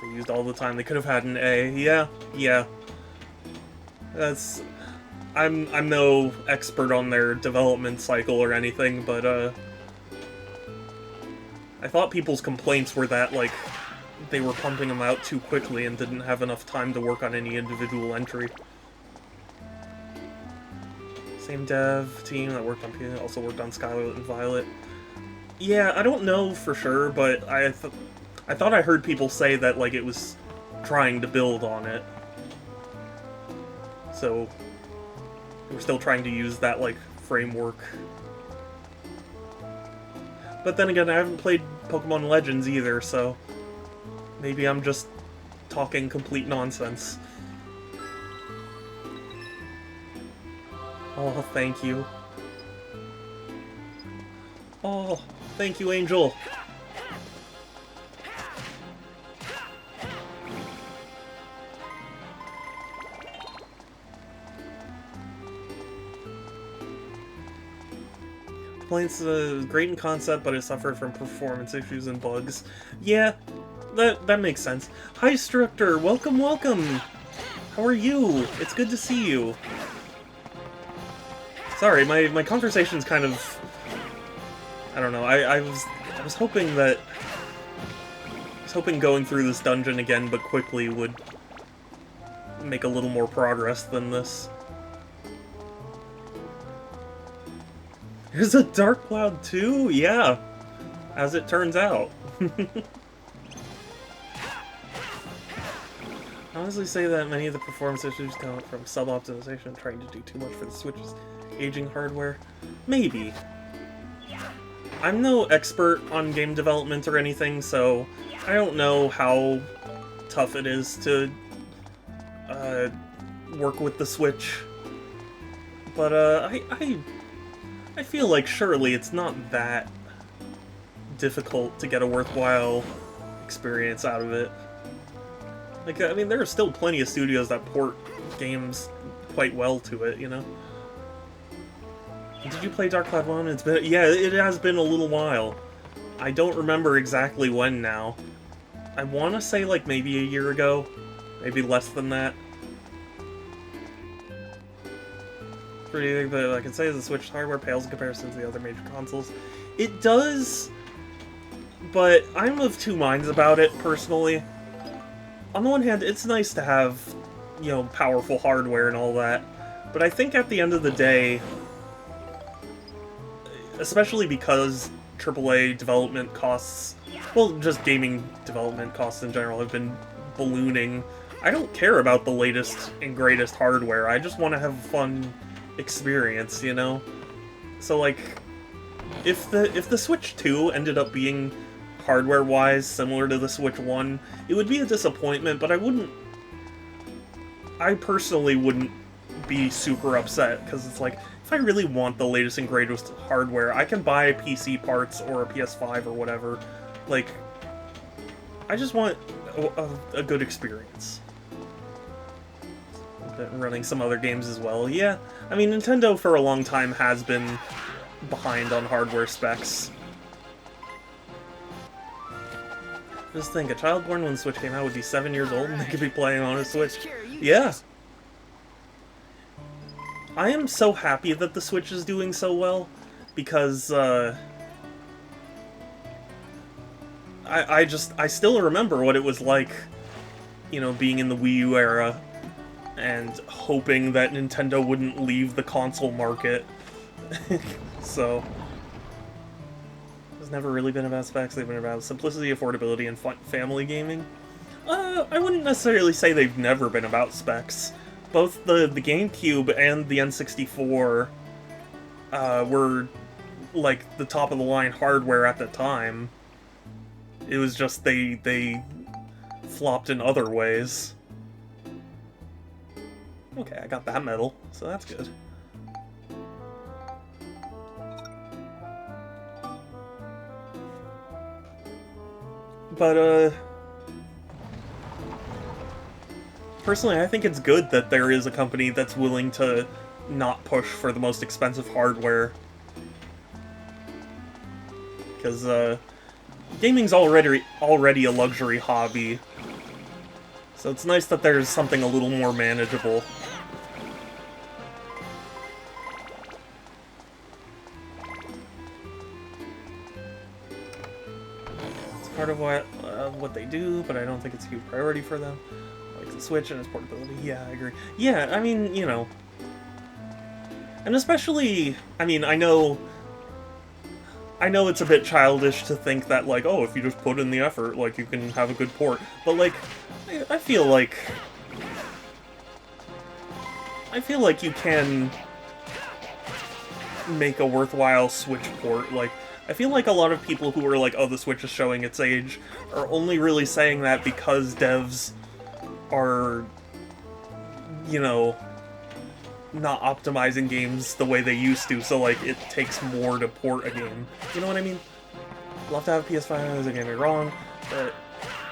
They used all the time. They could have had an A. Yeah. That's... I'm no expert on their development cycle or anything, but I thought people's complaints were that, like, they were pumping them out too quickly and didn't have enough time to work on any individual entry. Same dev team that worked on P also worked on Scarlet and Violet. Yeah, I don't know for sure, but I thought I heard people say that, like, it was trying to build on it. So, we're still trying to use that, like, framework. But then again, I haven't played Pokemon Legends either, so maybe I'm just talking complete nonsense. Oh, thank you. Oh, thank you, Angel. Complaints great in concept, but it suffered from performance issues and bugs. Yeah, that makes sense. Hi, Structor. Welcome. How are you? It's good to see you. Sorry, my conversation's kind of... I don't know, I was hoping that... I was hoping going through this dungeon again, but quickly, would make a little more progress than this. There's a Dark Cloud too? Yeah, as it turns out. I honestly say that many of the performance issues come from sub-optimization, trying to do too much for the Switch's aging hardware. Maybe. I'm no expert on game development or anything, so I don't know how tough it is to work with the Switch. But I feel like surely it's not that difficult to get a worthwhile experience out of it. Like, I mean, there are still plenty of studios that port games quite well to it, you know? Did you play Dark Cloud 1? It's been... Yeah, it has been a little while. I don't remember exactly when now. I want to say, like, maybe a year ago. Maybe less than that. Pretty, but I can say the Switch hardware pales in comparison to the other major consoles. It does, but I'm of two minds about it, personally. On the one hand, it's nice to have, you know, powerful hardware and all that, but I think at the end of the day, especially because AAA development costs, well, just gaming development costs in general have been ballooning, I don't care about the latest and greatest hardware. I just want to have a fun experience, you know? So, like, if the Switch 2 ended up being hardware-wise similar to the Switch 1, it would be a disappointment, but I personally wouldn't be super upset, because it's like, if I really want the latest and greatest hardware, I can buy PC parts or a PS5 or whatever. Like, I just want a good experience. Been running some other games as well. Yeah, I mean, Nintendo for a long time has been behind on hardware specs. Just think, a child born when the Switch came out would be 7 years old and they could be playing on a Switch. Yeah. I am so happy that the Switch is doing so well, because, I still remember what it was like, you know, being in the Wii U era, and hoping that Nintendo wouldn't leave the console market. So, it's never really been about specs, they've been about simplicity, affordability, and family gaming. I wouldn't necessarily say they've never been about specs. Both the GameCube and the N64 were, like, the top-of-the-line hardware at the time. It was just they flopped in other ways. Okay, I got that medal, so that's good. But, personally, I think it's good that there is a company that's willing to not push for the most expensive hardware. Because, gaming's already a luxury hobby. So it's nice that there's something a little more manageable. It's part of what they do, but I don't think it's a huge priority for them. Like the Switch and its portability. Yeah, I agree. Yeah, I mean, you know. And especially, I mean, I know it's a bit childish to think that, like, oh, if you just put in the effort, like, you can have a good port. But, like, I feel like you can make a worthwhile Switch port. Like, I feel like a lot of people who are like, oh, the Switch is showing its age, are only really saying that because devs are, you know, not optimizing games the way they used to, so, like, it takes more to port a game. You know what I mean? Love to have a PS5, don't get me wrong, but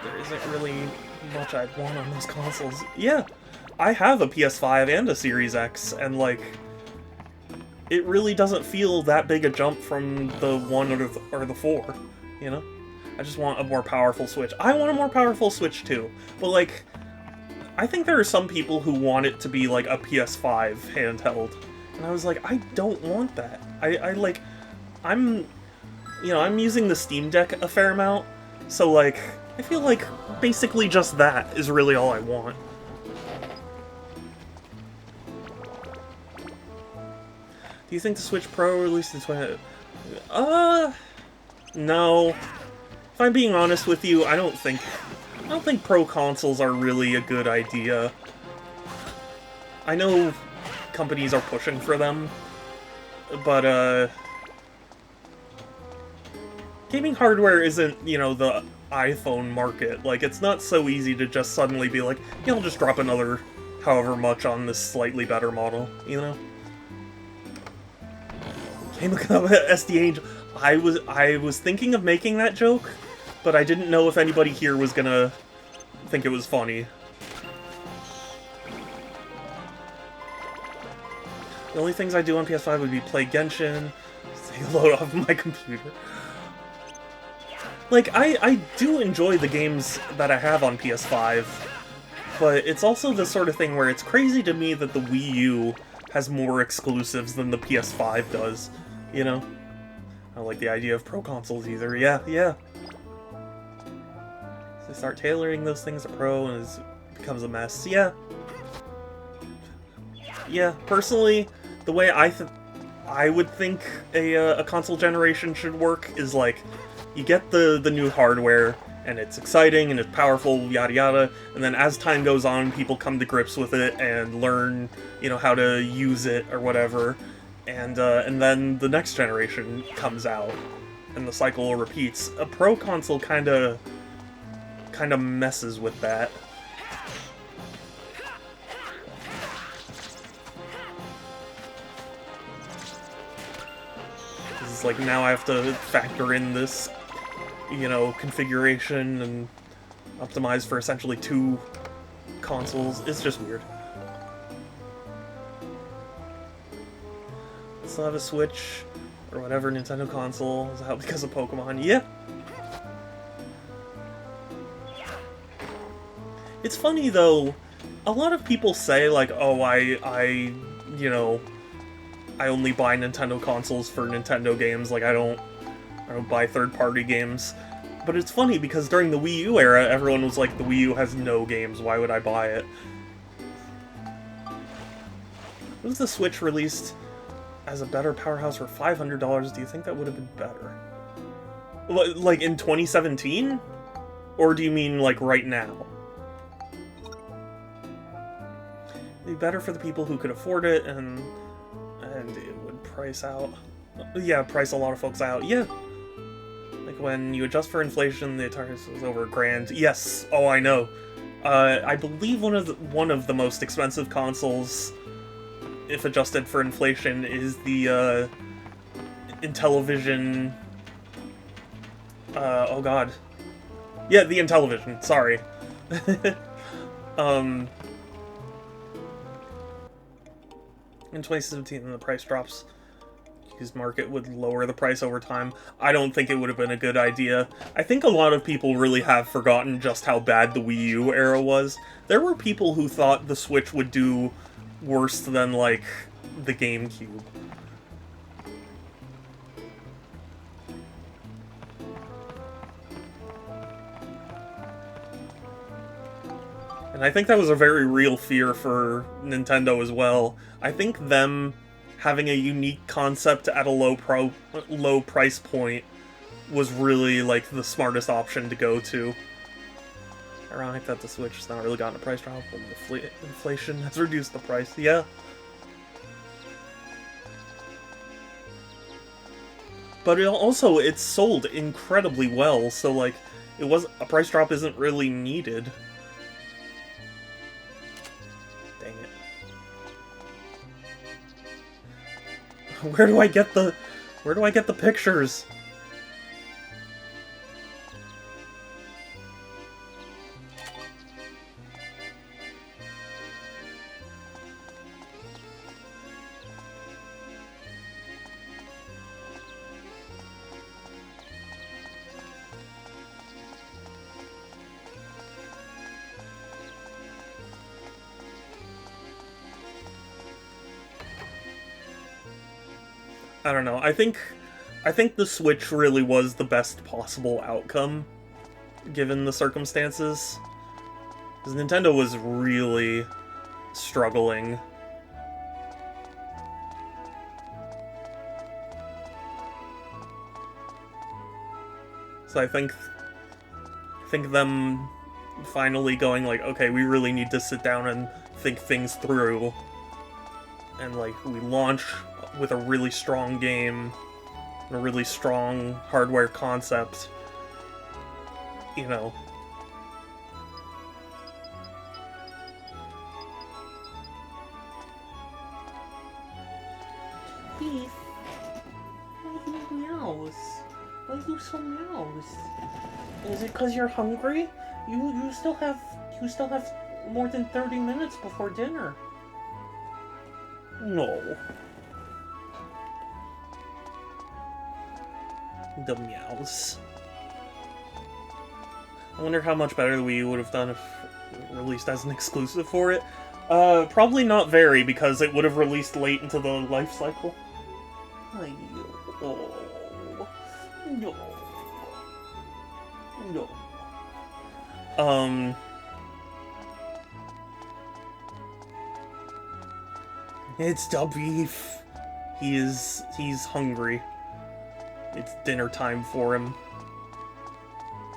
there isn't really much I'd want on those consoles. Yeah, I have a PS5 and a Series X, and, like, it really doesn't feel that big a jump from the 1 or the 4, you know? I just want a more powerful Switch. I want a more powerful Switch, too, but, like, I think there are some people who want it to be, like, a PS5 handheld. And I was like, I don't want that. I'm using the Steam Deck a fair amount, so, like, I feel like basically just that is really all I want. Do you think the Switch Pro released in 20... no. If I'm being honest with you, I don't think Pro consoles are really a good idea. I know companies are pushing for them, but, gaming hardware isn't, you know, the iPhone market. Like, it's not so easy to just suddenly be like, yeah, I'll just drop another however much on this slightly better model, you know? Game of SD Angel. I was thinking of making that joke, but I didn't know if anybody here was gonna think it was funny. The only things I do on PS5 would be play Genshin, take a load off my computer. Like, I do enjoy the games that I have on PS5, but it's also the sort of thing where it's crazy to me that the Wii U has more exclusives than the PS5 does, you know? I don't like the idea of pro consoles either. Yeah. So they start tailoring those things to pro and it becomes a mess. Yeah, personally, the way I would think a console generation should work is like, you get the new hardware, and it's exciting, and it's powerful, yada yada, and then as time goes on, people come to grips with it, and learn, you know, how to use it, or whatever, and then the next generation comes out, and the cycle repeats. A pro console kinda messes with that. It's like, now I have to factor in this, you know, configuration and optimize for essentially 2 consoles. It's just weird. Still have a Switch or whatever Nintendo console is out because of Pokemon. Yeah. It's funny though, a lot of people say like, oh, I you know, I only buy Nintendo consoles for Nintendo games, like I don't buy third-party games. But it's funny because during the Wii U era, everyone was like, the Wii U has no games, why would I buy it? Was the Switch released as a better powerhouse for $500? Do you think that would have been better? Like in 2017? Or do you mean like right now? It'd be better for the people who could afford it, and it would price a lot of folks out. Yeah. Like when you adjust for inflation, the entire was over $1,000. Yes. Oh, I know. I believe one of the most expensive consoles, if adjusted for inflation, is the Intellivision. Oh god. Yeah, the Intellivision. Sorry. In 2017, when the price drops, used market would lower the price over time. I don't think it would have been a good idea. I think a lot of people really have forgotten just how bad the Wii U era was. There were people who thought the Switch would do worse than, like, the GameCube. And I think that was a very real fear for Nintendo as well. I think them having a unique concept at a low price point was really, like, the smartest option to go to. Ironic that the Switch has not really gotten a price drop, but inflation has reduced the price. Yeah. But it's sold incredibly well, so, like, a price drop isn't really needed. Dang it. Where do I get the pictures? I don't know. I think the Switch really was the best possible outcome, given the circumstances. Because Nintendo was really struggling. So I think them finally going like, okay, we really need to sit down and think things through. And, like, we launch with a really strong game, and a really strong hardware concept, you know. Beef, why do you meows? Why are you so meows? Is it 'cause you're hungry? You still have more than 30 minutes before dinner. No. The Meows. I wonder how much better the Wii U would have done if released as an exclusive for it. Probably not very, because it would have released late into the life cycle. No. It's the beef. He's hungry. It's dinner time for him.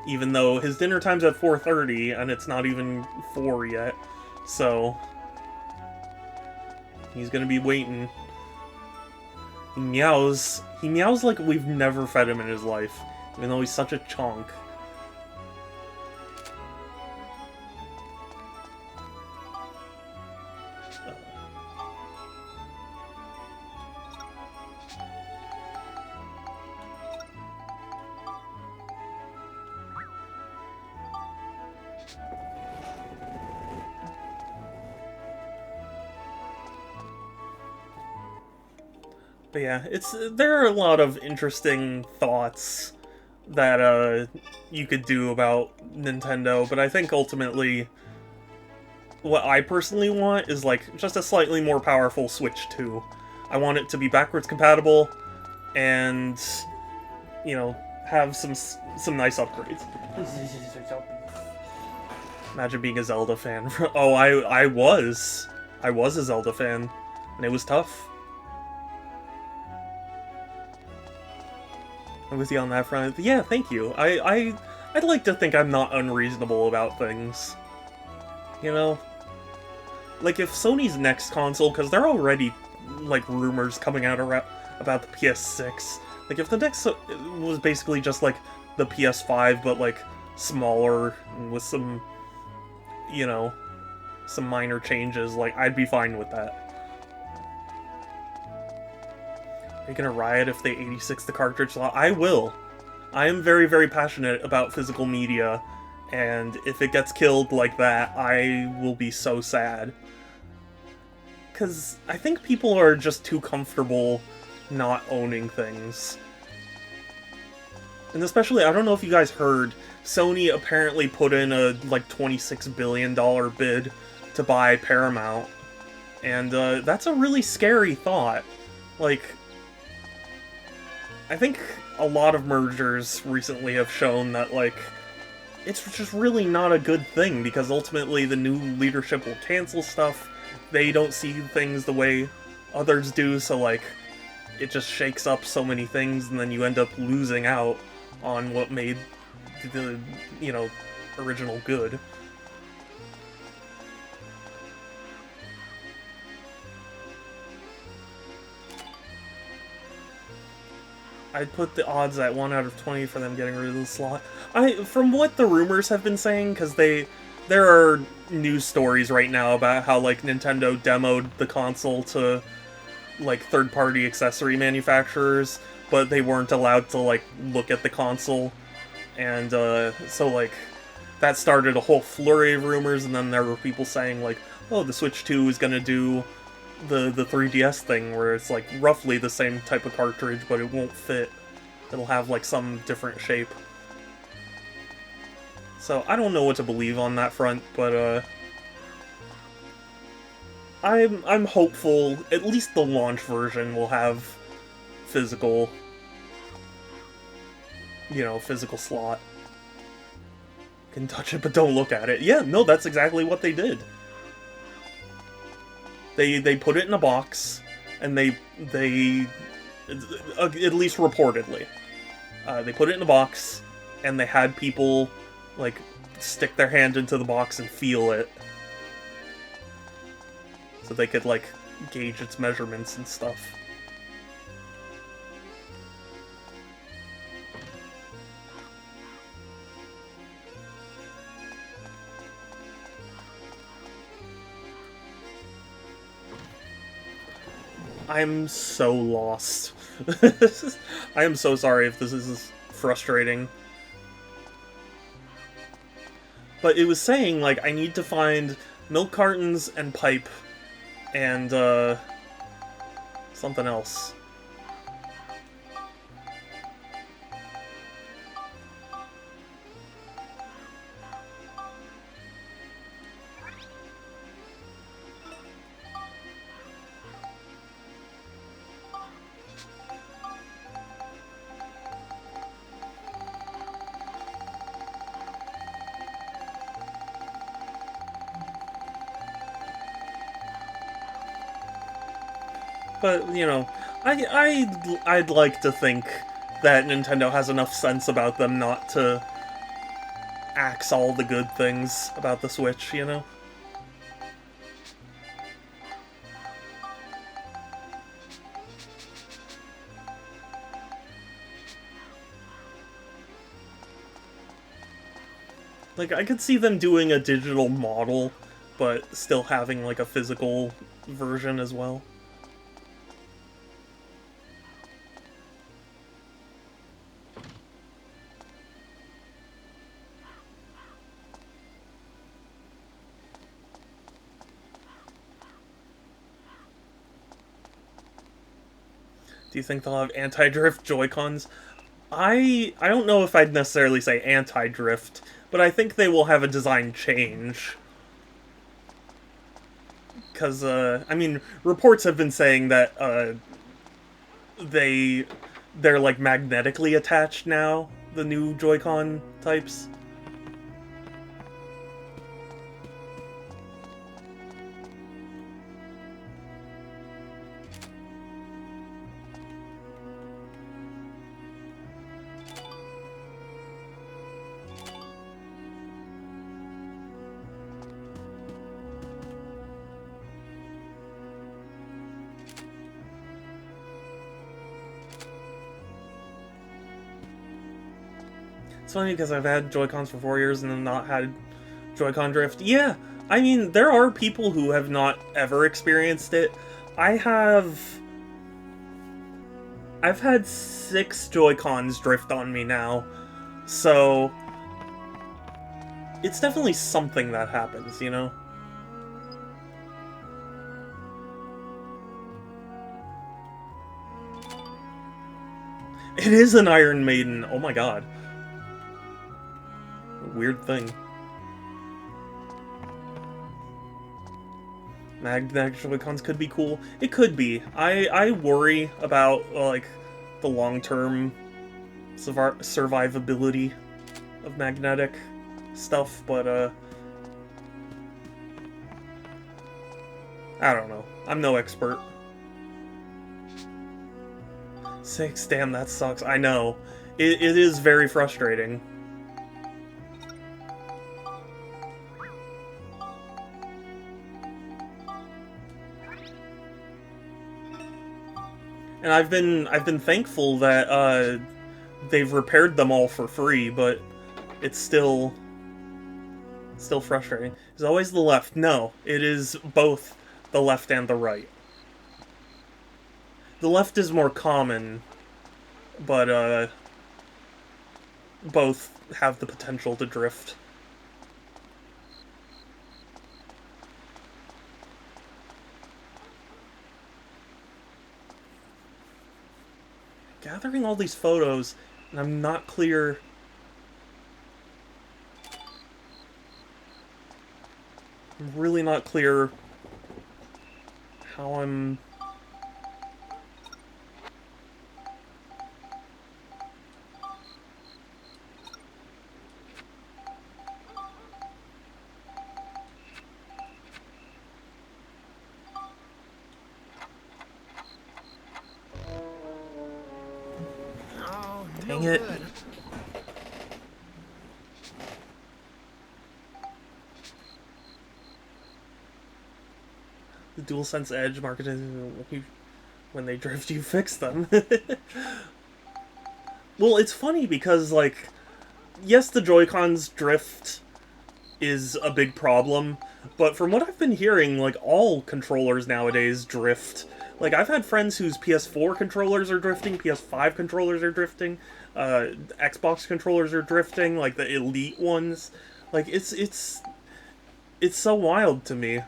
Even though his dinner time's at 4:30 and it's not even 4 yet. So he's gonna be waiting. He meows like we've never fed him in his life, even though he's such a chonk. But yeah, there are a lot of interesting thoughts that you could do about Nintendo, but I think ultimately what I personally want is like just a slightly more powerful Switch 2. I want it to be backwards compatible and, you know, have some nice upgrades. Imagine being a Zelda fan. Oh, I was a Zelda fan, and it was tough. I'm with you on that front. Yeah, thank you. I'd like to think I'm not unreasonable about things. You know? Like, if Sony's next console, because there are already, like, rumors coming out about the PS6. Like, if the next was basically just, like, the PS5, but, like, smaller, and with some, you know, some minor changes, like, I'd be fine with that. Are you gonna riot if they 86 the cartridge slot? I will. I am very, very passionate about physical media, and if it gets killed like that, I will be so sad. Because I think people are just too comfortable not owning things. And especially, I don't know if you guys heard, Sony apparently put in a, like, $26 billion bid to buy Paramount. And, that's a really scary thought. Like, I think a lot of mergers recently have shown that, like, it's just really not a good thing, because ultimately the new leadership will cancel stuff, they don't see things the way others do, so, like, it just shakes up so many things, and then you end up losing out on what made the, you know, original good. I'd put the odds at 1 out of 20 for them getting rid of the slot. From what the rumors have been saying, because there are news stories right now about how, like, Nintendo demoed the console to, like, third-party accessory manufacturers, but they weren't allowed to, like, look at the console. And, so, like, that started a whole flurry of rumors, and then there were people saying, like, oh, the Switch 2 is gonna do the 3DS thing, where it's, like, roughly the same type of cartridge, but it won't fit. It'll have, like, some different shape. So, I don't know what to believe on that front, but, I'm hopeful at least the launch version will have physical, you know, physical slot. You can touch it, but don't look at it. Yeah, no, that's exactly what they did. They put it in a box, and they at least reportedly, they put it in a box, and they had people, like, stick their hand into the box and feel it, so they could, like, gauge its measurements and stuff. I'm so lost. I am so sorry if this is frustrating. But it was saying, like, I need to find milk cartons and pipe and, something else. But, you know, I'd like to think that Nintendo has enough sense about them not to axe all the good things about the Switch, you know? Like, I could see them doing a digital model, but still having, like, a physical version as well. Do you think they'll have anti-drift Joy-Cons? I don't know if I'd necessarily say anti-drift, but I think they will have a design change. Because, I mean, reports have been saying that, they're, like, magnetically attached now, the new Joy-Con types. It's funny because I've had Joy-Cons for 4 years and have not had Joy-Con drift. Yeah, I mean, there are people who have not ever experienced it. I've had 6 Joy-Cons drift on me now, so it's definitely something that happens, you know? It is an Iron Maiden, oh my god. Weird thing. Magnetic Joy-Cons could be cool. It could be. I worry about, like, the long-term survivability of magnetic stuff, but, I don't know. I'm no expert. 6, damn, that sucks. I know. It is very frustrating. And I've been thankful that they've repaired them all for free, but it's still frustrating. It's always the left. No, it is both the left and the right. The left is more common, but both have the potential to drift. Gathering all these photos, and I'm not clear. I'm really not clear how I'm... Dang it. The DualSense Edge marketing, when they drift, you fix them. Well, it's funny because, like, yes, the Joy-Cons drift is a big problem, but from what I've been hearing, like, all controllers nowadays drift. Like, I've had friends whose PS4 controllers are drifting, PS5 controllers are drifting, Xbox controllers are drifting, like the Elite ones. Like, it's so wild to me.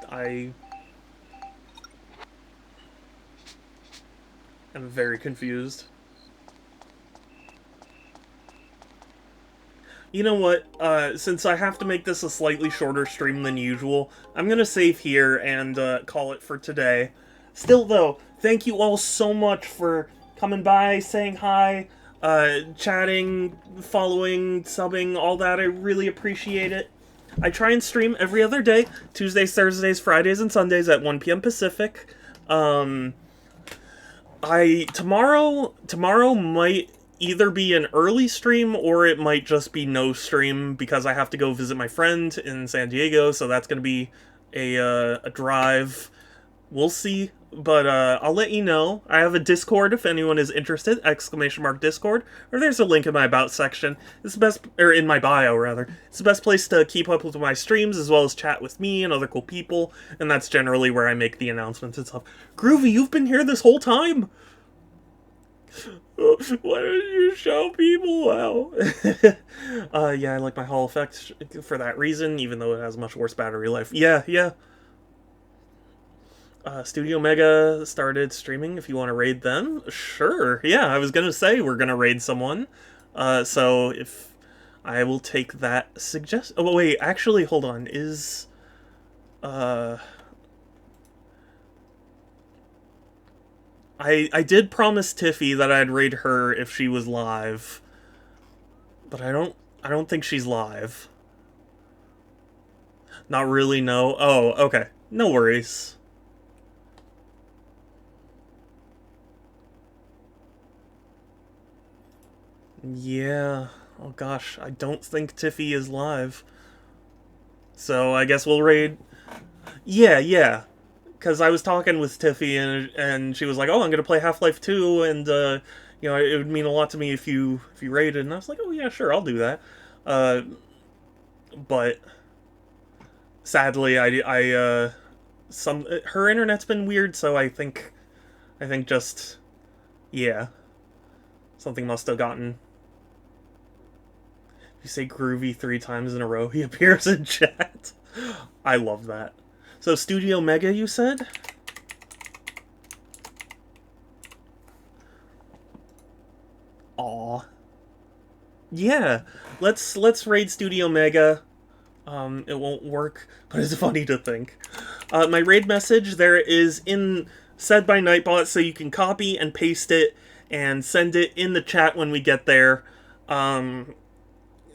I am very confused. You know what, since I have to make this a slightly shorter stream than usual, I'm gonna save here and call it for today. Still though, thank you all so much for coming by, saying hi, chatting, following, subbing, all that. I really appreciate it. I try and stream every other day, Tuesdays, Thursdays, Fridays, and Sundays at 1 p.m. Pacific. Tomorrow might either be an early stream or it might just be no stream because I have to go visit my friend in San Diego, so that's going to be a drive. We'll see, but I'll let you know. I have a Discord if anyone is interested, !Discord, or there's a link in my About section. It's the best, or in my bio rather. It's the best place to keep up with my streams as well as chat with me and other cool people, and that's generally where I make the announcements and stuff. Groovy, you've been here this whole time! Why didn't you show people how? Yeah, I like my Hall effect for that reason, even though it has much worse battery life. Yeah. Studio Mega started streaming, if you want to raid them. Sure, yeah, I was gonna say we're gonna raid someone. So if I will take that oh, wait, actually, hold on, is... I did promise Tiffy that I'd raid her if she was live. But I don't think she's live. Not really, no. Oh, okay. No worries. Yeah. Oh gosh, I don't think Tiffy is live. So I guess we'll raid... Yeah. Because I was talking with Tiffy and she was like, oh, I'm going to play Half-Life 2 and, you know, it would mean a lot to me if you raided. And I was like, oh yeah, sure, I'll do that. But sadly, her internet's been weird, so I think just, yeah, something must have gotten... If you say Groovy 3 times in a row, he appears in chat. I love that. So Studio Mega, you said? Aw. Yeah, let's raid Studio Mega. It won't work, but it's funny to think. My raid message there is said by Nightbot, so you can copy and paste it and send it in the chat when we get there.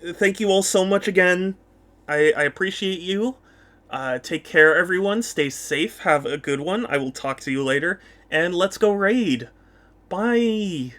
Thank you all so much again. I appreciate you. Take care, everyone. Stay safe. Have a good one. I will talk to you later. And let's go raid. Bye.